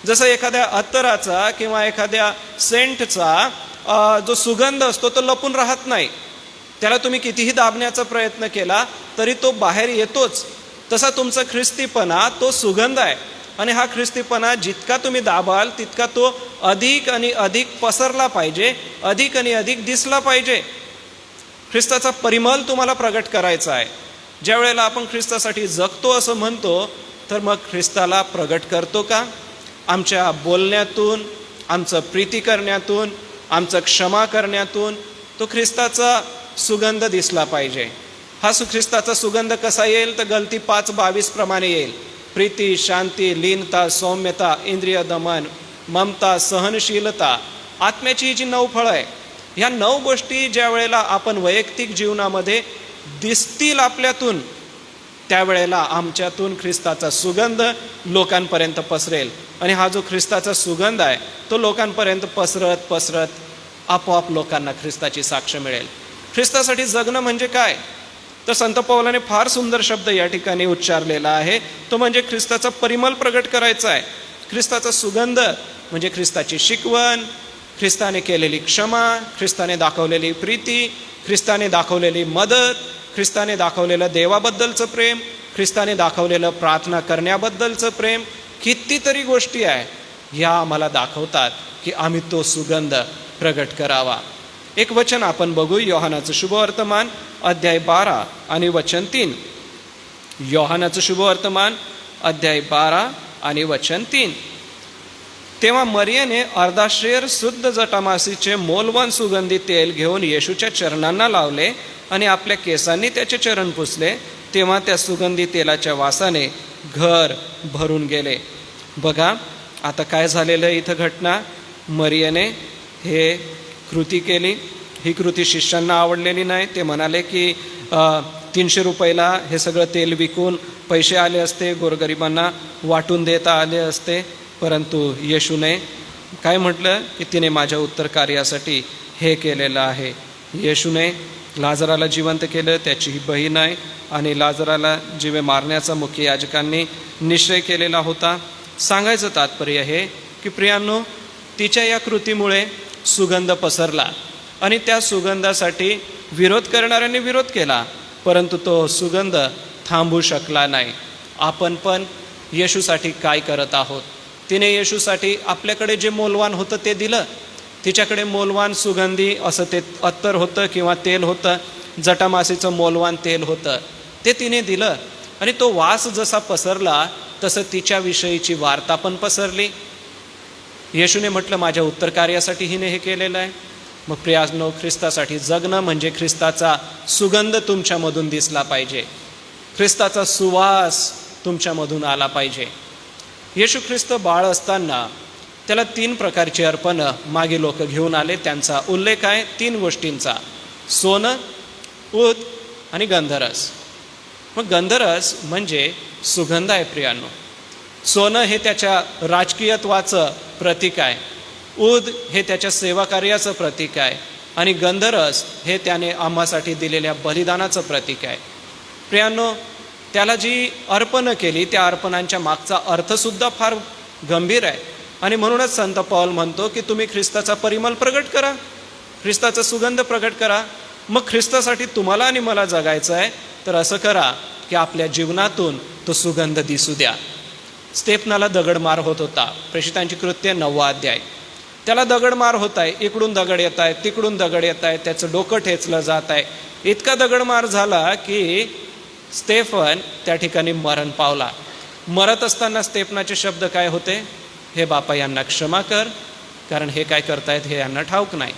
जसं एखाद्या अत्तराचा किंवा एखाद्या सेंटचा जो सुगंध असतो तो लपून राहत नाही. त्याला तुम्ही कितीही दाबण्याचा प्रयत्न केला तरी तो बाहेर येतोच. तसा तुमचा ख्रिस्तीपणा तो सुगंध आहे. आणि हा ख्रिस्तीपणा जितका तुम्ही दाबाल तितका तो अधिक आणि अधिक पसरला पाहिजे, अधिक आणि अधिक दिसला पाहिजे. ख्रिस्ताचा परिमल तुम्हाला प्रगट करायचा आहे. ज्या वेळेला आपण ख्रिस्तासाठी जगतो असं म्हणतो, तर मग ख्रिस्ताला प्रगट करतो का? आमच्या बोलण्यातून, आमचं प्रीती करण्यातून, आमचं क्षमा करण्यातून तो ख्रिस्ताचा सुगंध दिसला पाहिजे. हा ख्रिस्ताचा सुगंध कसा येईल? तर गलती 5:22 प्रमाणे येईल. प्रीती, शांती, लीनता, सौम्यता, इंद्रिय दमन, ममता, सहनशीलता, आत्म्याची ही जी 9 फळं आहे, ह्या 9 गोष्टी ज्या वेळेला आपण वैयक्तिक जीवनामध्ये दिसतील आपल्यातून, त्यावेळेला आमच्यातून ख्रिस्ताचा सुगंध लोकांपर्यंत पसरेल. आणि हा जो ख्रिस्ताचा सुगंध आहे तो लोकांपर्यंत पसरत पसरत आपोआप लोकांना ख्रिस्ताची साक्ष मिळेल. ख्रिस्तासाठी जगणं म्हणजे काय? तर संत पौलाने फार सुंदर शब्द या ठिकाणी उच्चारलेला आहे. तो म्हणजे ख्रिस्ताचा परिमल प्रगट करायचा आहे. ख्रिस्ताचा सुगंध म्हणजे ख्रिस्ताची शिकवण, ख्रिस्ताने केलेली क्षमा, ख्रिस्ताने दाखवलेली प्रीती, ख्रिस्ताने दाखवलेली मदत, ख्रिस्ताने दाखवलेलं देवाबद्दलचं प्रेम, ख्रिस्ताने दाखवलेलं प्रार्थना करण्याबद्दलचं प्रेम, कितीतरी गोष्टी आहे ह्या आम्हाला दाखवतात की आम्ही तो सुगंध प्रगट करावा. एक वचन आपण बघू, योहानाचं शुभवर्तमान अध्याय 12 आणि वचन 3. योहानाचं शुभवर्तमान अध्याय 12 आणि वचन 3. तेव्हा मरियेने अर्धाशेर शुद्ध जटामासीचे मोलवान सुगंधी तेल घेऊन येशूच्या चरणांना लावले आणि आपल्या केसांनी त्याचे चरण पुसले. तेव्हा त्या सुगंधी तेलाच्या वासाने घर भरून गेले. बघा आता काय झालेलं आहे इथं घटना. मरियेने हे कृती केली. ही कृती शिष्यांना आवडलेली नाही. ते म्हणाले की 300 रुपयाला हे सगळं तेल विकून पैसे आले असते, गोरगरिबांना वाटून देता आले असते. परंतु येशूने काय म्हटलं की तिने माझ्या उत्तर कार्यासाठी हे केलेलं आहे. येशूने लाजराला जिवंत केलं, त्याची ही बहीण आहे, आणि लाजराला जीवे मारण्याचा मुख्य याजकांनी निश्चय केलेला होता. सांगायचं तात्पर्य हे की प्रियांनो, तिच्या या कृतीमुळे सुगंध पसरला आणि त्या सुगंधासाठी विरोध करणाऱ्यांनी विरोध केला, परंतु तो सुगंध थांबू शकला नाही. आपण पण येशूसाठी काय करत आहोत? तिने येशूसाठी आपल्याकडे जे मोलवान होतं ते दिलं. तिच्याकडे मोलवान सुगंधी असं ते अत्तर होतं किंवा तेल होतं, जटामासीचं मोलवान तेल होतं, ते तिने दिलं. आणि तो वास जसा पसरला तसं तिच्याविषयीची वार्ता पण पसरली. येशूने म्हटलं माझ्या उत्तर कार्यासाठी हिने हे केलेलं आहे. मग प्रियानो, ख्रिस्तासाठी जगणं म्हणजे ख्रिस्ताचा सुगंध तुमच्यामधून दिसला पाहिजे, ख्रिस्ताचा सुवास तुमच्यामधून आला पाहिजे. येशू ख्रिस्त बाळ असताना त्याला 3 प्रकारची अर्पणं मागे लोक घेऊन आले. त्यांचा उल्लेख आहे 3 गोष्टींचा: सोनं, ऊद आणि गंधरस. मग गंधरस म्हणजे सुगंध आहे प्रियांनो. सोनं हे त्याच्या राजकीयत्वाचं प्रतीक आहे, ऊद हे त्याच्या सेवाकार्याचं प्रतीक आहे, आणि गंधरस हे त्याने आम्हासाठी दिलेल्या बलिदानाचं प्रतीक आहे. प्रियांनो, त्याला जी अर्पणं केली त्या अर्पणांच्या मागचा अर्थसुद्धा फार गंभीर आहे. आणि म्हणूनच संत पौल म्हणतो की तुम्ही ख्रिस्ताचा परिमल प्रगट करा, ख्रिस्ताचा सुगंध प्रगट करा. मग ख्रिस्तासाठी तुम्हाला आणि मला जगायचं आहे, तर असं करा की आपल्या जीवनातून तो सुगंध दिसू द्या. स्तेफनाला दगडमार होत होता. प्रेषितांची कृत्य 9वा अध्याय. त्याला दगडमार होत आहे, इकडून दगड येत आहे, तिकडून दगड येत आहे, त्याचं डोकं ठेचलं जात आहे. इतका दगडमार झाला की स्तेफन त्या ठिकाणी मरण पावला. मरत असताना स्तेफनाचे शब्द काय होते? हे बापा, यांना क्षमा कर, कारण हे काय करतायत हे यांना ठाऊक नाही.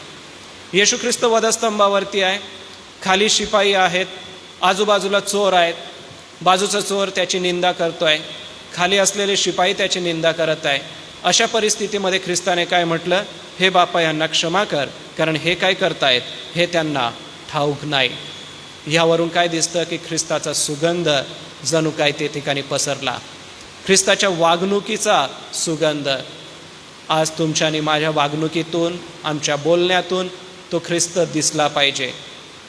येशू ख्रिस्त वधस्तंभावरती आहे, खाली शिपाई आहेत, आजूबाजूला चोर आहेत. बाजूचा चोर त्याची निंदा करतोय, खाली असलेले शिपाई त्याची निंदा करत आहे. अशा परिस्थितीमध्ये ख्रिस्ताने काय म्हटलं? हे बापा, यांना क्षमा कर, कारण हे काय करतायत हे त्यांना ठाऊक नाही. ह्यावरून काय दिसतं की ख्रिस्ताचा सुगंध जणू काय ते ठिकाणी पसरला. ख्रिस्ताच्या वागणुकीचा सुगंध. आज तुमच्या आणि माझ्या वागणुकीतून, आमच्या बोलण्यातून तो ख्रिस्त दिसला पाहिजे.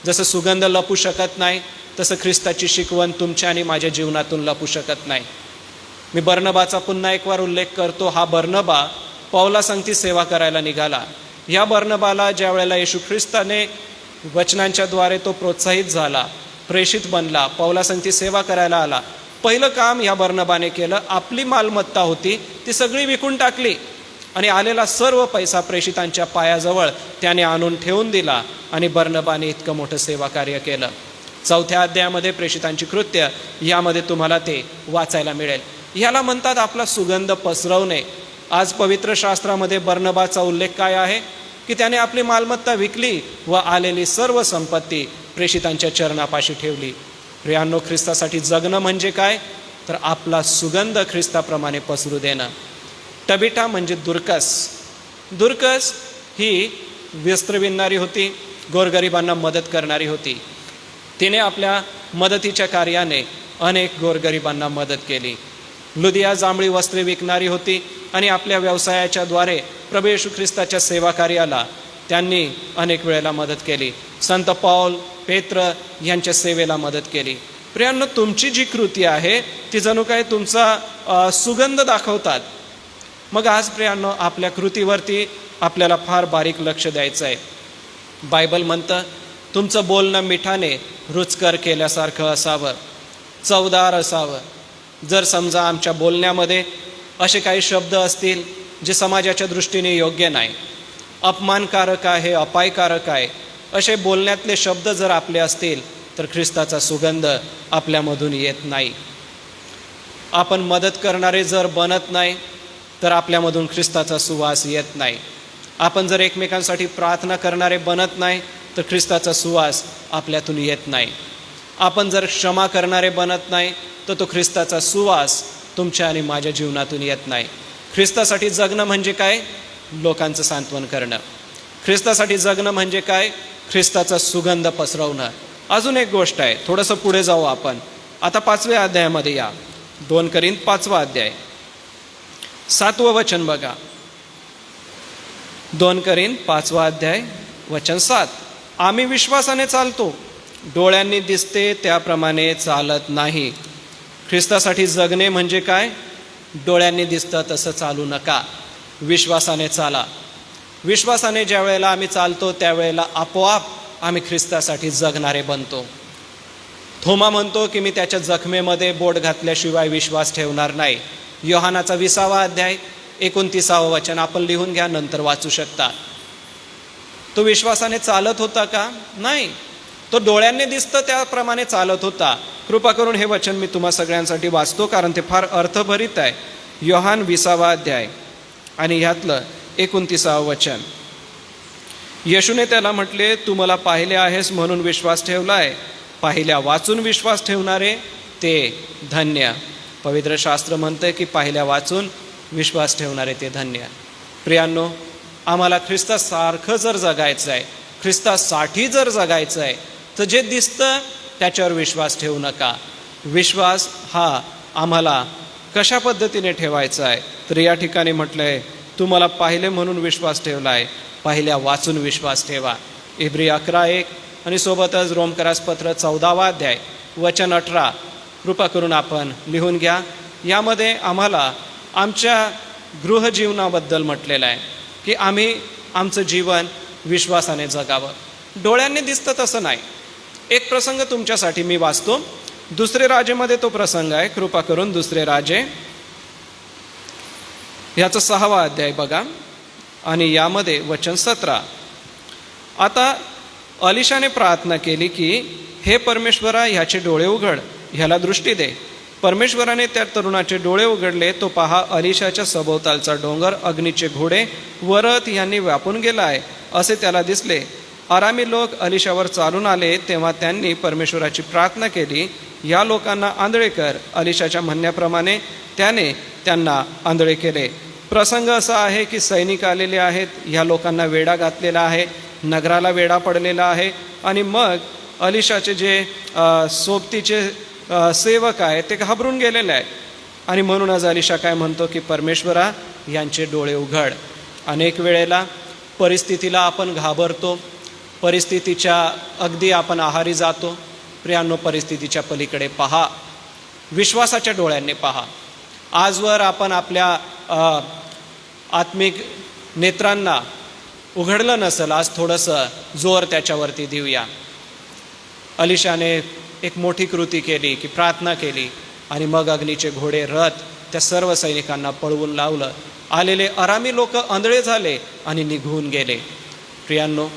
जसं सुगंध लपू शकत नाही, तसं ख्रिस्ताची शिकवण तुमच्या आणि माझ्या जीवनातून लपू शकत नाही. मी बर्नबाचा पुन्हा एक वार उल्लेख करतो. हा बर्नबा पौला संगती सेवा करायला निघाला. या बर्नबाला ज्या वेळेला येशू ख्रिस्ताने वचनांच्या द्वारे तो प्रोत्साहित झाला, प्रेषित बनला, पौला संगती सेवा करायला आला, पहिलं काम या बर्नबाने केलं. आपली मालमत्ता होती ती सगळी विकून टाकली आणि आलेला सर्व पैसा प्रेषितांच्या पायाजवळ त्याने आणून ठेवून दिला आणि बर्नबाने इतकं मोठं सेवा कार्य केलं. 4थ्या अध्यायामध्ये प्रेषितांची कृत्य यामध्ये तुम्हाला ते वाचायला मिळेल. ह्याला म्हणतात आपला सुगंध पसरवणे. आज पवित्र शास्त्रामध्ये बर्नबाचा उल्लेख काय आहे की त्याने आपली मालमत्ता विकली व आलेली सर्व संपत्ती प्रेषितांच्या चरणापाशी ठेवली. प्रियांनो, ख्रिस्तासाठी जगणं म्हणजे काय तर आपला सुगंध ख्रिस्ताप्रमाणे पसरू देणं. टबिटा म्हणजे दुर्कस ही वस्त्र विणणारी होती, गोरगरिबांना मदत करणारी होती. तिने आपल्या मदतीच्या कार्याने अनेक गोरगरिबांना मदत केली. लुदिया जांभळी वस्त्रे विकणारी होती आणि आपल्या व्यवसायाच्या द्वारे प्रभू येशू ख्रिस्ताच्या सेवा कार्याला त्यांनी अनेक वेळेला मदत केली. संत पौल, पेत्र यांच्या सेवेला मदत केली. प्रियांनो, तुमची जी कृती आहे ती जणू काय तुमचा सुगंध दाखवतात. मग आज प्रियांनो, आपल्या कृतीवरती आपल्याला फार बारीक लक्ष द्यायचं आहे. बायबल म्हणतं तुमचं बोलणं मिठाने रुचकर केल्यासारखं असावं, चवदार असावं. जर समजा आमच्या बोलण्यामध्ये असे काही शब्द असतील जे समाजाच्या दृष्टीने योग्य नाही, अपमानकारक आहे, अपायकारक आहे, असे बोलण्यातले शब्द जर आपले असतील तर ख्रिस्ताचा सुगंध आपल्यामधून येत नाही. आपण मदत करणारे जर बनत नाही तर आपल्यामधून ख्रिस्ताचा सुवास येत नाही. आपण जर एकमेकांसाठी प्रार्थना करणारे बनत नाही तर ख्रिस्ताचा सुवास आपल्यातून येत नाही. आपण जर क्षमा करणारे बनत नाही तर तो ख्रिस्ताचा सुवास तुमच्या आणि माझ्या जीवनातून येत नाही. ख्रिस्तासाठी जगणं म्हणजे काय? लोकांचं सांत्वन करणं. ख्रिस्तासाठी जगणं म्हणजे काय? ख्रिस्ताचा सुगंध पसरवणं. अजून एक गोष्ट आहे, थोडंसं पुढे जाऊ आपण. आता 5व्या अध्यायामध्ये या. 2 करिंथ 5वा अध्याय 7वं वचन बघा. 2 करिंथ 5वा अध्याय वचन 7. आम्ही विश्वासाने चालतो, डोळ्यांनी दिसते त्याप्रमाणे चालत नाही. ख्रिस्तासाठी जगणे म्हणजे काय? डोळ्यांनी दिसतं तसं चालू नका, विश्वासाने चाला. विश्वासाने ज्या वेळेला आम्ही चालतो त्यावेळेला आपोआप आम्ही ख्रिस्तासाठी जगणारे बनतो. थोमा म्हणतो की मी त्याच्या जखमेमध्ये बोट घातल्याशिवाय विश्वास ठेवणार नाही. योहानाचा 20वा अध्याय 29वा वचन आपण लिहून घ्या, नंतर वाचू शकता. तो विश्वासाने चालत होता का? नाही, तो डोळ्यांनी दिसतं त्याप्रमाणे चालत होता. कृपा करून हे वचन मी तुम्हा सगळ्यांसाठी वाचतो कारण ते फार अर्थभरित आहे. योहान 20वा अध्याय आणि ह्यातलं 29वा वचन. येशूने त्याला म्हटले, तू मला पाहिले आहेस म्हणून विश्वास ठेवलाय, पाहिल्या वाचून विश्वास ठेवणारे ते धन्य. पवित्र शास्त्र म्हणतं की पाहिल्या वाचून विश्वास ठेवणारे ते धन्य. प्रियांनो, आम्हाला ख्रिस्तासारखं जर जगायचं आहे, ख्रिस्तासाठी जर जगायचं आहे तर जे दिसतं त्याच्यावर विश्वास ठेवू नका. विश्वास हा आम्हाला कशा पद्धतीने ठेवायचा आहे तर या ठिकाणी म्हटलं आहे, तू मला पाहिले म्हणून विश्वास ठेवला आहे, पाहिल्या वाचून विश्वास ठेवा. इब्री 11:1 आणि सोबतच रोमकरास पत्र 14वा अध्याय वचन 18 कृपा करून आपण लिहून घ्या. यामध्ये आम्हाला आमच्या गृहजीवनाबद्दल म्हटलेलं आहे की आम्ही आमचं जीवन विश्वासाने जगावं. डोळ्यांनी दिसतं तसं नाही. एक प्रसंग तुमच्यासाठी मी वाचतो. 2 राजेमध्ये तो प्रसंग आहे. कृपा करून 2 राजे ह्याचा 6वा अध्याय बघा आणि यामध्ये वचन 17. आता अलिशाने प्रार्थना केली की हे परमेश्वरा, ह्याचे डोळे उघड, ह्याला दृष्टी दे. परमेश्वराने त्या तरुणाचे डोळे उघडले. तो पहा, अलिशाच्या सभोवतालचा डोंगर, अग्नीचे घोडे व रथ यांनी व्यापून गेला आहे असे त्याला दिसले. आरामी लोक अलिशावर चालून आले तेव्हा त्यांनी परमेश्वराची प्रार्थना केली, या लोकांना आंधळे कर. अलिशाच्या म्हणण्याप्रमाणे त्याने त्यांना आंधळे केले. प्रसंग असा आहे की सैनिक आलेले आहेत, ह्या लोकांना वेढा घातलेला आहे, नगराला वेढा पडलेला आहे आणि मग अलिशाचे जे सोबतीचे सेवक आहे ते घाबरून गेलेले आहेत आणि म्हणूनच अलिशा काय म्हणतो की परमेश्वरा, यांचे डोळे उघड. अनेक वेळेला परिस्थितीला आपण घाबरतो, परिस्थितीच्या अगदी आपण आहारी जातो. प्रियांनो, परिस्थितीच्या पलीकडे पहा, विश्वासाच्या डोळ्यांनी पहा. आजवर आपण आपल्या आत्मिक नेत्रांना उघडलं नसेल, आज थोडंसं जोर त्याच्यावरती देऊया. अलिशाने एक मोठी कृती केली की प्रार्थना केली आणि मग अग्नीचे घोडे रथ त्या सर्व सैनिकांना पळवून लावलं. आलेले अरामी लोक आंधळे झाले आणि निघून गेले. प्रियांनो,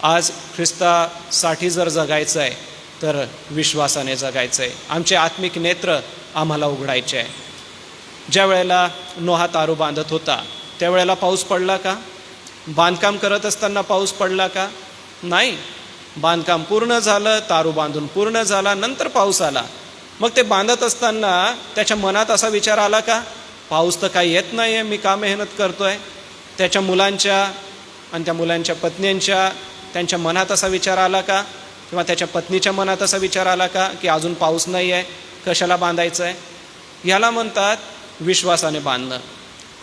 आज ख्रिस्तासाठी जर जगायचं आहे तर विश्वासाने जगायचं आहे. आमचे आत्मिक नेत्र आम्हाला उघडायचे आहे. ज्या वेळेला नोहा तारू बांधत होता त्यावेळेला पाऊस पडला का? बांधकाम करत असताना पाऊस पडला का? नाही. बांधकाम पूर्ण झालं, तारू बांधून पूर्ण झाला, नंतर पाऊस आला. मग ते बांधत असताना त्याच्या मनात असा विचार आला का, पाऊस तर काही येत नाही आहे, मी का मेहनत करतो आहे? त्याच्या मुलांच्या आणि त्या मुलांच्या पत्न्यांच्या त्यांच्या मनात असा विचार आला का? किंवा त्याच्या पत्नीच्या मनात असा विचार आला का की अजून पाऊस नाही आहे, कशाला बांधायचं आहे? याला म्हणतात विश्वासाने बांधणं,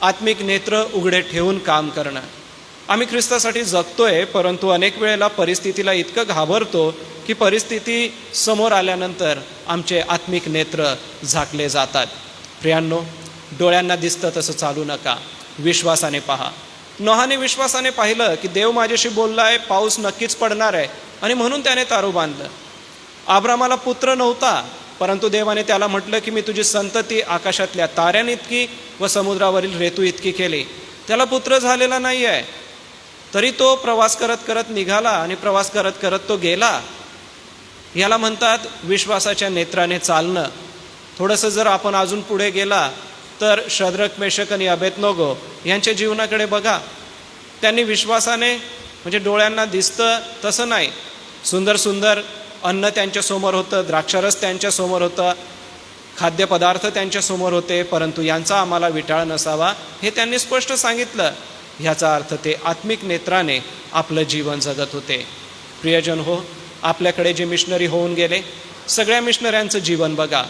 आत्मिक नेत्र उघडे ठेवून काम करणं. आम्ही ख्रिस्तासाठी जगतोय, परंतु अनेक वेळेला परिस्थितीला इतकं घाबरतो की परिस्थिती समोर आल्यानंतर आमचे आत्मिक नेत्र झाकले जातात. प्रियांनो, डोळ्यांना दिसतं तसं चालू नका, विश्वासाने पहा. नोहाने विश्वासाने पाहिलं की देव माझ्याशी बोलला आहे, पाऊस नक्कीच पडणार आहे, आणि म्हणून त्याने तारू बांधलं. अब्रामाला पुत्र नव्हता, परंतु देवाने त्याला म्हटलं की मी तुझी संतती आकाशातल्या ताऱ्यांइतकी व समुद्रावरील रेतू इतकी केली. त्याला पुत्र झालेला नाही आहे, तरी तो प्रवास करत करत निघाला आणि प्रवास करत करत तो गेला. याला म्हणतात विश्वासाच्या नेत्राने चालणं. थोडंसं जर आपण अजून पुढे गेला तर शद्रक, मेशक आणि अबेदनोगो यांच्या जीवनाकडे बघा. त्यांनी विश्वासाने, म्हणजे डोळ्यांना दिसतं तसं नाही, सुंदर सुंदर अन्न त्यांच्यासमोर होतं, द्राक्षारस त्यांच्यासमोर होतं, खाद्यपदार्थ त्यांच्यासमोर होते, परंतु यांचा आम्हाला विटाळ नसावा हे त्यांनी स्पष्ट सांगितलं. ह्याचा अर्थ ते आत्मिक नेत्राने आपलं जीवन जगत होते. प्रियजन हो, आपल्याकडे जे मिशनरी होऊन गेले, सगळ्या मिशनऱ्यांचं जीवन बघा.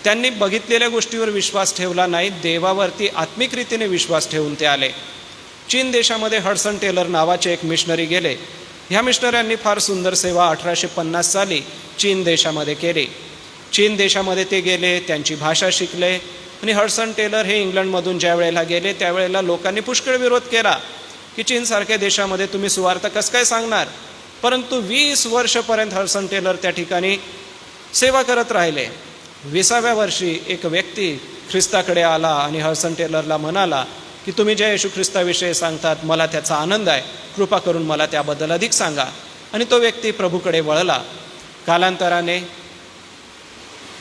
त्यांनी बघितलेल्या गोष्टीवर विश्वास ठेवला नाही, देवावरती आत्मिक रीतीने विश्वास ठेवून ते आले. चीन देशामध्ये हडसन टेलर नावाचे एक मिशनरी गेले. ह्या मिशनऱ्यांनी फार सुंदर सेवा 1850 साली चीन देशामध्ये केली. चीन देशामध्ये ते गेले, त्यांची भाषा शिकले, आणि हडसन टेलर हे इंग्लंडमधून ज्या वेळेला गेले त्यावेळेला लोकांनी पुष्कळ विरोध केला की चीनसारख्या देशामध्ये तुम्ही सुवार्थ कसं काय सांगणार. परंतु 20 वर्षपर्यंत हडसन टेलर त्या ठिकाणी सेवा करत राहिले. 20व्या वर्षी एक व्यक्ती ख्रिस्ताकडे आला आणि हडसन टेलरला म्हणाला की तुम्ही ज्या येशू ख्रिस्ताविषयी सांगतात मला त्याचा आनंद आहे, कृपा करून मला त्याबद्दल अधिक सांगा. आणि तो व्यक्ती प्रभूकडे वळला. कालांतराने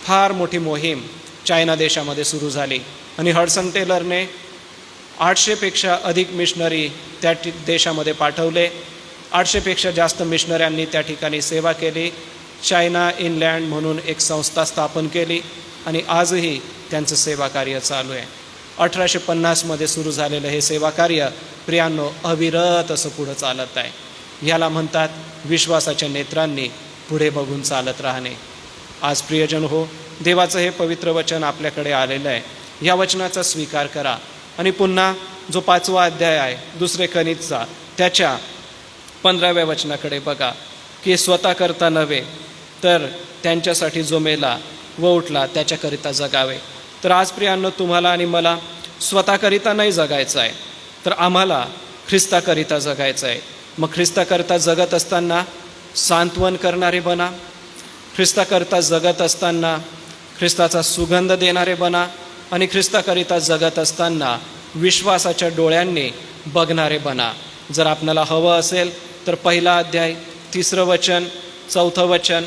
फार मोठी मोहीम चायना देशामध्ये सुरू झाली आणि हडसन टेलरने 800पेक्षा अधिक मिशनरी त्या देशामध्ये पाठवले. 800पेक्षा जास्त मिशनऱ्यांनी त्या ठिकाणी सेवा केली. चायना इनलँड म्हणून एक संस्था स्थापन केली आणि आजही त्यांचं सेवा कार्य चालू आहे. 1850मध्ये सुरू झालेलं हे सेवा कार्य प्रियांनो अविरत असं पुढं चालत आहे. ह्याला म्हणतात विश्वासाच्या नेत्रांनी पुढे बघून चालत राहणे. आज प्रियजन हो, देवाचं हे पवित्र वचन आपल्याकडे आलेलं आहे. या वचनाचा स्वीकार करा आणि पुन्हा जो 5वा अध्याय आहे 2 कनितचा त्याच्या 15व्या वचनाकडे बघा की स्वतः करता नव्हे तर त्यांच्यासाठी जो मेला व उठला त्याच्याकरिता जगावे. तर आज प्रियांनो, तुम्हाला आणि मला स्वतःकरिता नाही जगायचं आहे, तर आम्हाला ख्रिस्ताकरिता जगायचं आहे. मग ख्रिस्ताकरिता जगत असताना सांत्वन करणारे बना, ख्रिस्ताकरिता जगत असताना ख्रिस्ताचा सुगंध देणारे बना, आणि ख्रिस्ताकरिता जगत असताना विश्वासाच्या डोळ्यांनी बघणारे बना. जर आपल्याला हवं असेल तर 1 अध्याय 3 वचन, 4 वचन,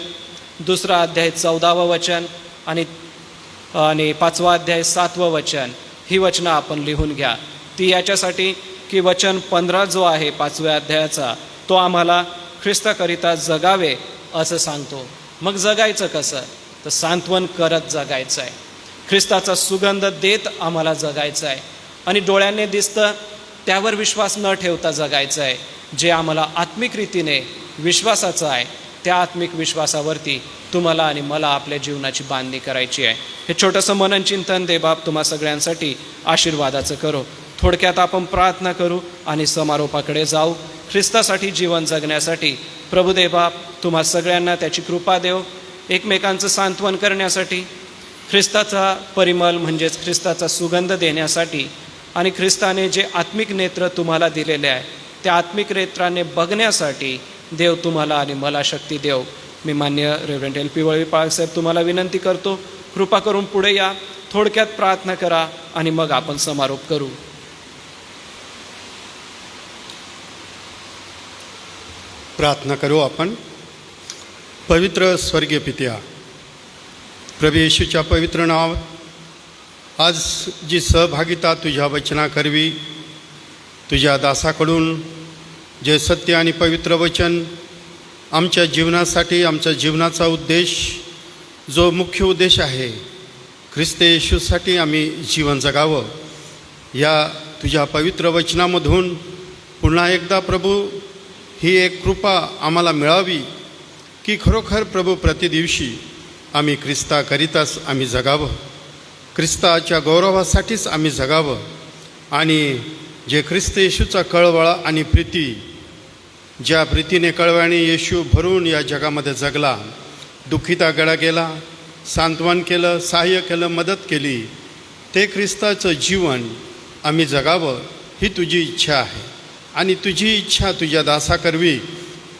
2 अध्याय 14 वचन आणि 5 अध्याय 7 वचन, ही वचनं आपण लिहून घ्या. ती याच्यासाठी की वचन 15 जो आहे 5व्या अध्यायाचा तो आम्हाला ख्रिस्ताकरिता जगावे असं सांगतो. मग जगायचं कसं? तर सांत्वन करत जगायचं आहे, ख्रिस्ताचा सुगंध देत आम्हाला जगायचं आहे, आणि डोळ्यांनी दिसतं त्यावर विश्वास न ठेवता जगायचं आहे. जे आम्हाला आत्मिक रीतीने विश्वासाचं आहे त्या आत्मिक विश्वासावरती तुम्हाला आणि मला आपल्या जीवनाची बांधणी करायची आहे. हे छोटंसं मनन चिंतन देवबाप तुम्हा सगळ्यांसाठी आशीर्वादाचं करो. थोडक्यात आपण प्रार्थना करू आणि समारोपाकडे जाऊ. ख्रिस्तासाठी जीवन जगण्यासाठी प्रभू देवबाप तुम्हा सगळ्यांना त्याची कृपा देव, एकमेकांचं सांत्वन करण्यासाठी, ख्रिस्ताचा परिमल म्हणजेच ख्रिस्ताचा सुगंध देण्यासाठी, आणि ख्रिस्ताने जे आत्मिक नेत्र तुम्हाला दिलेले आहे त्या आत्मिक नेत्राने बघण्यासाठी देव तुम्हाला आणि मला शक्ती देव. मी मान्य रेव्हरंड LP वळवी पाळसाहेब तुम्हाला विनंती करतो कृपा करून पुढे या, थोडक्यात प्रार्थना करा आणि मग आपण समारोप करू. प्रार्थना करू आपण. पवित्र स्वर्गीय पित्या, प्रभू येशूच्या पवित्र नाव, आज जी सहभागिता तुझ्या वचना करवी, तुझ्या दासाकडून जे सत्य आणि पवित्र वचन आमच्या जीवनासाठी, आमच्या जीवनाचा उद्देश, जो मुख्य उद्देश आहे, ख्रिस्त येशूसाठी आम्ही जीवन जगावं, या तुझ्या पवित्र वचनामधून पुन्हा एकदा प्रभू ही एक कृपा आम्हाला मिळावी की खरोखर प्रभू प्रतिदिवशी आम्ही ख्रिस्ताकरिताच आम्ही जगावं, ख्रिस्ताच्या गौरवासाठीच आम्ही जगावं. आणि जे ख्रिस्त येशूचा कळवळा आणि प्रीती, ज्या प्रीतीने कळवळ्याने येशू भरून या जगामध्ये जगला, दुःखिता गळा गेला, सांत्वन केलं, सहाय्य केलं, मदत केली, ते ख्रिस्ताचं जीवन आम्ही जगावं ही तुझी इच्छा आहे. आणि तुझी इच्छा तुझ्या दासाकरवी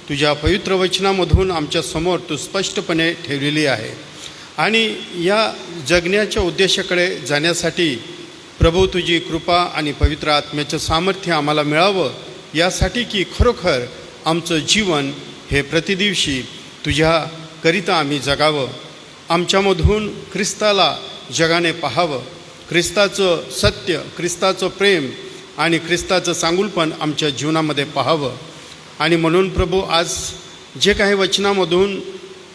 तुझ्या पवित्र वचनामधून आमच्यासमोर तू स्पष्टपणे ठेवलेली आहे. आणि या जगण्याच्या उद्देशाकडे जाण्यासाठी प्रभू तुझी कृपा आणि पवित्र आत्म्याचं सामर्थ्य आम्हाला मिळावं, यासाठी की खरोखर आमचं जीवन हे प्रतिदिवशी तुझ्याकरिता आम्ही जगावं, आमच्यामधून ख्रिस्ताला जगाने पाहावं, ख्रिस्ताचं सत्य, ख्रिस्ताचं प्रेम आणि ख्रिस्ताचं चांगुलपण आमच्या जीवनामध्ये पाहावं. आणि म्हणून प्रभू आज जे काही वचनामधून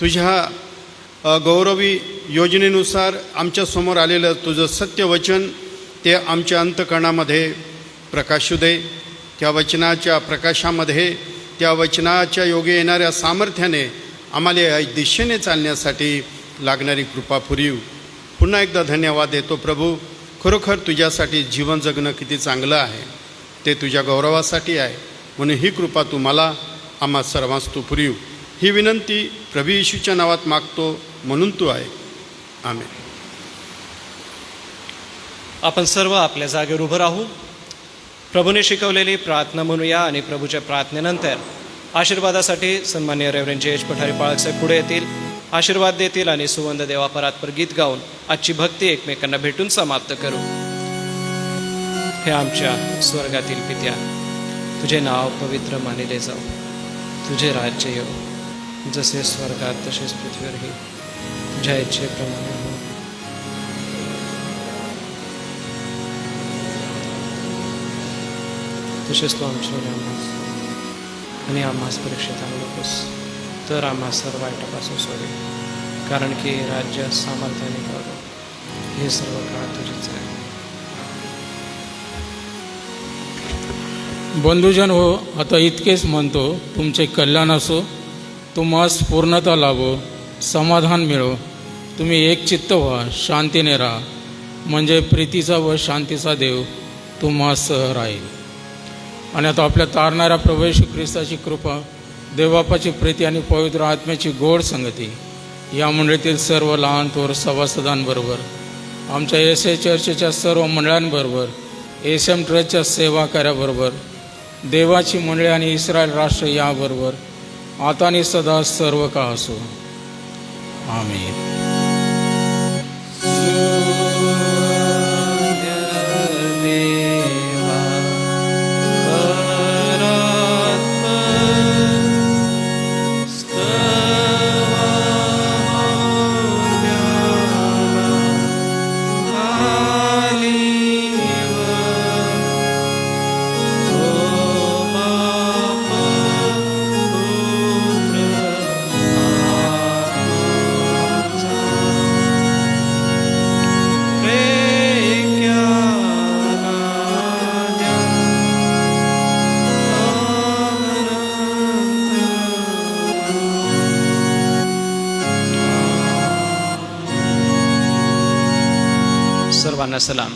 तुझ्या गौरवी योजनेनुसार आमच्यासमोर आलेलं तुझं सत्य वचन ते आमच्या अंतःकरणामध्ये प्रकाशू दे. त्या वचनाच्या प्रकाशामध्ये, त्या वचनाच्या योगे येणाऱ्या सामर्थ्याने आम्हाला या दिशेने चालण्यासाठी लागणारी कृपा पुरीव. पुन्हा एकदा धन्यवाद देतो प्रभू. खरोखर तुझ्यासाठी जीवन जगणं किती चांगलं आहे, ते तुझ्या गौरवासाठी आहे. म्हणून ही कृपा तू मला, आम्हा सर्वांस तू पुरीव. ही विनंती प्रभू येशूच्या नावात मागतो, म्हणून तू आहे. आमेन. आपण सर्व आपल्या जागेवर उभं राहू. प्रभूने शिकवलेली प्रार्थना म्हणूया आणि प्रभूच्या प्रार्थनेनंतर आशीर्वादासाठी सन्माननीय रेव्हरंड जे.एच. पठारे पाळक साहेब पुढे येतील, आशीर्वाद देतील आणि सुवंद देवा परात्पर गीत गाऊन आजची भक्ती एकमेकांना भेटून समाप्त करू. हे आमच्या स्वर्गातील पित्या, तुझे नाव पवित्र मानिले जाऊ, तुझे राज्य येऊ, जसे स्वर्गात तसेच पृथ्वीवरही तुझ्या इच्छेप्रमाणे हो. तसेच तू आमच्या आम्हास आणि आम्हास परीक्षेत आणू नकोस, तर आम्हा सर्व वाईटापासून सोडे, कारण की राज्य, सामर्थ्याने गौरव हे सर्व काळ तुझीच आहे. बंधुजन हो, आता इतकेच म्हणतो, तुमचे कल्याण असो, तुम्हास पूर्णता लाभो, समाधान मिळो, तुम्ही एक चित्त व्हा, शांतीने राहा, म्हणजे प्रीतीचा व शांतीचा देव तुम्हासह राहील. आणि आता आपल्या तारणाऱ्या प्रभू येशू ख्रिस्ताची कृपा, देवबापाची प्रीती आणि पवित्र आत्म्याची गोड संगती या मंडळीतील सर्व लहान थोर सभासदांबरोबर, आमच्या एस.ए. चर्चच्या सर्व मंडळांबरोबर, एस.एम. ट्रस्टच्या सेवाकार्याबरोबर, देवाची मंडळी आणि इस्रायल राष्ट्र याबरोबर आता आणि सदा सर्व काळ असो. आमेन. सर्वांना सलाम.